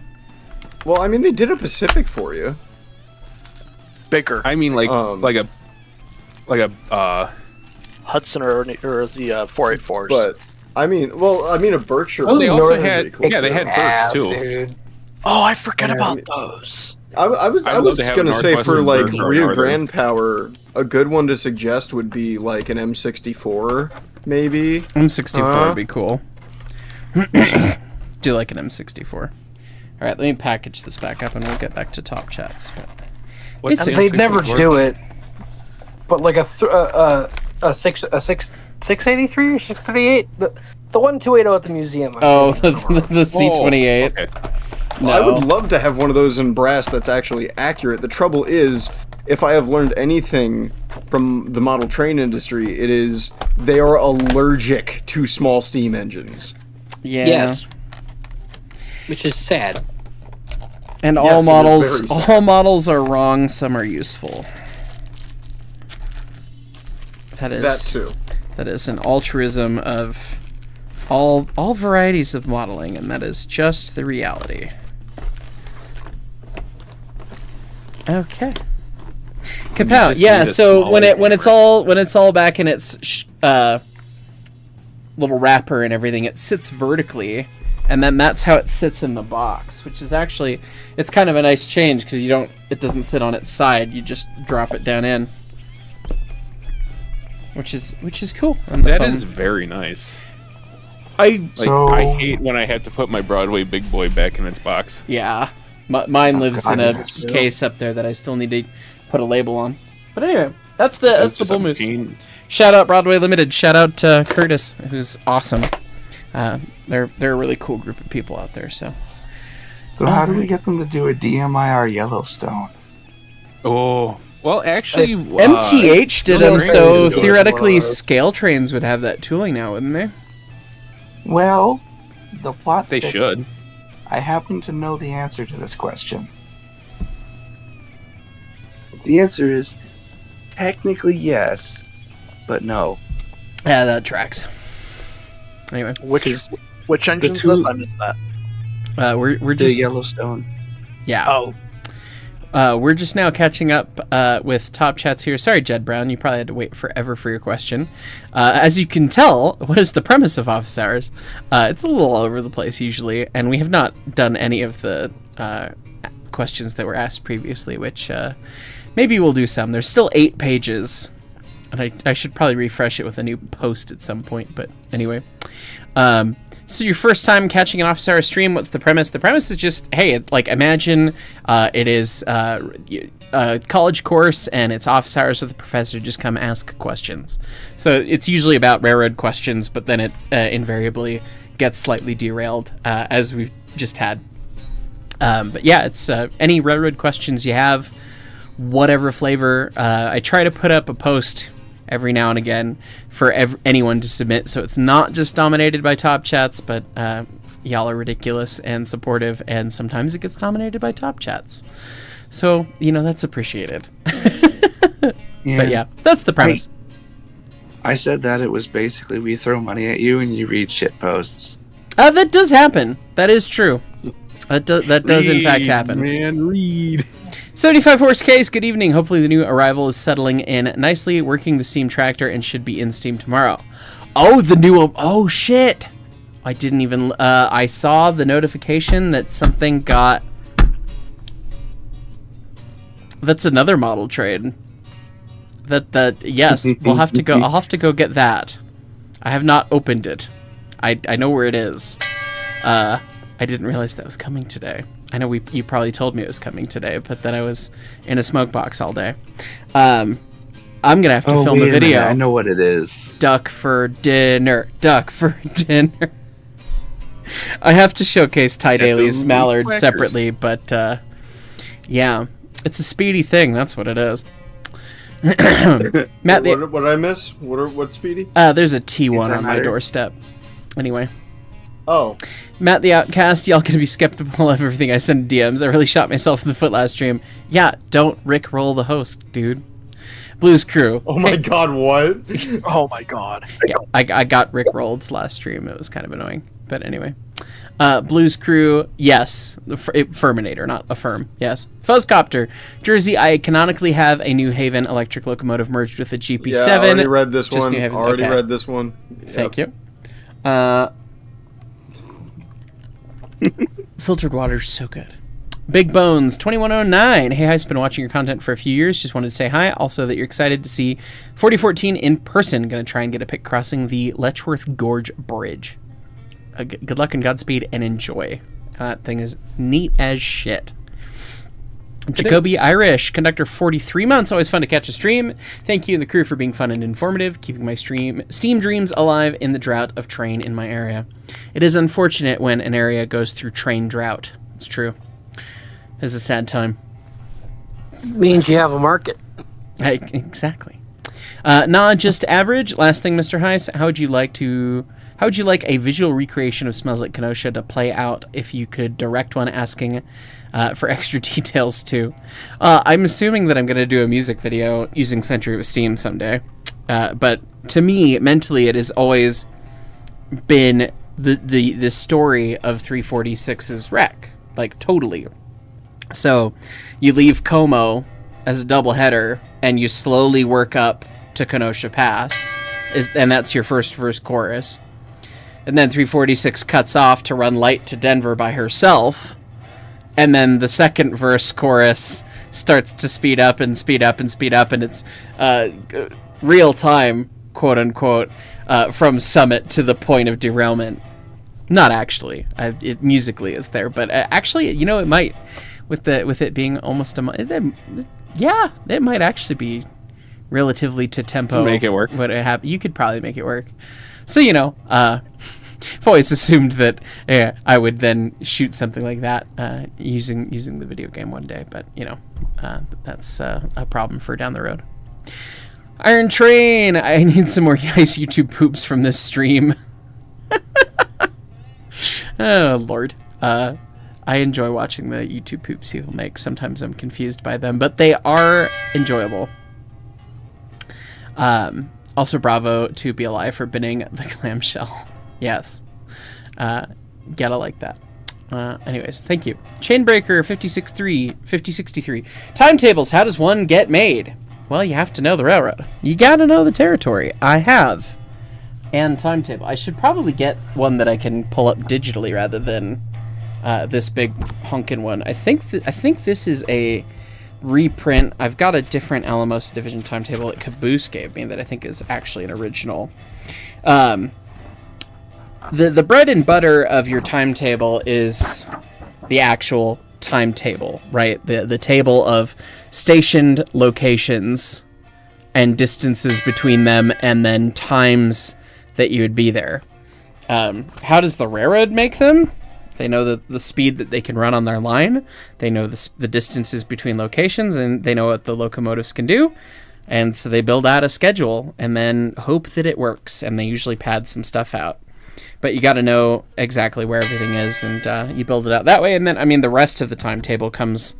Well, I mean, they did a Pacific for you. Bigger. I mean, like a Hudson or the 484s. But I mean, a Berkshire. Well, they was also pretty had cool, they too. had Berks too. Dude. oh, I forget Yeah, about I mean- those. I was I'd love to have a gonna say for Northwestern like Berkshire Rio Northern. Grande power, a good one to suggest would be like an M64, maybe. M64 would be cool. Do like an M64. All right, let me package this back up, and we'll get back to top chats. But What's It's- the They'd never M64? do it. But like a 683 or 638, the 1280 at the museum. oh, the C28. Okay. No. I would love to have one of those in brass that's actually accurate. The trouble is, if I have learned anything from the model train industry, it is they are allergic to small steam engines. Yeah. Yes. Which is sad. And Yes, it all is models, very sad. all models are wrong. Some are useful. That is That too. That is an altruism of all varieties of modeling, and that is just the reality. Okay. Kapow, just yeah. need a So smaller when it's all back in its little wrapper and everything, it sits vertically, and then that's how it sits in the box, which is actually it's kind of a nice change because it doesn't sit on its side. You just drop it down in, which is cool. And the That foam- is very nice. I I hate when I have to put my Broadway Big Boy back in its box. yeah. Mine lives in a God, yes. case up there that I still need to put a label on. But anyway, that's the just bull a moose. pain. Shout out Broadway Limited. Shout out to Curtis, who's awesome. They're a really cool group of people out there. So So how do we get them to do a DMIR Yellowstone? Oh, well, actually, MTH did them, Trains so do it. theoretically scale trains would have that tooling now, wouldn't they? Well, the plot they thickens. should. I happen to know the answer to this question. The answer is technically yes, but no. Yeah, that tracks. Anyway, Which engine's two- this? I missed that. we're The just Yellowstone. yeah. Oh, We're just now catching up with top chats here. Sorry, Jed Brown, you probably had to wait forever for your question. As you can tell, what is the premise of Office Hours? It's a little all over the place usually, and we have not done any of the questions that were asked previously, which maybe we'll do some. There's still 8 pages, and I should probably refresh it with a new post at some point, but anyway. So your first time catching an office hour stream, what's the premise? The premise is just, hey, like imagine it is a college course and it's office hours with the professor, just come ask questions. So it's usually about railroad questions, but then it invariably gets slightly derailed, as we've just had. But yeah, it's any railroad questions you have, whatever flavor. I try to put up a post every now and again for anyone to submit, so it's not just dominated by top chats, but y'all are ridiculous and supportive, and sometimes it gets dominated by top chats. So, that's appreciated. Yeah. But yeah, that's the premise. I said that it was basically we throw money at you and you read shit posts. That does happen. That is true. That does in fact happen. Man, read. 75 horse case, good evening. Hopefully the new arrival is settling in nicely, working the steam tractor, and should be in Steam tomorrow. Oh shit! I didn't even, I saw the notification that something got... That's another model trade. Yes, I'll have to go get that. I have not opened it. I know where it is. I didn't realize that was coming today. I know you probably told me it was coming today, but then I was in a smoke box all day. I'm gonna have to film a video. I know what it is. Duck for dinner. I have to showcase Ty Daly's mallard separately, but yeah, it's a speedy thing. That's what it is. Matt, what did I miss? What's speedy? There's a T1 on my doorstep. Anyway. Oh. Matt the Outcast, y'all gonna be skeptical of everything I send DMs. I really shot myself in the foot last stream. Yeah, don't rickroll the host, dude. Blues Crew. Oh my god, what? Oh my god. Yeah, I got rickrolled last stream. It was kind of annoying. But anyway. Blues Crew, yes. Firminator, not Affirm, yes. Fuzzcopter. Jersey, I canonically have a New Haven electric locomotive merged with a GP7. Yeah, I already read this Just one. New Haven. Already Okay. read this one. Thank you. Filtered water's so good. Big Bones 2109. Hey, Hyce, been watching your content for a few years. Just wanted to say hi. Also, that you're excited to see 4014 in person. Gonna try and get a pic crossing the Letchworth Gorge Bridge. Good luck and Godspeed and enjoy. That thing is neat as shit. Jacoby Irish, conductor 43 months. Always fun to catch a stream. Thank you and the crew for being fun and informative, keeping my Steam dreams alive in the drought of train in my area. It is unfortunate when an area goes through train drought. It's true. It's a sad time. Means you have a market. Exactly. Not just average. Last thing, Mr. Hyce, how would you like a visual recreation of Smells Like Kenosha to play out if you could direct one, asking for extra details too? I'm assuming that I'm going to do a music video using Century of Steam someday. But to me, mentally, it has always been the story of 346's wreck. Like, totally. So, you leave Como as a doubleheader, and you slowly work up to Kenosha Pass, and that's your first verse chorus. And then 346 cuts off to run light to Denver by herself, and then the second verse chorus starts to speed up and speed up and speed up, and it's real time, quote unquote, from summit to the point of derailment. Not actually. It musically is there, but actually, it might, with it being almost a month. Yeah, it might actually be relatively to tempo. Make it work. You could probably make it work. So I've always assumed that I would then shoot something like that using the video game one day, but that's a problem for down the road. Iron Train, I need some more Hyce YouTube poops from this stream. Oh Lord, I enjoy watching the YouTube poops people make. Sometimes I'm confused by them, but they are enjoyable. Also, bravo to Be Alive for binning the clamshell. Yes. Gotta like that. Anyways, thank you. Chainbreaker 5063. Timetables, how does one get made? Well, you have to know the railroad. You gotta know the territory. I have. And timetable. I should probably get one that I can pull up digitally rather than this big honkin' one. I think this is a reprint. I've got a different Alamos Division timetable that Caboose gave me that I think is actually an original. The bread and butter of your timetable is the actual timetable, right? The table of stationed locations and distances between them, and then times that you would be there. How does the railroad make them? They know the speed that they can run on their line. They know the distances between locations, and they know what the locomotives can do. And so they build out a schedule and then hope that it works. And they usually pad some stuff out. But you got to know exactly where everything is, and you build it out that way. And then, I mean, the rest of the timetable comes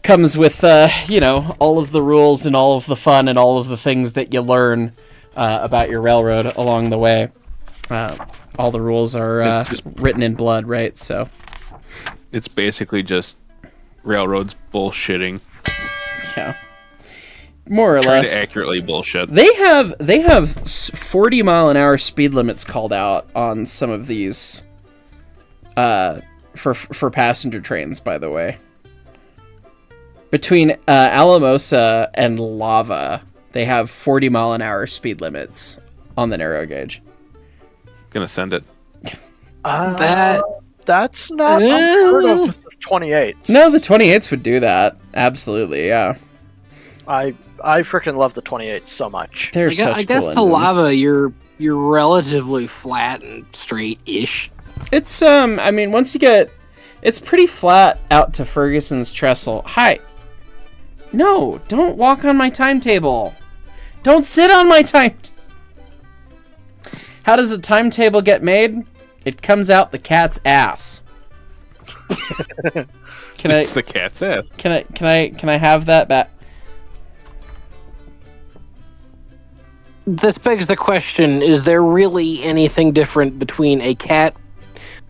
with, all of the rules and all of the fun and all of the things that you learn about your railroad along the way. All the rules are written in blood, right? So it's basically just railroads bullshitting. Yeah, more or Trying less. To accurately bullshit. They have 40-mile-an-hour speed limits called out on some of these for passenger trains. By the way, between Alamosa and Lava, they have 40-mile-an-hour speed limits on the narrow gauge. Gonna send it. That's not unheard of with the 28s. No, the 28s would do that. Absolutely, yeah. I freaking love the 28s so much. They're such I guess cool the engines. Lava, you're relatively flat and straight-ish. It's I mean, once you get, it's pretty flat out to Ferguson's trestle. Hi. No, don't walk on my timetable. Don't sit on my time. How does a timetable get made? It comes out the cat's ass. It's the cat's ass. Can I have that back? This begs the question, is there really anything different between a cat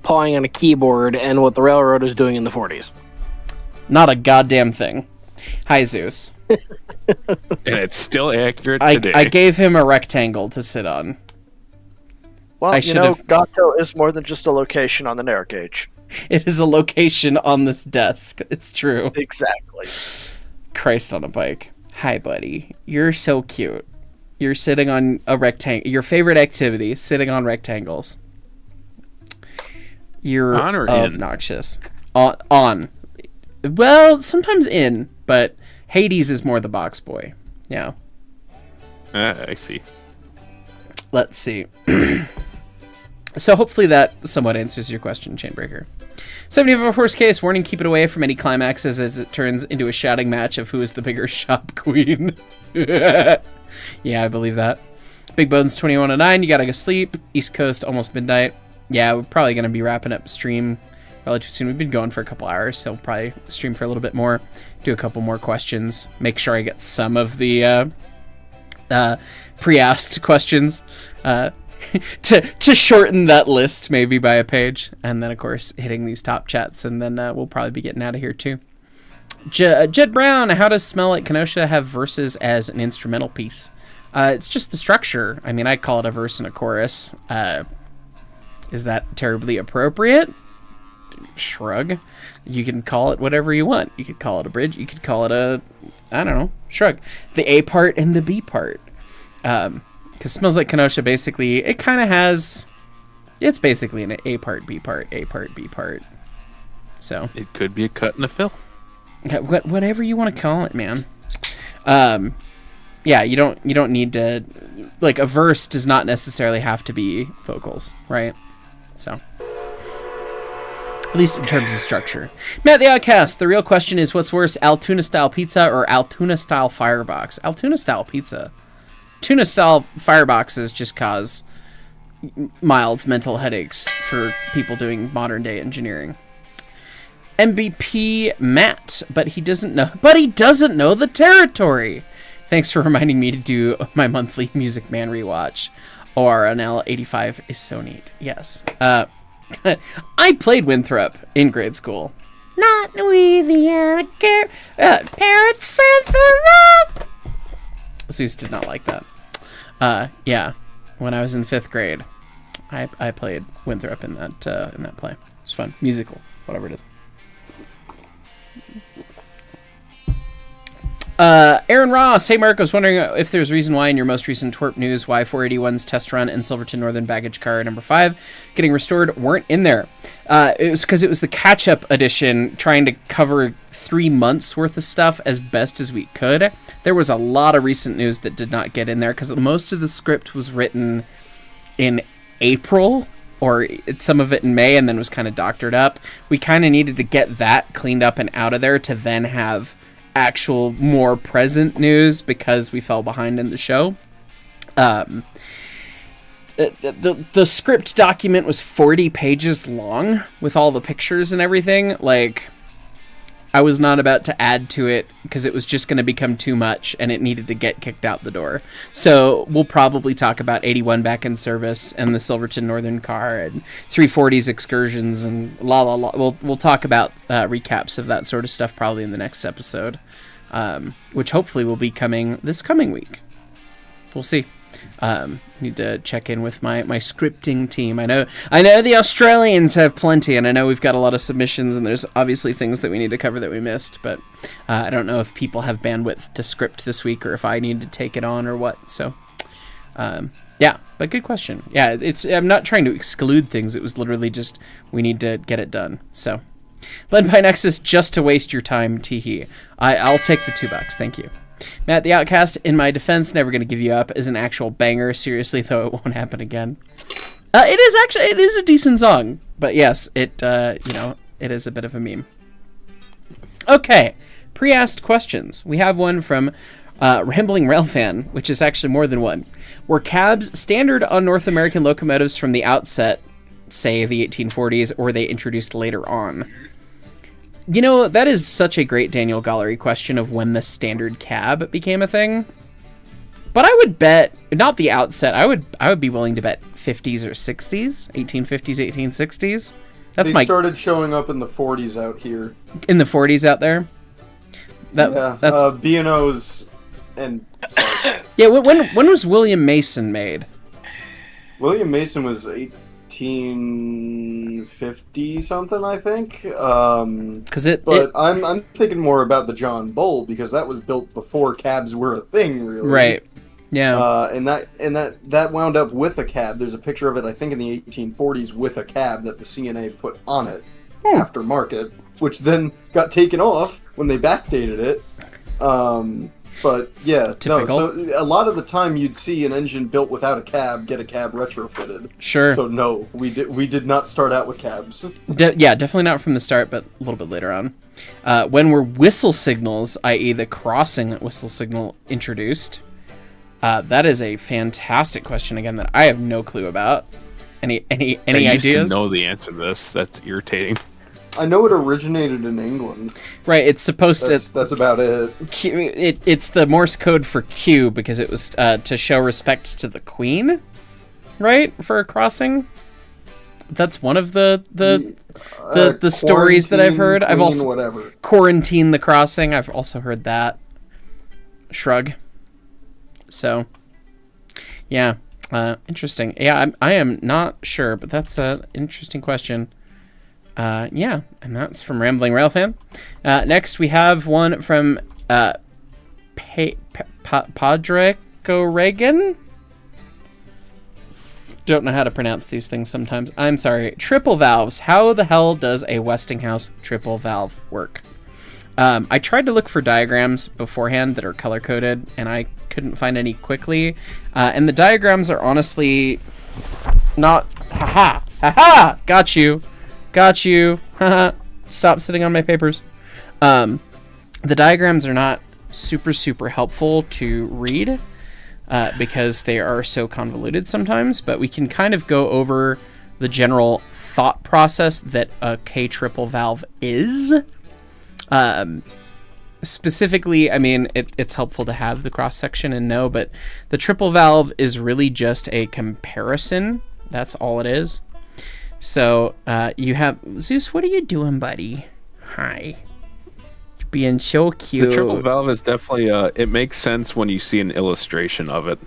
pawing on a keyboard and what the railroad is doing in the 40s? Not a goddamn thing. Hi, Zeus. And it's still accurate today. I gave him a rectangle to sit on. Well, Gato is more than just a location on the narrow gauge. It is a location on this desk. It's true. Exactly. Christ on a bike. Hi, buddy. You're so cute. You're sitting on a rectangle. Your favorite activity, sitting on rectangles. You're on or in? Obnoxious. On. Well, sometimes in, but Hades is more the box boy. Yeah. I see. Let's see. So hopefully that somewhat answers your question, Chainbreaker. 75 horse case, warning, keep it away from any climaxes as it turns into a shouting match of who is the bigger shop queen. Yeah, I believe that. Big Bones 2109, you gotta go sleep. East Coast, almost midnight. Yeah, we're probably gonna be wrapping up stream relatively soon. We've been going for a couple hours, so we'll probably stream for a little bit more. Do a couple more questions. Make sure I get some of the pre-asked questions. To shorten that list maybe by a page, and then of course hitting these top chats, and then we'll probably be getting out of here too. Jed Brown, how does Smell Like Kenosha have verses as an instrumental piece? It's just the structure. I mean, I call it a verse and a chorus. Is that terribly appropriate? Shrug. You can call it whatever you want. You could call it a bridge. You could call it a, I don't know, shrug. The A part and the B part. Because Smells Like Kenosha, basically, it kind of has, it's basically an A part, B part, A part, B part. So it could be a cut and a fill. Whatever you want to call it, man. Yeah, you don't need to, like, a verse does not necessarily have to be vocals, right? So, at least in terms of structure. Matt the Outcast, the real question is, what's worse, Altoona-style pizza or Altoona-style firebox? Altoona-style pizza. Tuna-style fireboxes just cause mild mental headaches for people doing modern-day engineering. MVP Matt, but he doesn't know the territory. Thanks for reminding me to do my monthly Music Man rewatch. ORNL 85 is so neat. Yes. I played Winthrop in grade school. Not Louisiana care. Parents sent the rope. Zeus did not like that. Yeah. When I was in 5th grade, I played Winthrop in that play. It's fun. Musical, whatever it is. Aaron Ross, hey Mark, I was wondering if there's a reason why in your most recent twerp news why 481's test run and Silverton Northern baggage car number 5 getting restored weren't in there. It was because it was the catch-up edition trying to cover 3 months worth of stuff as best as we could. There was a lot of recent news that did not get in there because most of the script was written in April or some of it in May and then was kind of doctored up. We kind of needed to get that cleaned up and out of there to then have actual more present news because we fell behind in the show. The script document was 40 pages long with all the pictures and everything. Like, I was not about to add to it because it was just going to become too much and it needed to get kicked out the door. So we'll probably talk about 81 back in service and the Silverton Northern car and 340's excursions and We'll talk about recaps of that sort of stuff probably in the next episode, which hopefully will be coming this coming week. We'll see. Need to check in with my scripting team. I know the Australians have plenty, and I know we've got a lot of submissions, and there's obviously things that we need to cover that we missed, but I don't know if people have bandwidth to script this week or if I need to take it on or what. So, yeah, but good question. Yeah, I'm not trying to exclude things. It was literally just we need to get it done. So, Blend by Nexus, just to waste your time, teehee. I'll take the $2. Thank you. Matt the Outcast, in my defense, Never Gonna Give You Up is an actual banger. Seriously, though, it won't happen again. It is a decent song, but yes, it is a bit of a meme. Okay, pre-asked questions. We have one from Rambling Railfan, which is actually more than one. Were cabs standard on North American locomotives from the outset, say the 1840s, or were they introduced later on? You know, that is such a great Daniel Gallery question of when the standard cab became a thing. But I would bet, not the outset, I would be willing to bet 50s or 60s, 1850s, 1860s. They started showing up in the 40s out here. In the 40s out there? That's B&O's and... Sorry. Yeah, when was William Mason made? William Mason was 1850 something, I think. I'm thinking more about the John Bull because that was built before cabs were a thing, really. Right. Yeah. And that wound up with a cab. There's a picture of it, I think, in the 1840s with a cab that the CNA put on it aftermarket, which then got taken off when they backdated it. But yeah, typical. No. So a lot of the time you'd see an engine built without a cab get a cab retrofitted. Sure. So no, we did not start out with cabs. Yeah, definitely not from the start, but a little bit later on. When were whistle signals, i.e., the crossing whistle signal, introduced? That is a fantastic question again that I have no clue about. Any ideas? I used to know the answer to this. That's irritating. I know it originated in England. Right, it's supposed to... That's about it. It's the Morse code for Q because it was to show respect to the Queen, right? For a crossing. That's one of the stories that I've heard. Queen, I've also whatever. Quarantine the crossing. I've also heard that. Shrug. So, yeah, interesting. Yeah, I am not sure, but that's an interesting question. Yeah, and that's from Rambling Railfan. Next, we have one from Padreco Reagan. Don't know how to pronounce these things sometimes. I'm sorry. Triple valves. How the hell does a Westinghouse triple valve work? I tried to look for diagrams beforehand that are color-coded, and I couldn't find any quickly. And the diagrams are honestly not... Ha-ha! Ha-ha! Got you! Got you. Stop sitting on my papers. The diagrams are not super helpful to read because they are so convoluted sometimes, but we can kind of go over the general thought process that a K triple valve is. Specifically, I mean, it's helpful to have the cross section and know, but the triple valve is really just a comparison. That's all it is. So, you have... Zeus, what are you doing, buddy? Hi. You're being so cute. The triple valve is definitely... it makes sense when you see an illustration of it.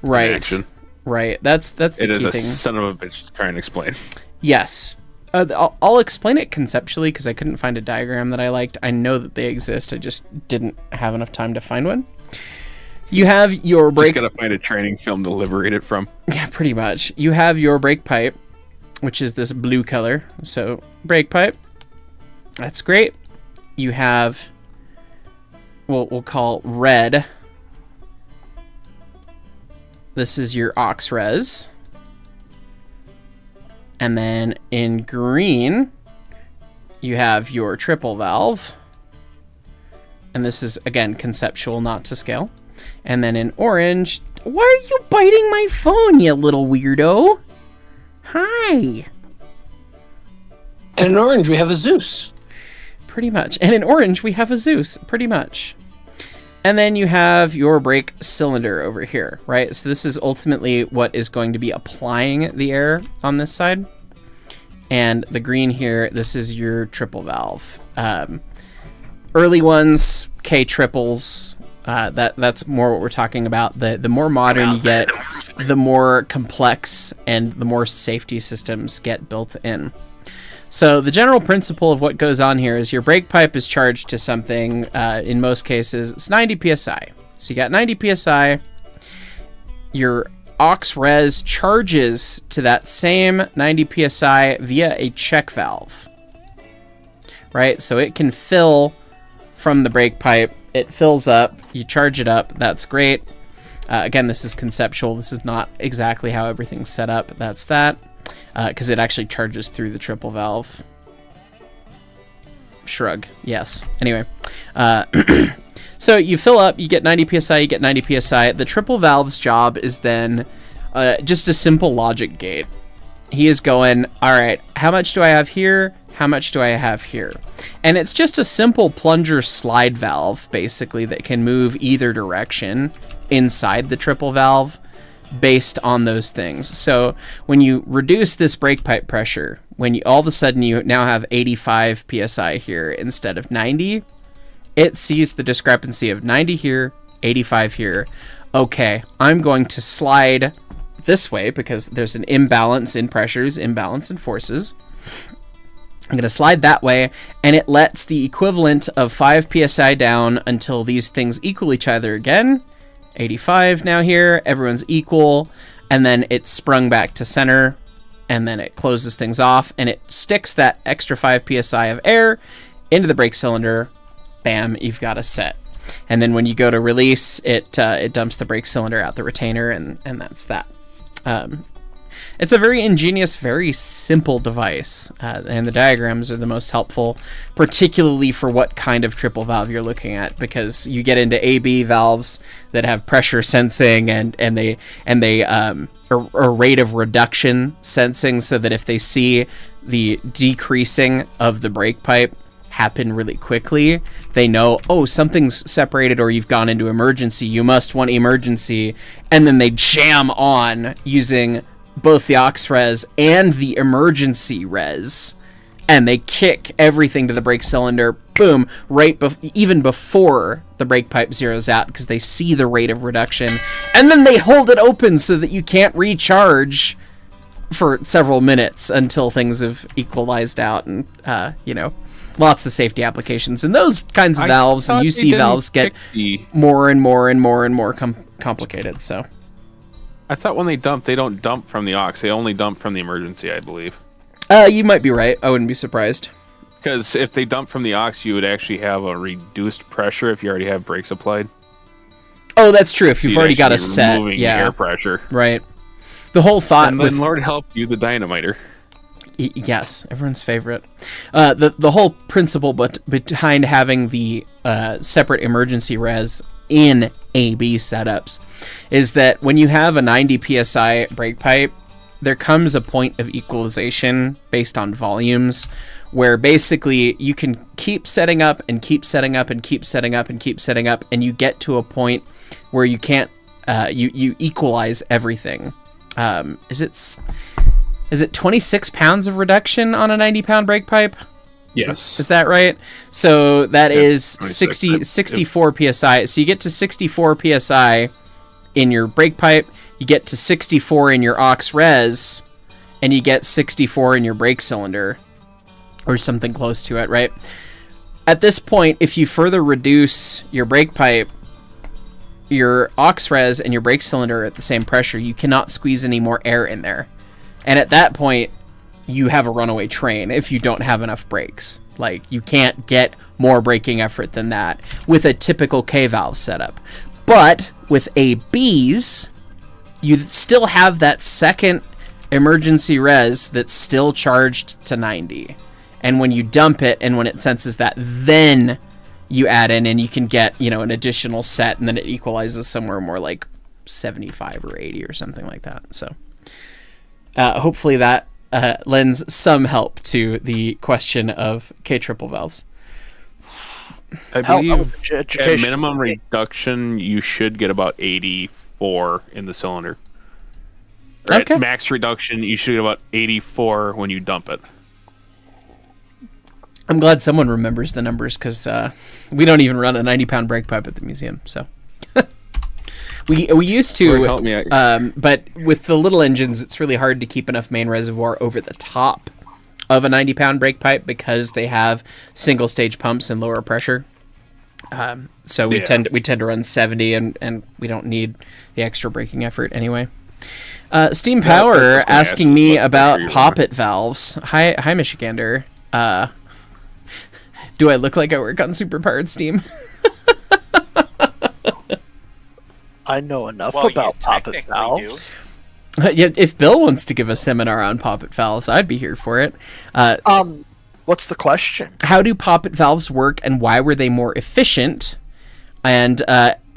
Right. In action. Right. That's the it key is a thing. son of a bitch to try and explain. Yes. I'll explain it conceptually because I couldn't find a diagram that I liked. I know that they exist. I just didn't have enough time to find one. You have your brake... Just gotta find a training film to liberate it from. Yeah, pretty much. You have your brake pipe, which is this blue color. So, brake pipe. That's great. You have... we'll call red. This is your aux res. And then in green, you have your triple valve. And this is, again, conceptual, not to scale. And then in orange, why are you biting my phone, you little weirdo? Hi. And in orange, we have a Zeus. Pretty much. And in orange, we have a Zeus, pretty much. And then you have your brake cylinder over here, right? So this is ultimately what is going to be applying the air on this side. And the green here, this is your triple valve. Early ones, K triples, that's more what we're talking about. The more modern you get, the more complex and the more safety systems get built in. So the general principle of what goes on here is your brake pipe is charged to something, in most cases, it's 90 psi. So you got 90 psi, your aux res charges to that same 90 psi via a check valve, right? So it can fill from the brake pipe, it fills up, you charge it up, that's great. Again, this is conceptual, this is not exactly how everything's set up, that's that. Because it actually charges through the triple valve. Shrug. Yes. Anyway. So you fill up, you get 90 psi, you get 90 psi. The triple valve's job is then just a simple logic gate. He is going, all right, how much do I have here? How much do I have here? And it's just a simple plunger slide valve, basically, that can move either direction inside the triple valve, based on those things. So when you reduce this brake pipe pressure, when you all of a sudden you now have 85 psi here instead of 90, it sees the discrepancy of 90 here, 85 here. Okay, I'm going to slide this way because there's an imbalance in pressures, imbalance in forces. I'm going to slide that way, and it lets the equivalent of 5 psi down until these things equal each other again. 85 now here, everyone's equal, and then it's sprung back to center, and then it closes things off, and it sticks that extra 5 psi of air into the brake cylinder. Bam, you've got a set. And then when you go to release, it dumps the brake cylinder out the retainer, and that's that. It's a very ingenious, very simple device, and the diagrams are the most helpful, particularly for what kind of triple valve you're looking at, because you get into AB valves that have pressure sensing and rate of reduction sensing, so that if they see the decreasing of the brake pipe happen really quickly, they know, oh, something's separated or you've gone into emergency, you must want emergency, and then they jam on using both the aux res and the emergency res, and they kick everything to the brake cylinder, boom, even before the brake pipe zeroes out, because they see the rate of reduction, and then they hold it open so that you can't recharge for several minutes until things have equalized out, and lots of safety applications. And those kinds of valves and UC valves get more and more complicated, so... I thought when they don't dump from the aux. They only dump from the emergency, I believe. You might be right. I wouldn't be surprised. Because if they dump from the aux, you would actually have a reduced pressure if you already have brakes applied. Oh, that's true. If you've already got a set, yeah, air pressure, right. The whole thought, and then Lord help you, the dynamiter. Yes, everyone's favorite. The whole principle behind having the separate emergency res in AB setups is that when you have a 90 psi brake pipe, there comes a point of equalization based on volumes, where basically you can keep setting up and keep setting up and keep setting up and keep setting up, and you get to a point where you can't you equalize everything. Is it 26 pounds of reduction on a 90-pound brake pipe? Yes. Is that right? So that is 64 psi. So you get to 64 psi in your brake pipe, you get to 64 in your aux res, and you get 64 in your brake cylinder. or something close to it, right? At this point, if you further reduce your brake pipe, your aux res and your brake cylinder are at the same pressure, you cannot squeeze any more air in there. And at that point, you have a runaway train if you don't have enough brakes. Like, you can't get more braking effort than that with a typical K-valve setup. But with ABs, you still have that second emergency res that's still charged to 90. And when you dump it and when it senses that, then you add in and you can get, an additional set, and then it equalizes somewhere more like 75 or 80 or something like that. So hopefully that lends some help to the question of K-triple valves. I believe at minimum reduction, you should get about 84 in the cylinder. Or at max reduction, you should get about 84 when you dump it. I'm glad someone remembers the numbers, because we don't even run a 90-pound brake pipe at the museum. So we used to, help me out. But with the little engines, it's really hard to keep enough main reservoir over the top of a 90-pound brake pipe because they have single-stage pumps and lower pressure. So we tend to run 70, and we don't need the extra braking effort anyway. Steam Power asking me about poppet valves. Hi, Michigander. Do I look like I work on superpowered steam? I know enough about poppet valves. Yeah, if Bill wants to give a seminar on poppet valves, I'd be here for it. What's the question? How do poppet valves work, and why were they more efficient? And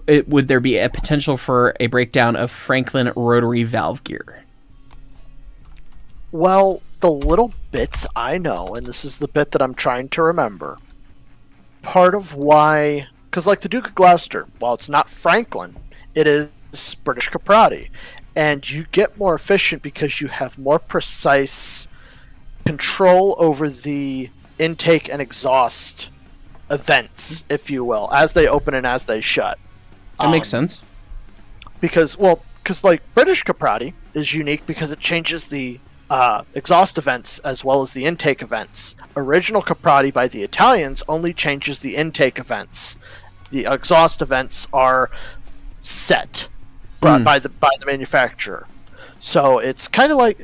would there be a potential for a breakdown of Franklin rotary valve gear? Well, the little bits I know, and this is the bit that I'm trying to remember, part of why, because like the Duke of Gloucester, while it's not Franklin, it is British Caprati, and you get more efficient because you have more precise control over the intake and exhaust events, if you will, as they open and as they shut. That makes sense. Because like British Caprati is unique because it changes the exhaust events as well as the intake events. Original Caprati by the Italians only changes the intake events. The exhaust events are set by the manufacturer. So it's kind of like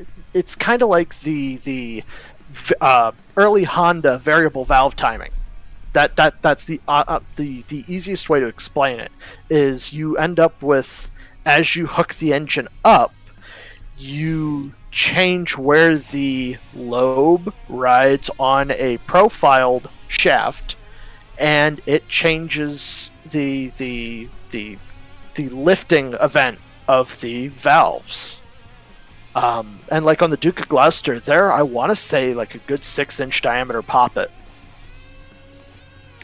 the early Honda variable valve timing. That's the easiest way to explain it. Is you end up with, as you hook the engine up, you change where the lobe rides on a profiled shaft, and it changes the lifting event of the valves. And like on the Duke of Gloucester, there I want to say like a good 6-inch diameter poppet.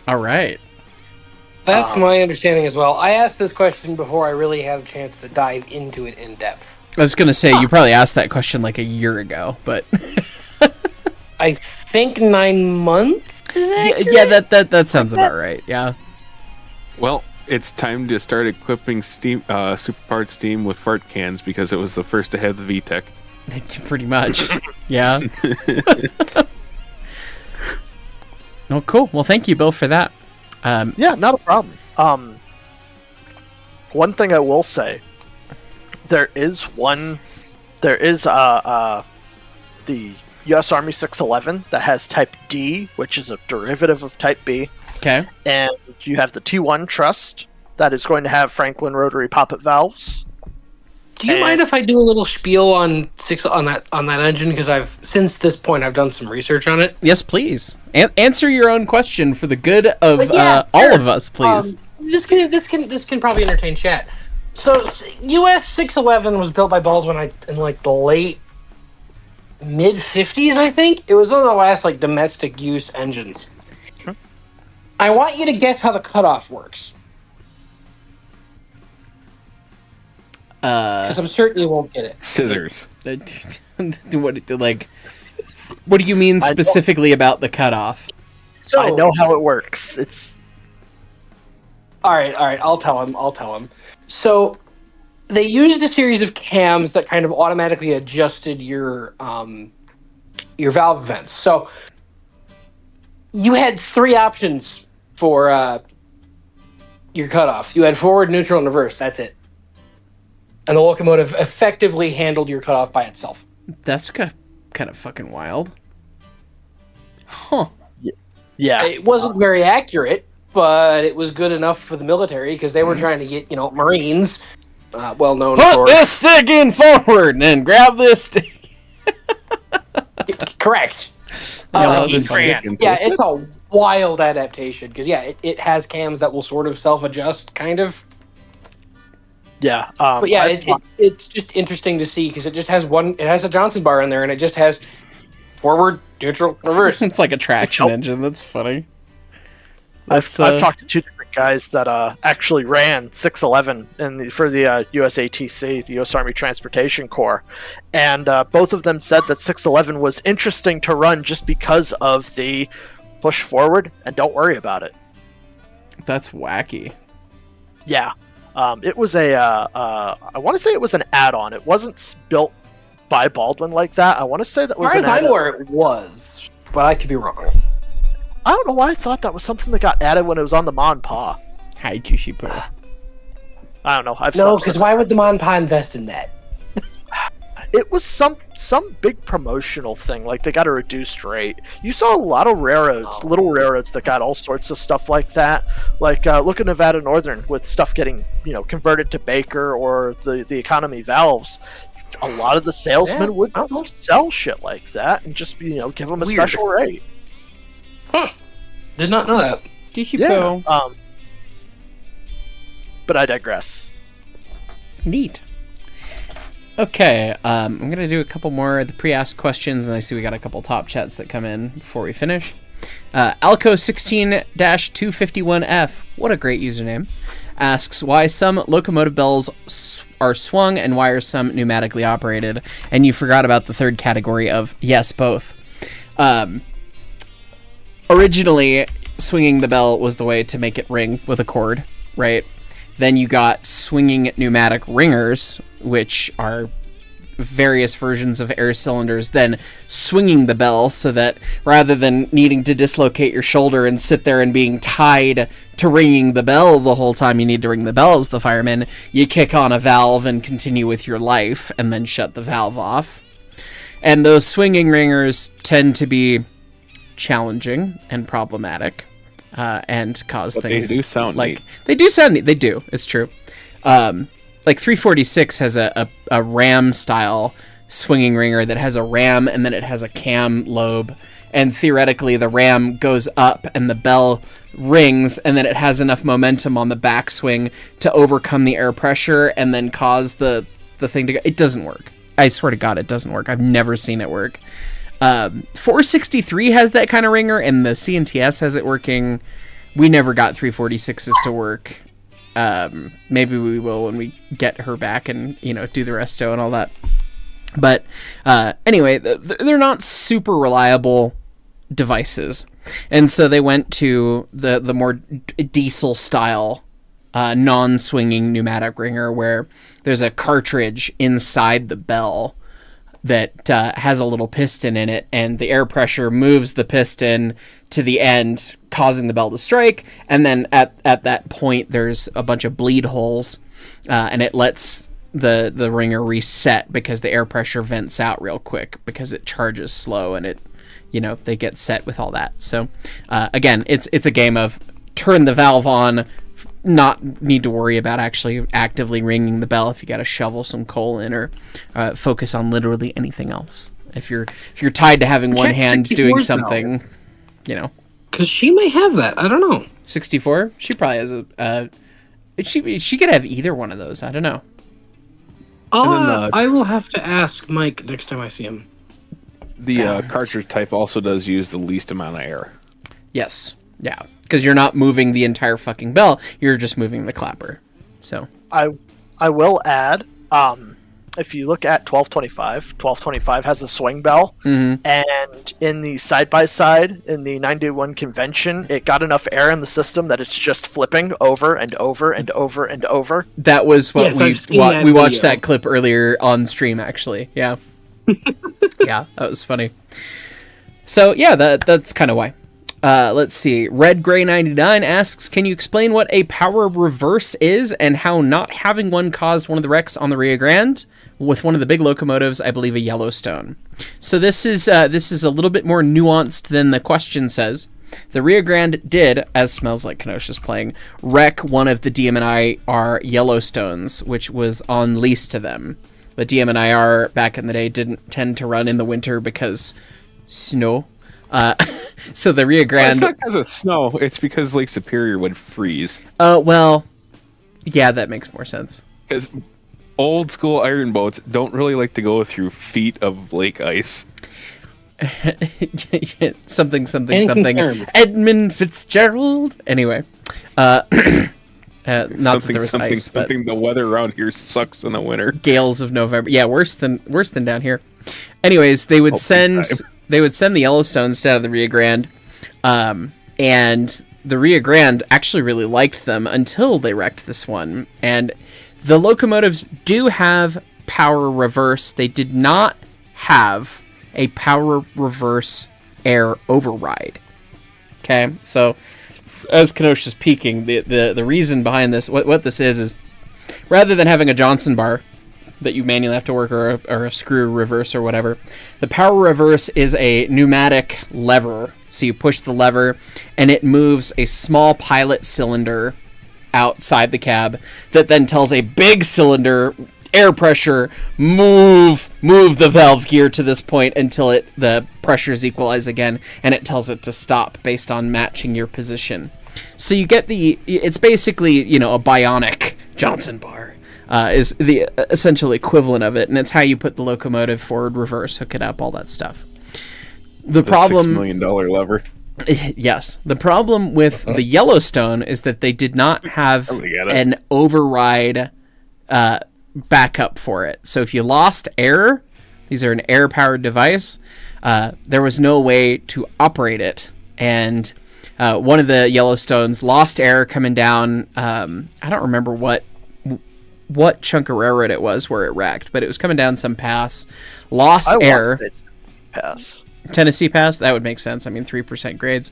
All right. That's my understanding as well. I asked this question before I really had a chance to dive into it in depth. I was going to say, you probably asked that question like a year ago, but... I think 9 months? Yeah, that sounds about right, yeah. Well, it's time to start equipping steam, superpowered steam with fart cans, because it was the first to have the VTEC. Pretty much, yeah. Oh, cool. Well, thank you, Bill, for that. Yeah, not a problem. One thing I will say, there is the U.S. Army 611 that has Type D, which is a derivative of Type B. Okay. And you have the T1 Trust that is going to have Franklin rotary poppet valves. Do you mind if I do a little spiel on that engine? Because since this point I've done some research on it. Yes, please. Answer your own question for the good of all of us, please. This can probably entertain chat. So, US 611 was built by Baldwin in like the late mid 50s, I think. It was one of the last like domestic use engines. I want you to guess how the cutoff works. Because I'm certain you won't get it. Scissors. What do you mean specifically about the cutoff? So, I know how it works. It's all right. I'll tell him. So they used a series of cams that kind of automatically adjusted your valve vents. So you had three options for your cutoff. You had forward, neutral, and reverse. That's it. And the locomotive effectively handled your cutoff by itself. That's kind of fucking wild. Huh. Yeah. It wasn't very accurate, but it was good enough for the military because they were trying to get, Marines, well known for... Put this stick in forward and grab this stick. Correct. That's it's a wild adaptation because, it has cams that will sort of self-adjust, kind of. Yeah. But it's just interesting to see because it just has it has a Johnson bar in there and it just has forward, neutral, reverse. It's like a traction engine. That's funny. I've talked to two different guys that actually ran 611 for the USATC, the U.S. Army Transportation Corps, and both of them said that 611 was interesting to run just because of the push forward and don't worry about it. That's wacky. Yeah. It was I want to say it was an add-on. It wasn't built by Baldwin like that. I want to say that was an add-on. Where it was, but I could be wrong. I don't know why I thought that was something that got added when it was on the Mon Pa. I don't know. No, because why would the Mon Pa invest in that? It was some big promotional thing, like they got a reduced rate. You saw a lot of railroads, little railroads that got all sorts of stuff like that. Like look at Nevada Northern with stuff getting converted to Baker or the economy valves. A lot of the salesmen would sell shit like that and just give them a special rate. Huh. Did not know that. Yeah. But I digress. Neat. Okay, I'm going to do a couple more of the pre-asked questions, and I see we got a couple top chats that come in before we finish. Alco16-251F, what a great username, asks why some locomotive bells are swung and why are some pneumatically operated, and you forgot about the third category of yes, both. Originally, swinging the bell was the way to make it ring with a cord, right? Then you got swinging pneumatic ringers, which are various versions of air cylinders, then swinging the bell so that rather than needing to dislocate your shoulder and sit there and being tied to ringing the bell the whole time you need to ring the bell as the fireman, you kick on a valve and continue with your life and then shut the valve off. And those swinging ringers tend to be challenging and problematic. And cause things. They do sound like neat. They do sound neat. They do. It's true. Like 346 has a ram style swinging ringer that has a ram and then it has a cam lobe, and theoretically the ram goes up and the bell rings, and then it has enough momentum on the backswing to overcome the air pressure and then cause the thing to go. It doesn't work. I swear to God, it doesn't work. I've never seen it work. 463 has that kind of ringer, and the CNTS has it working. We never got 346s to work. Maybe we will when we get her back and do the resto and all that. But anyway, they're not super reliable devices, and so they went to the more diesel style non-swinging pneumatic ringer where there's a cartridge inside the bell that has a little piston in it, and the air pressure moves the piston to the end, causing the bell to strike, and then at that point there's a bunch of bleed holes, and it lets the ringer reset because the air pressure vents out real quick because it charges slow, and they get set with all that. So again, it's a game of turn the valve on, not need to worry about actually actively ringing the bell if you got to shovel some coal in, or focus on literally anything else. If you're tied to having one hand doing something, because she may have that. I don't know. 64. She probably has she could have either one of those. I don't know. I will have to ask Mike next time I see him. The cartridge type also does use the least amount of air. Yes. Yeah. Because you're not moving the entire fucking bell, you're just moving the clapper. So I will add, if you look at 1225 has a swing bell, and in the side-by-side, in the 91 convention, it got enough air in the system that it's just flipping over and over and over and over. That was what we watched that clip earlier on stream, actually. Yeah. Yeah, that was funny. So, yeah, that's kind of why. Let's see. Red Gray 99 asks, can you explain what a power reverse is and how not having one caused one of the wrecks on the Rio Grande with one of the big locomotives, I believe a Yellowstone. So this is a little bit more nuanced than the question says. The Rio Grande did, as Smells Like Kenosha's playing, wreck one of the DM&IR Yellowstones, which was on lease to them. The DM&IR back in the day didn't tend to run in the winter because snow. So the Rio Grande... It's not because of snow. It's because Lake Superior would freeze. Well, yeah, that makes more sense. Because old school iron boats don't really like to go through feet of lake ice. something. Edmund Fitzgerald. Anyway, not that there was ice, but the weather around here sucks in the winter. Gales of November. Yeah, worse than down here. Anyways, they would send the Yellowstones down to the Rio Grande, and the Rio Grande actually really liked them until they wrecked this one. And the locomotives do have power reverse. They did not have a power reverse air override. Okay, so as Kenosha's peaking, the reason behind this, what this is rather than having a Johnson bar that you manually have to work or a screw reverse or whatever, the power reverse is a pneumatic lever. So you push the lever and it moves a small pilot cylinder outside the cab that then tells a big cylinder air pressure move the valve gear to this point until the pressures equalize again, and it tells it to stop based on matching your position. So you get it's basically, a bionic Johnson bar is the essential equivalent of it, and it's how you put the locomotive forward, reverse, hook it up, all that stuff. The problem, $6 million lever. Yes. The problem with the Yellowstone is that they did not have an override backup for it. So if you lost air, these are an air-powered device, there was no way to operate it. And one of the Yellowstones lost air coming down, I don't remember what chunk of railroad it was where it wrecked, but it was coming down some pass, lost air. Tennessee Pass, that would make sense. I mean, 3% grades.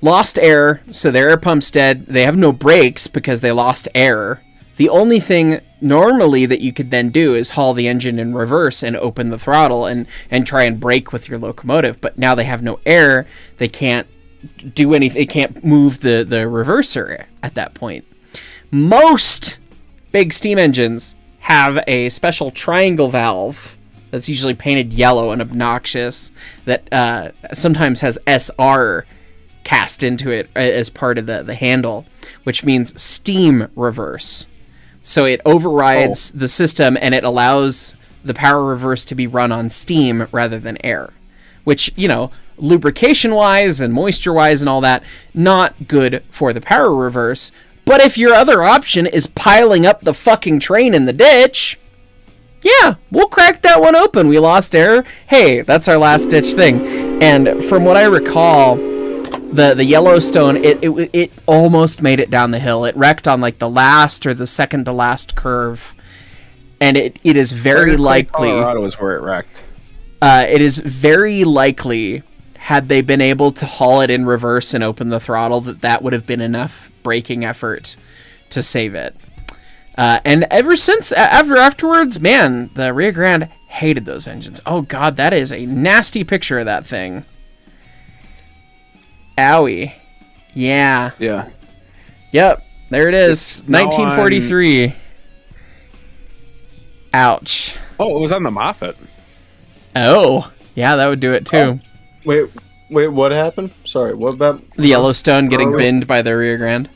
Lost air, so their air pump's dead. They have no brakes because they lost air. The only thing normally that you could then do is haul the engine in reverse and open the throttle and try and brake with your locomotive. But now they have no air. They can't do anything. They can't move the reverser at that point. Most big steam engines have a special triangle valve that's usually painted yellow and obnoxious that sometimes has SR cast into it as part of the handle, which means steam reverse. So it overrides the system and it allows the power reverse to be run on steam rather than air, which, lubrication-wise and moisture-wise and all that, not good for the power reverse. But if your other option is piling up the fucking train in the ditch, yeah, we'll crack that one open. We lost air. Hey, that's our last ditch thing. And from what I recall, the Yellowstone, it almost made it down the hill. It wrecked on like the last or the second to last curve, and it is very likely. Colorado is where it wrecked. It is very likely, had they been able to haul it in reverse and open the throttle, that would have been enough braking effort to save it. And ever since, afterwards, man, the Rio Grande hated those engines. Oh god, that is a nasty picture of that thing. Owie. Yeah. Yeah. Yep, there it is. 1943. Ouch. Oh, it was on the Moffat. Oh, yeah, that would do it too. Oh. Wait, what happened? Sorry, what about... The Yellowstone getting binned by the Rio Grande?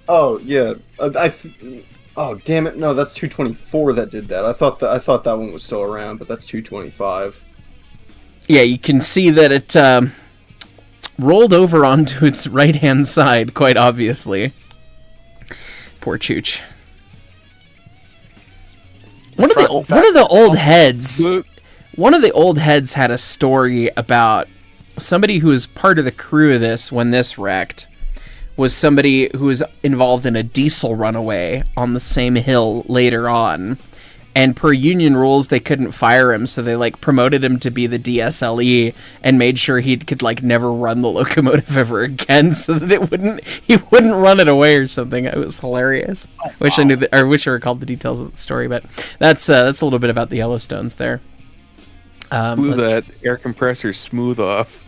Oh, yeah. Oh, damn it. No, that's 224 that did that. I thought that one was still around, but that's 225. Yeah, you can see that it rolled over onto its right-hand side, quite obviously. Poor Chooch. One of the old heads had a story about somebody who was part of the crew of this when this wrecked. Was somebody who was involved in a diesel runaway on the same hill later on. and per union rules they couldn't fire him, so they like promoted him to be the DSLE and made sure he could like never run the locomotive ever again, so that he wouldn't run it away or something. It was hilarious. Wish I recalled the details of the story, but that's a little bit about the Yellowstones there. Blew that air compressor smooth off.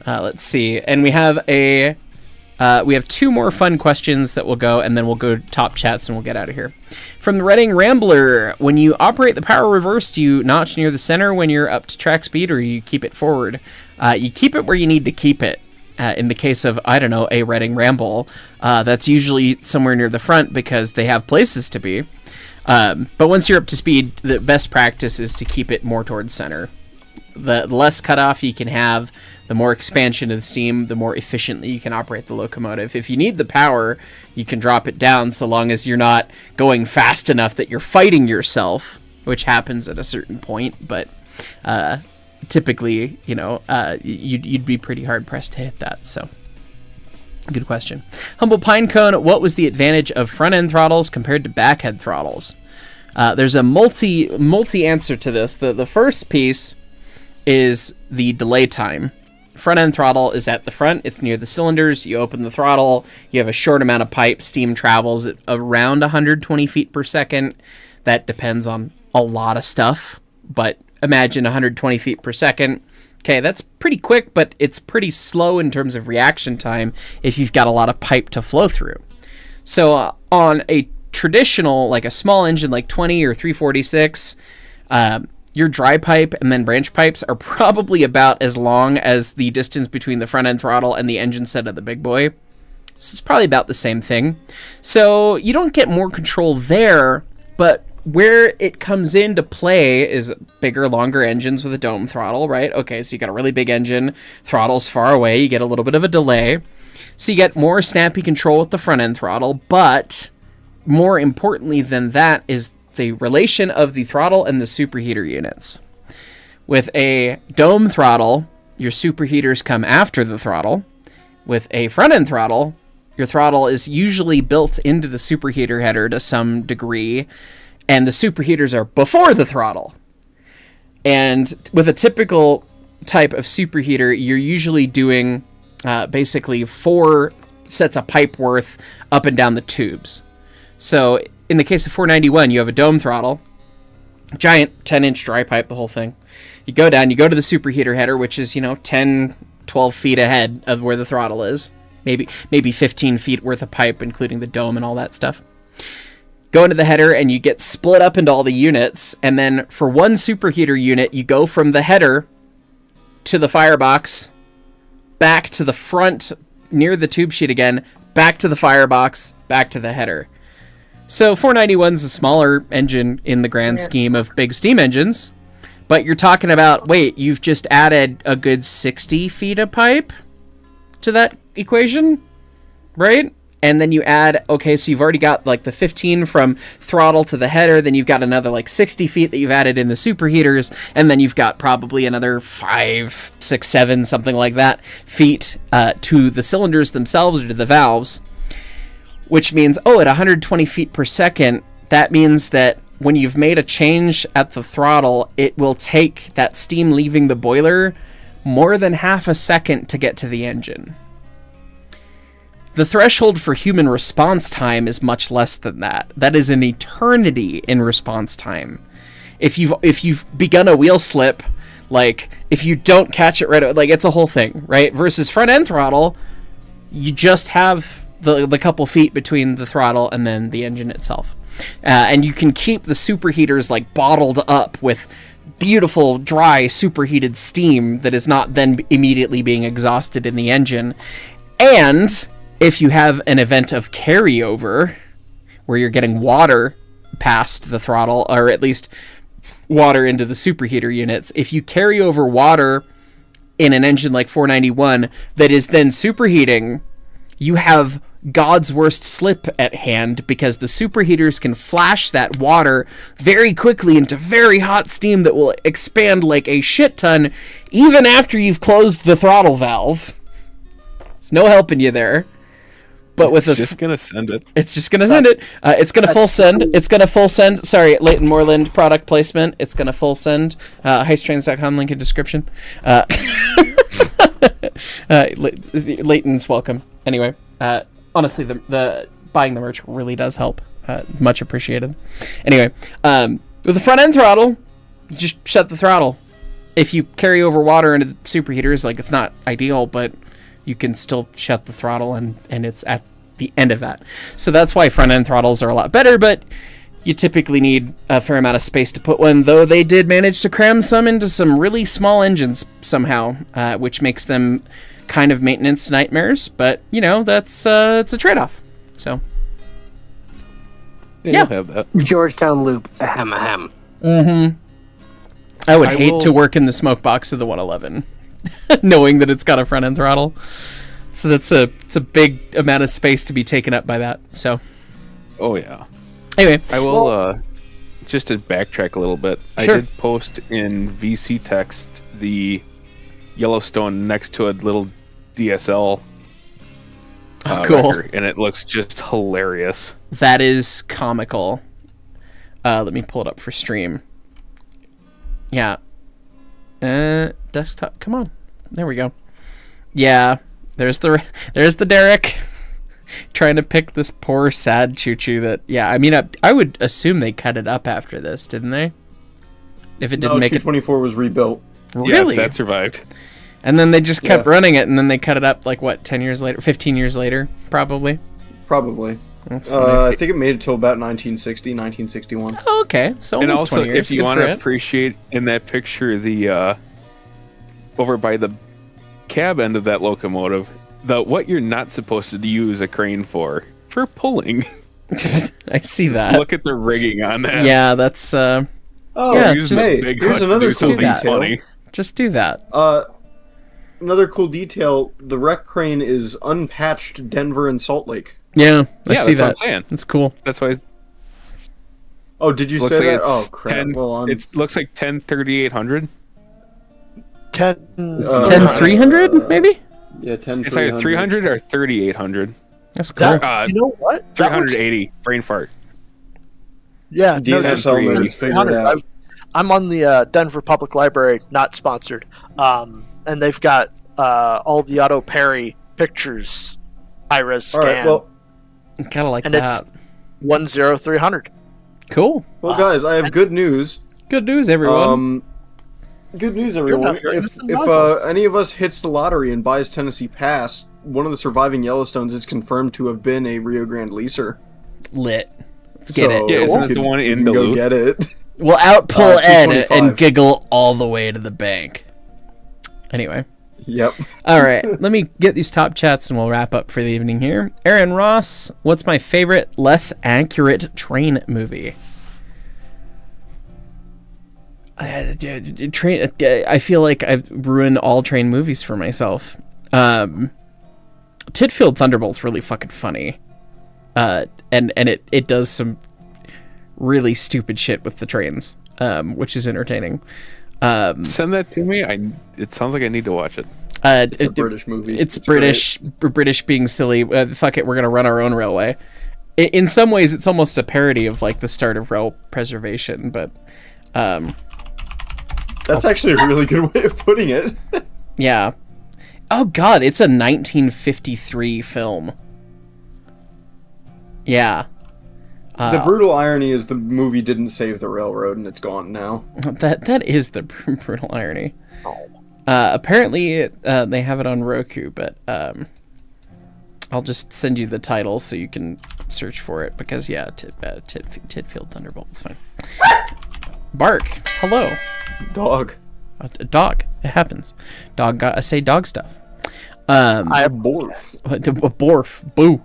Let's see, and we have 2 more fun questions that will go, and then we'll go top chats and we'll get out of here. From the Reading Rambler, when you operate the power reverse, do you notch near the center when you're up to track speed, or you keep it forward? You keep it where you need to keep it. In the case of, I don't know, a Reading Ramble, that's usually somewhere near the front because they have places to be. But once you're up to speed, the best practice is to keep it more towards center. The less cutoff you can have, the more expansion of the steam, the more efficiently you can operate the locomotive. If you need the power, you can drop it down so long as you're not going fast enough that you're fighting yourself, which happens at a certain point, but typically, you'd be pretty hard-pressed to hit that, so... Good question. Humble Pinecone, what was the advantage of front-end throttles compared to back-end throttles? There's a multi-answer to this. The first piece is the delay time. Front-end throttle is at the front. It's near the cylinders. You open the throttle. You have a short amount of pipe. Steam travels at around 120 feet per second. That depends on a lot of stuff, but imagine 120 feet per second. Okay, that's pretty quick, but it's pretty slow in terms of reaction time if you've got a lot of pipe to flow through. So on a traditional, like a small engine like 20 or 346, your dry pipe and then branch pipes are probably about as long as the distance between the front end throttle and the engine set of the big boy. So it's probably about the same thing. So you don't get more control there, but where it comes into play is bigger, longer engines with a dome throttle, right? Okay, so you got a really big engine, throttle's far away, you get a little bit of a delay. So you get more snappy control with the front end throttle, but more importantly than that is the relation of the throttle and the superheater units. With a dome throttle, your superheaters come after the throttle. With a front end throttle, your throttle is usually built into the superheater header to some degree, and the superheaters are before the throttle. And with a typical type of superheater, you're usually doing basically 4 sets of pipe worth up and down the tubes. So in the case of 491, you have a dome throttle, giant 10-inch dry pipe, the whole thing. You go down, you go to the superheater header, which is, 10, 12 feet ahead of where the throttle is. Maybe 15 feet worth of pipe, including the dome and all that stuff. Go into the header, and you get split up into all the units, and then for one superheater unit, you go from the header to the firebox, back to the front, near the tube sheet again, back to the firebox, back to the header. So 491's a smaller engine in the grand scheme of big steam engines, but you're talking about, you've just added a good 60 feet of pipe to that equation, right? And then you add, so you've already got like the 15 from throttle to the header, then you've got another like 60 feet that you've added in the superheaters, and then you've got probably another 5, 6, 7, something like that, feet to the cylinders themselves or to the valves. Which means, at 120 feet per second, that means that when you've made a change at the throttle, it will take that steam leaving the boiler more than half a second to get to the engine. The threshold for human response time is much less than that. That is an eternity in response time. If you've begun a wheel slip, like, if you don't catch it right, like, it's a whole thing, right? Versus front end throttle, you just have the couple feet between the throttle and then the engine itself. And you can keep the superheaters like bottled up with beautiful, dry, superheated steam that is not then immediately being exhausted in the engine. And if you have an event of carryover, where you're getting water past the throttle, or at least water into the superheater units, if you carry over water in an engine like 491 that is then superheating, you have God's worst slip at hand, because the superheaters can flash that water very quickly into very hot steam that will expand like a shit ton even after you've closed the throttle valve. There's no helping you there. but with It's just gonna send it. It's just gonna send it. It's gonna full send. It's gonna full send. Sorry, Leighton Moreland product placement. It's gonna full send. Hycetrains.com, link in description. Leighton's welcome. Anyway, honestly, the buying the merch really does help. Much appreciated. Anyway, with the front end throttle, you just shut the throttle. If you carry over water into the superheaters, like, it's not ideal, but you can still shut the throttle, and it's at the end of that. So that's why front end throttles are a lot better, but you typically need a fair amount of space to put one, though they did manage to cram some into some really small engines somehow, which makes them kind of maintenance nightmares, but, you know, that's it's a trade-off. So yeah, you'll have that. Georgetown Loop, ahem. Mm-hmm. I would hate to work in the smoke box of the 111, knowing that it's got a front end throttle. So it's a big amount of space to be taken up by that. So, oh yeah. Anyway, I will just to backtrack a little bit. Sure. I did post in VC text the Yellowstone next to a little DSL. Cool. Record, and it looks just hilarious. That is comical. Let me pull it up for stream. Yeah. Desktop. Come on. There we go. Yeah. There's the Derek trying to pick this poor sad choo-choo that, yeah, I mean, I would assume they cut it up after this, didn't they? If it didn't make it. 224 was rebuilt. Really? Yeah, that survived. And then they just kept running it, and then they cut it up, like, what, 10 years later? 15 years later, probably? Probably. That's funny. I think it made it till about 1960, 1961. Oh, okay. So and almost also, 20 years. if you want to appreciate in that picture the over by the cab end of that locomotive, what you're not supposed to use a crane for pulling. I see that. Look at the rigging on that. Yeah, that's Oh, yeah, just, hey, here's another cool detail. Funny. Just do that. Another cool detail, the wreck crane is unpatched Denver and Salt Lake. Yeah, I see that's that. what I'm saying. That's cool. That's why. Oh, did you say that? Oh, crap. 10, it looks like 10 3800. 10 300, maybe? Yeah, 10 It's either 300 or 3800. That's cool. You know what? 380. Brain fart. Yeah, no, DNS elements figured it out. I'm on the Denver Public Library, not sponsored, and they've got all the Otto Perry pictures, high-res scan. All right, well, kind of like and that. It's 10300. Cool. Well, guys, I have good news. Good news, everyone. Good news, everyone. If any of us hits the lottery and buys Tennessee Pass, one of the surviving Yellowstones is confirmed to have been a Rio Grande leaser. Lit. Let's get it. Yeah, isn't it the one in Duluth? Go get it. We'll outpull Ed 225. and giggle all the way to the bank. Anyway. Yep. All right, let me get these top chats and we'll wrap up for the evening here. Aaron Ross, what's my favorite less accurate train movie? I feel like I've ruined all train movies for myself. Titfield Thunderbolt's really fucking funny. And it does some really stupid shit with the trains, which is entertaining. Send that to me. It sounds like I need to watch it. It's a British movie. It's British. British being silly. Fuck it, we're gonna run our own railway. In some ways, it's almost a parody of like the start of rail preservation, but that's actually a really good way of putting it. Yeah. Oh god, it's a 1953 film. Yeah. The brutal irony is the movie didn't save the railroad and it's gone now. That is the brutal irony. Apparently, they have it on Roku, but I'll just send you the title so you can search for it because yeah, Titfield Thunderbolt is fine. Bark. Hello. Dog. A dog. It happens. Dog. I say dog stuff. I have borf. Borf. Boo.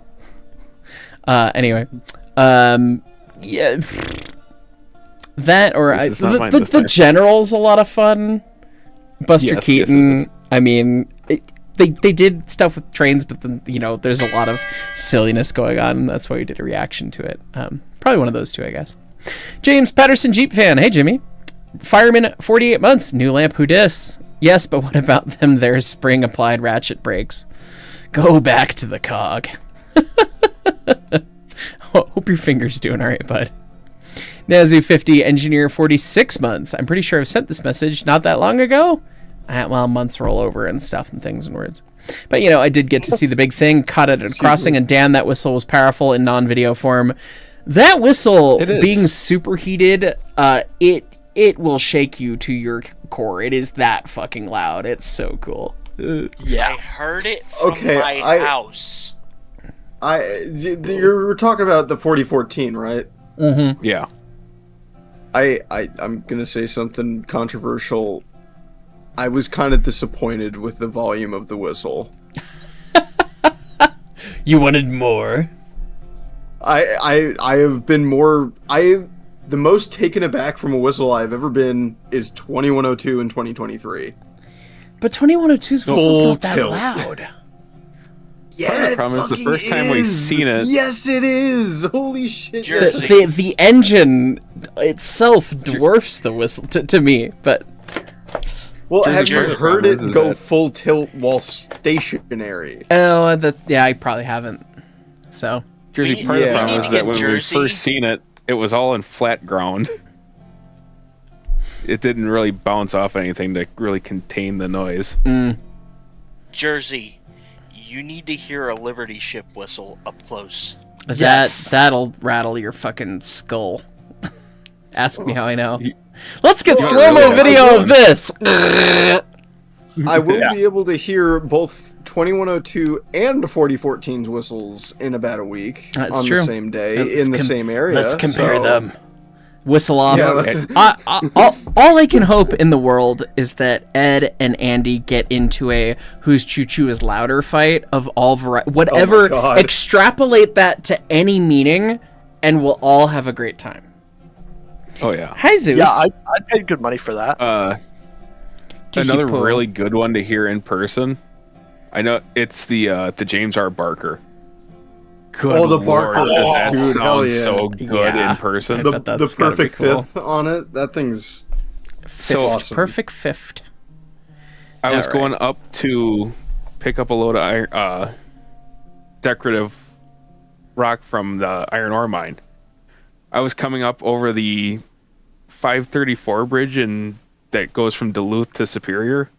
Anyway. Yeah. That or the General's a lot of fun. Buster Keaton. Yes, I mean, they did stuff with trains, but then there's a lot of silliness going on, and that's why we did a reaction to it. Probably one of those two, I guess. James Patterson Jeep fan. Hey Jimmy. Fireman 48 months. New lamp. Who dis? Yes, but what about them? Their spring applied ratchet brakes. Go back to the cog. Hope your finger's doing all right, bud. Nazu50, engineer 46 months. I'm pretty sure I've sent this message not that long ago. Well, months roll over and stuff and things and words. But, you know, I did get to see the big thing, caught it at a crossing, and damn, that whistle was powerful in non-video form. That whistle being superheated, it will shake you to your core. It is that fucking loud. It's so cool. Yeah. I heard it from my house. You're talking about the 4014, right? Mm-hmm. Yeah. I'm gonna say something controversial. I was kind of disappointed with the volume of the whistle. You wanted more? I have been more... The most taken aback from a whistle I've ever been is 2102 in 2023. But 2102's whistle's not that loud. Yeah, the problem is the first time we've seen it. Yes, it is. Holy shit. The engine itself dwarfs the whistle to me, but... Well, have you heard it go full tilt while stationary? Oh, I probably haven't. So... Jersey, part of the problem is that when we first seen it, it was all in flat ground. It didn't really bounce off anything to really contain the noise. Jersey, you need to hear a Liberty ship whistle up close. That'll rattle your fucking skull. Ask me how I know. Let's get slow-mo video of this! I will be able to hear both 2102 and 4014's whistles in about a week. That's on true. The same day in the same area. Let's compare them. Whistle off. Yeah, all I can hope in the world is that Ed and Andy get into a whose choo-choo is louder fight of all whatever. Extrapolate that to any meaning, and we'll all have a great time. Oh yeah. Hi Zeus. Yeah, I paid good money for that. Another really good one to hear in person. I know it's the James R. Barker. Good the Lord, Barker, does that dude, sound so good in person? The perfect fifth on it. That thing's so awesome. Perfect fifth. I was going up to pick up a load of decorative rock from the iron ore mine. I was coming up over the 534 bridge that goes from Duluth to Superior,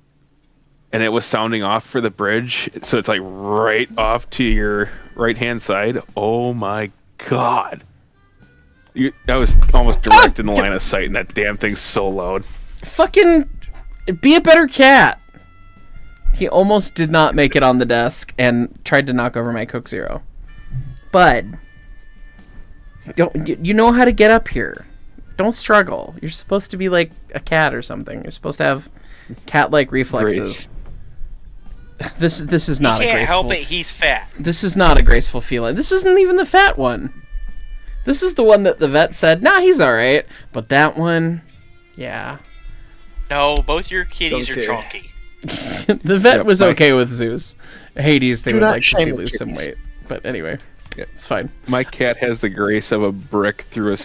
and it was sounding off for the bridge, so it's like right off to your right-hand side. Oh my god. I was almost direct in the line of sight, and that damn thing's so loud. Fucking be a better cat. He almost did not make it on the desk and tried to knock over my Coke Zero. Bud, you know how to get up here. Don't struggle. You're supposed to be like a cat or something. You're supposed to have cat-like reflexes. This is not a graceful... He can't help it, he's fat. This is not a graceful feeling. This isn't even the fat one. This is the one that the vet said, nah, he's alright. But that one, yeah. No, both your kitties are chunky. The vet was okay with Zeus. Hades, they would like to see lose some weight. But anyway, it's fine. My cat has the grace of a brick through a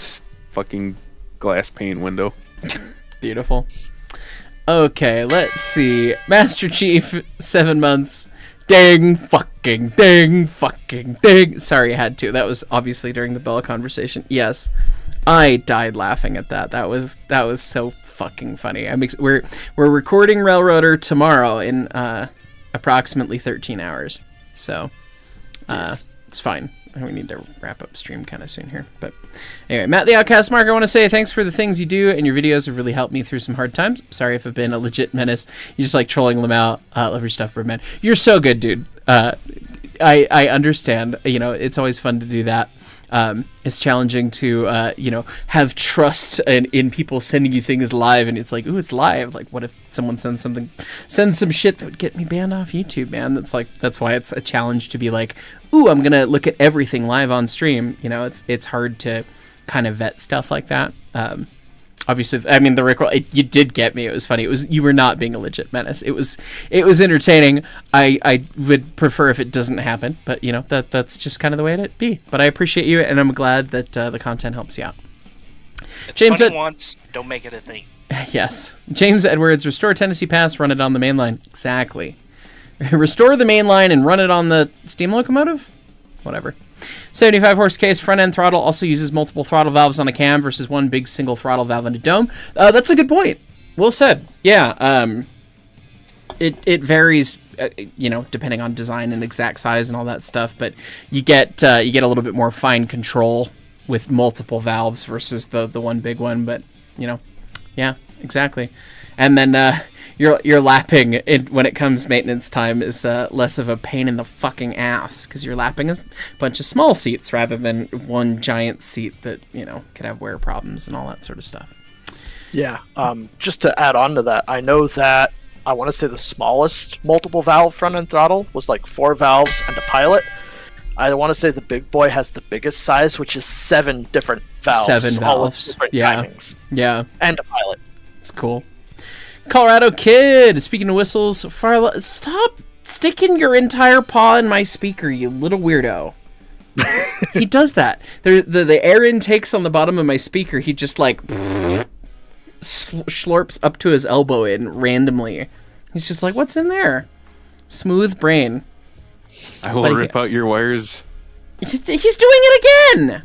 fucking glass pane window. Beautiful. Okay, let's see. Master Chief, 7 months. Ding, fucking, ding, fucking, ding. Sorry, I had to. That was obviously during the Bella conversation. Yes, I died laughing at that. That was so fucking funny. We're recording Railroader tomorrow in approximately 13 hours. So, it's fine. We need to wrap up stream kind of soon here. But anyway, Matt the Outcast Mark, I want to say thanks for the things you do, and your videos have really helped me through some hard times. Sorry if I've been a legit menace. You just like trolling them out. Love your stuff, Birdman. You're so good, dude. I understand. You know, it's always fun to do that. It's challenging to, have trust in people sending you things live, and it's like, ooh, it's live. Like, what if someone sends some shit that would get me banned off YouTube, man? That's why it's a challenge to be like, ooh, I'm gonna look at everything live on stream. You know, it's hard to kind of vet stuff like that. Obviously, I mean, you did get me. It was funny. You were not being a legit menace. It was entertaining. I would prefer if it doesn't happen, but you know, that's just kind of the way it be. But I appreciate you, and I'm glad that the content helps you out. It's James funny once, don't make it a thing. Yes. James Edwards, restore Tennessee Pass, run it on the main line. Exactly. Restore the main line and run it on the steam locomotive? whatever. 75 horse case, front end throttle, also uses multiple throttle valves on a cam versus one big single throttle valve in a dome. That's a good point. Well said. Yeah. It varies, depending on design and exact size and all that stuff. But you get a little bit more fine control with multiple valves versus the one big one. But yeah, exactly. And then your lapping when it comes maintenance time is less of a pain in the fucking ass because you're lapping a bunch of small seats rather than one giant seat that could have wear problems and all that sort of stuff. Yeah. Just to add on to that, I know that I want to say the smallest multiple valve front end throttle was like 4 valves and a pilot. I want to say the big boy has the biggest size, which is 7 different valves. 7 valves. All with different timings. Yeah. And a pilot. It's cool. Colorado Kid, speaking of whistles, stop sticking your entire paw in my speaker, you little weirdo. He does that. The air intakes on the bottom of my speaker, he just like slurps up to his elbow in randomly. He's just like, what's in there? Smooth brain. I will rip out your wires. He's doing it again!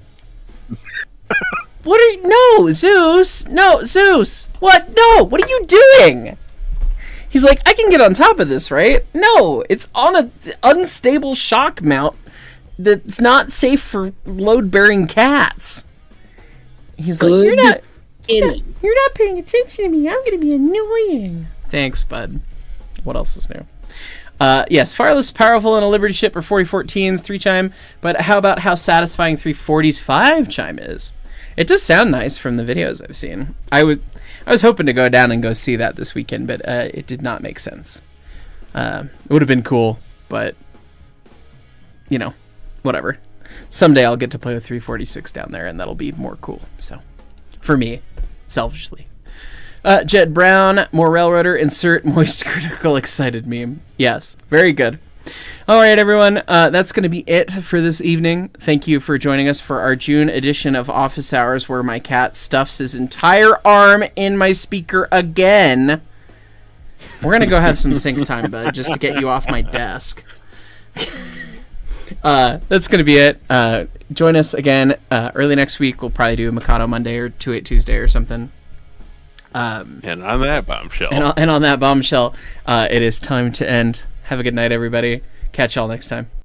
No, Zeus! No, Zeus! What? No! What are you doing? He's like, I can get on top of this, right? No, it's on an unstable shock mount that's not safe for load-bearing cats. He's like, you're not paying attention to me. I'm going to be annoying. Thanks, bud. What else is new? Yes, far less powerful than a Liberty ship or 4014's 3-chime, but how about how satisfying 340's 5-chime is? It does sound nice from the videos I've seen. I was hoping to go down and go see that this weekend, but it did not make sense. It would have been cool, but whatever. Someday I'll get to play with 346 down there, and that'll be more cool. So, for me, selfishly. Jed Brown, more Railroader, insert moist critical excited meme. Yes, very good. All right, everyone, that's going to be it for this evening. Thank you for joining us for our June edition of Office Hours, where my cat stuffs his entire arm in my speaker again. We're going to go have some sync time, bud, just to get you off my desk. That's going to be it. Join us again early next week. We'll probably do a Mikado Monday or 28 Tuesday or something. And on that bombshell. And on that bombshell, it is time to end. Have a good night, everybody. Catch y'all next time.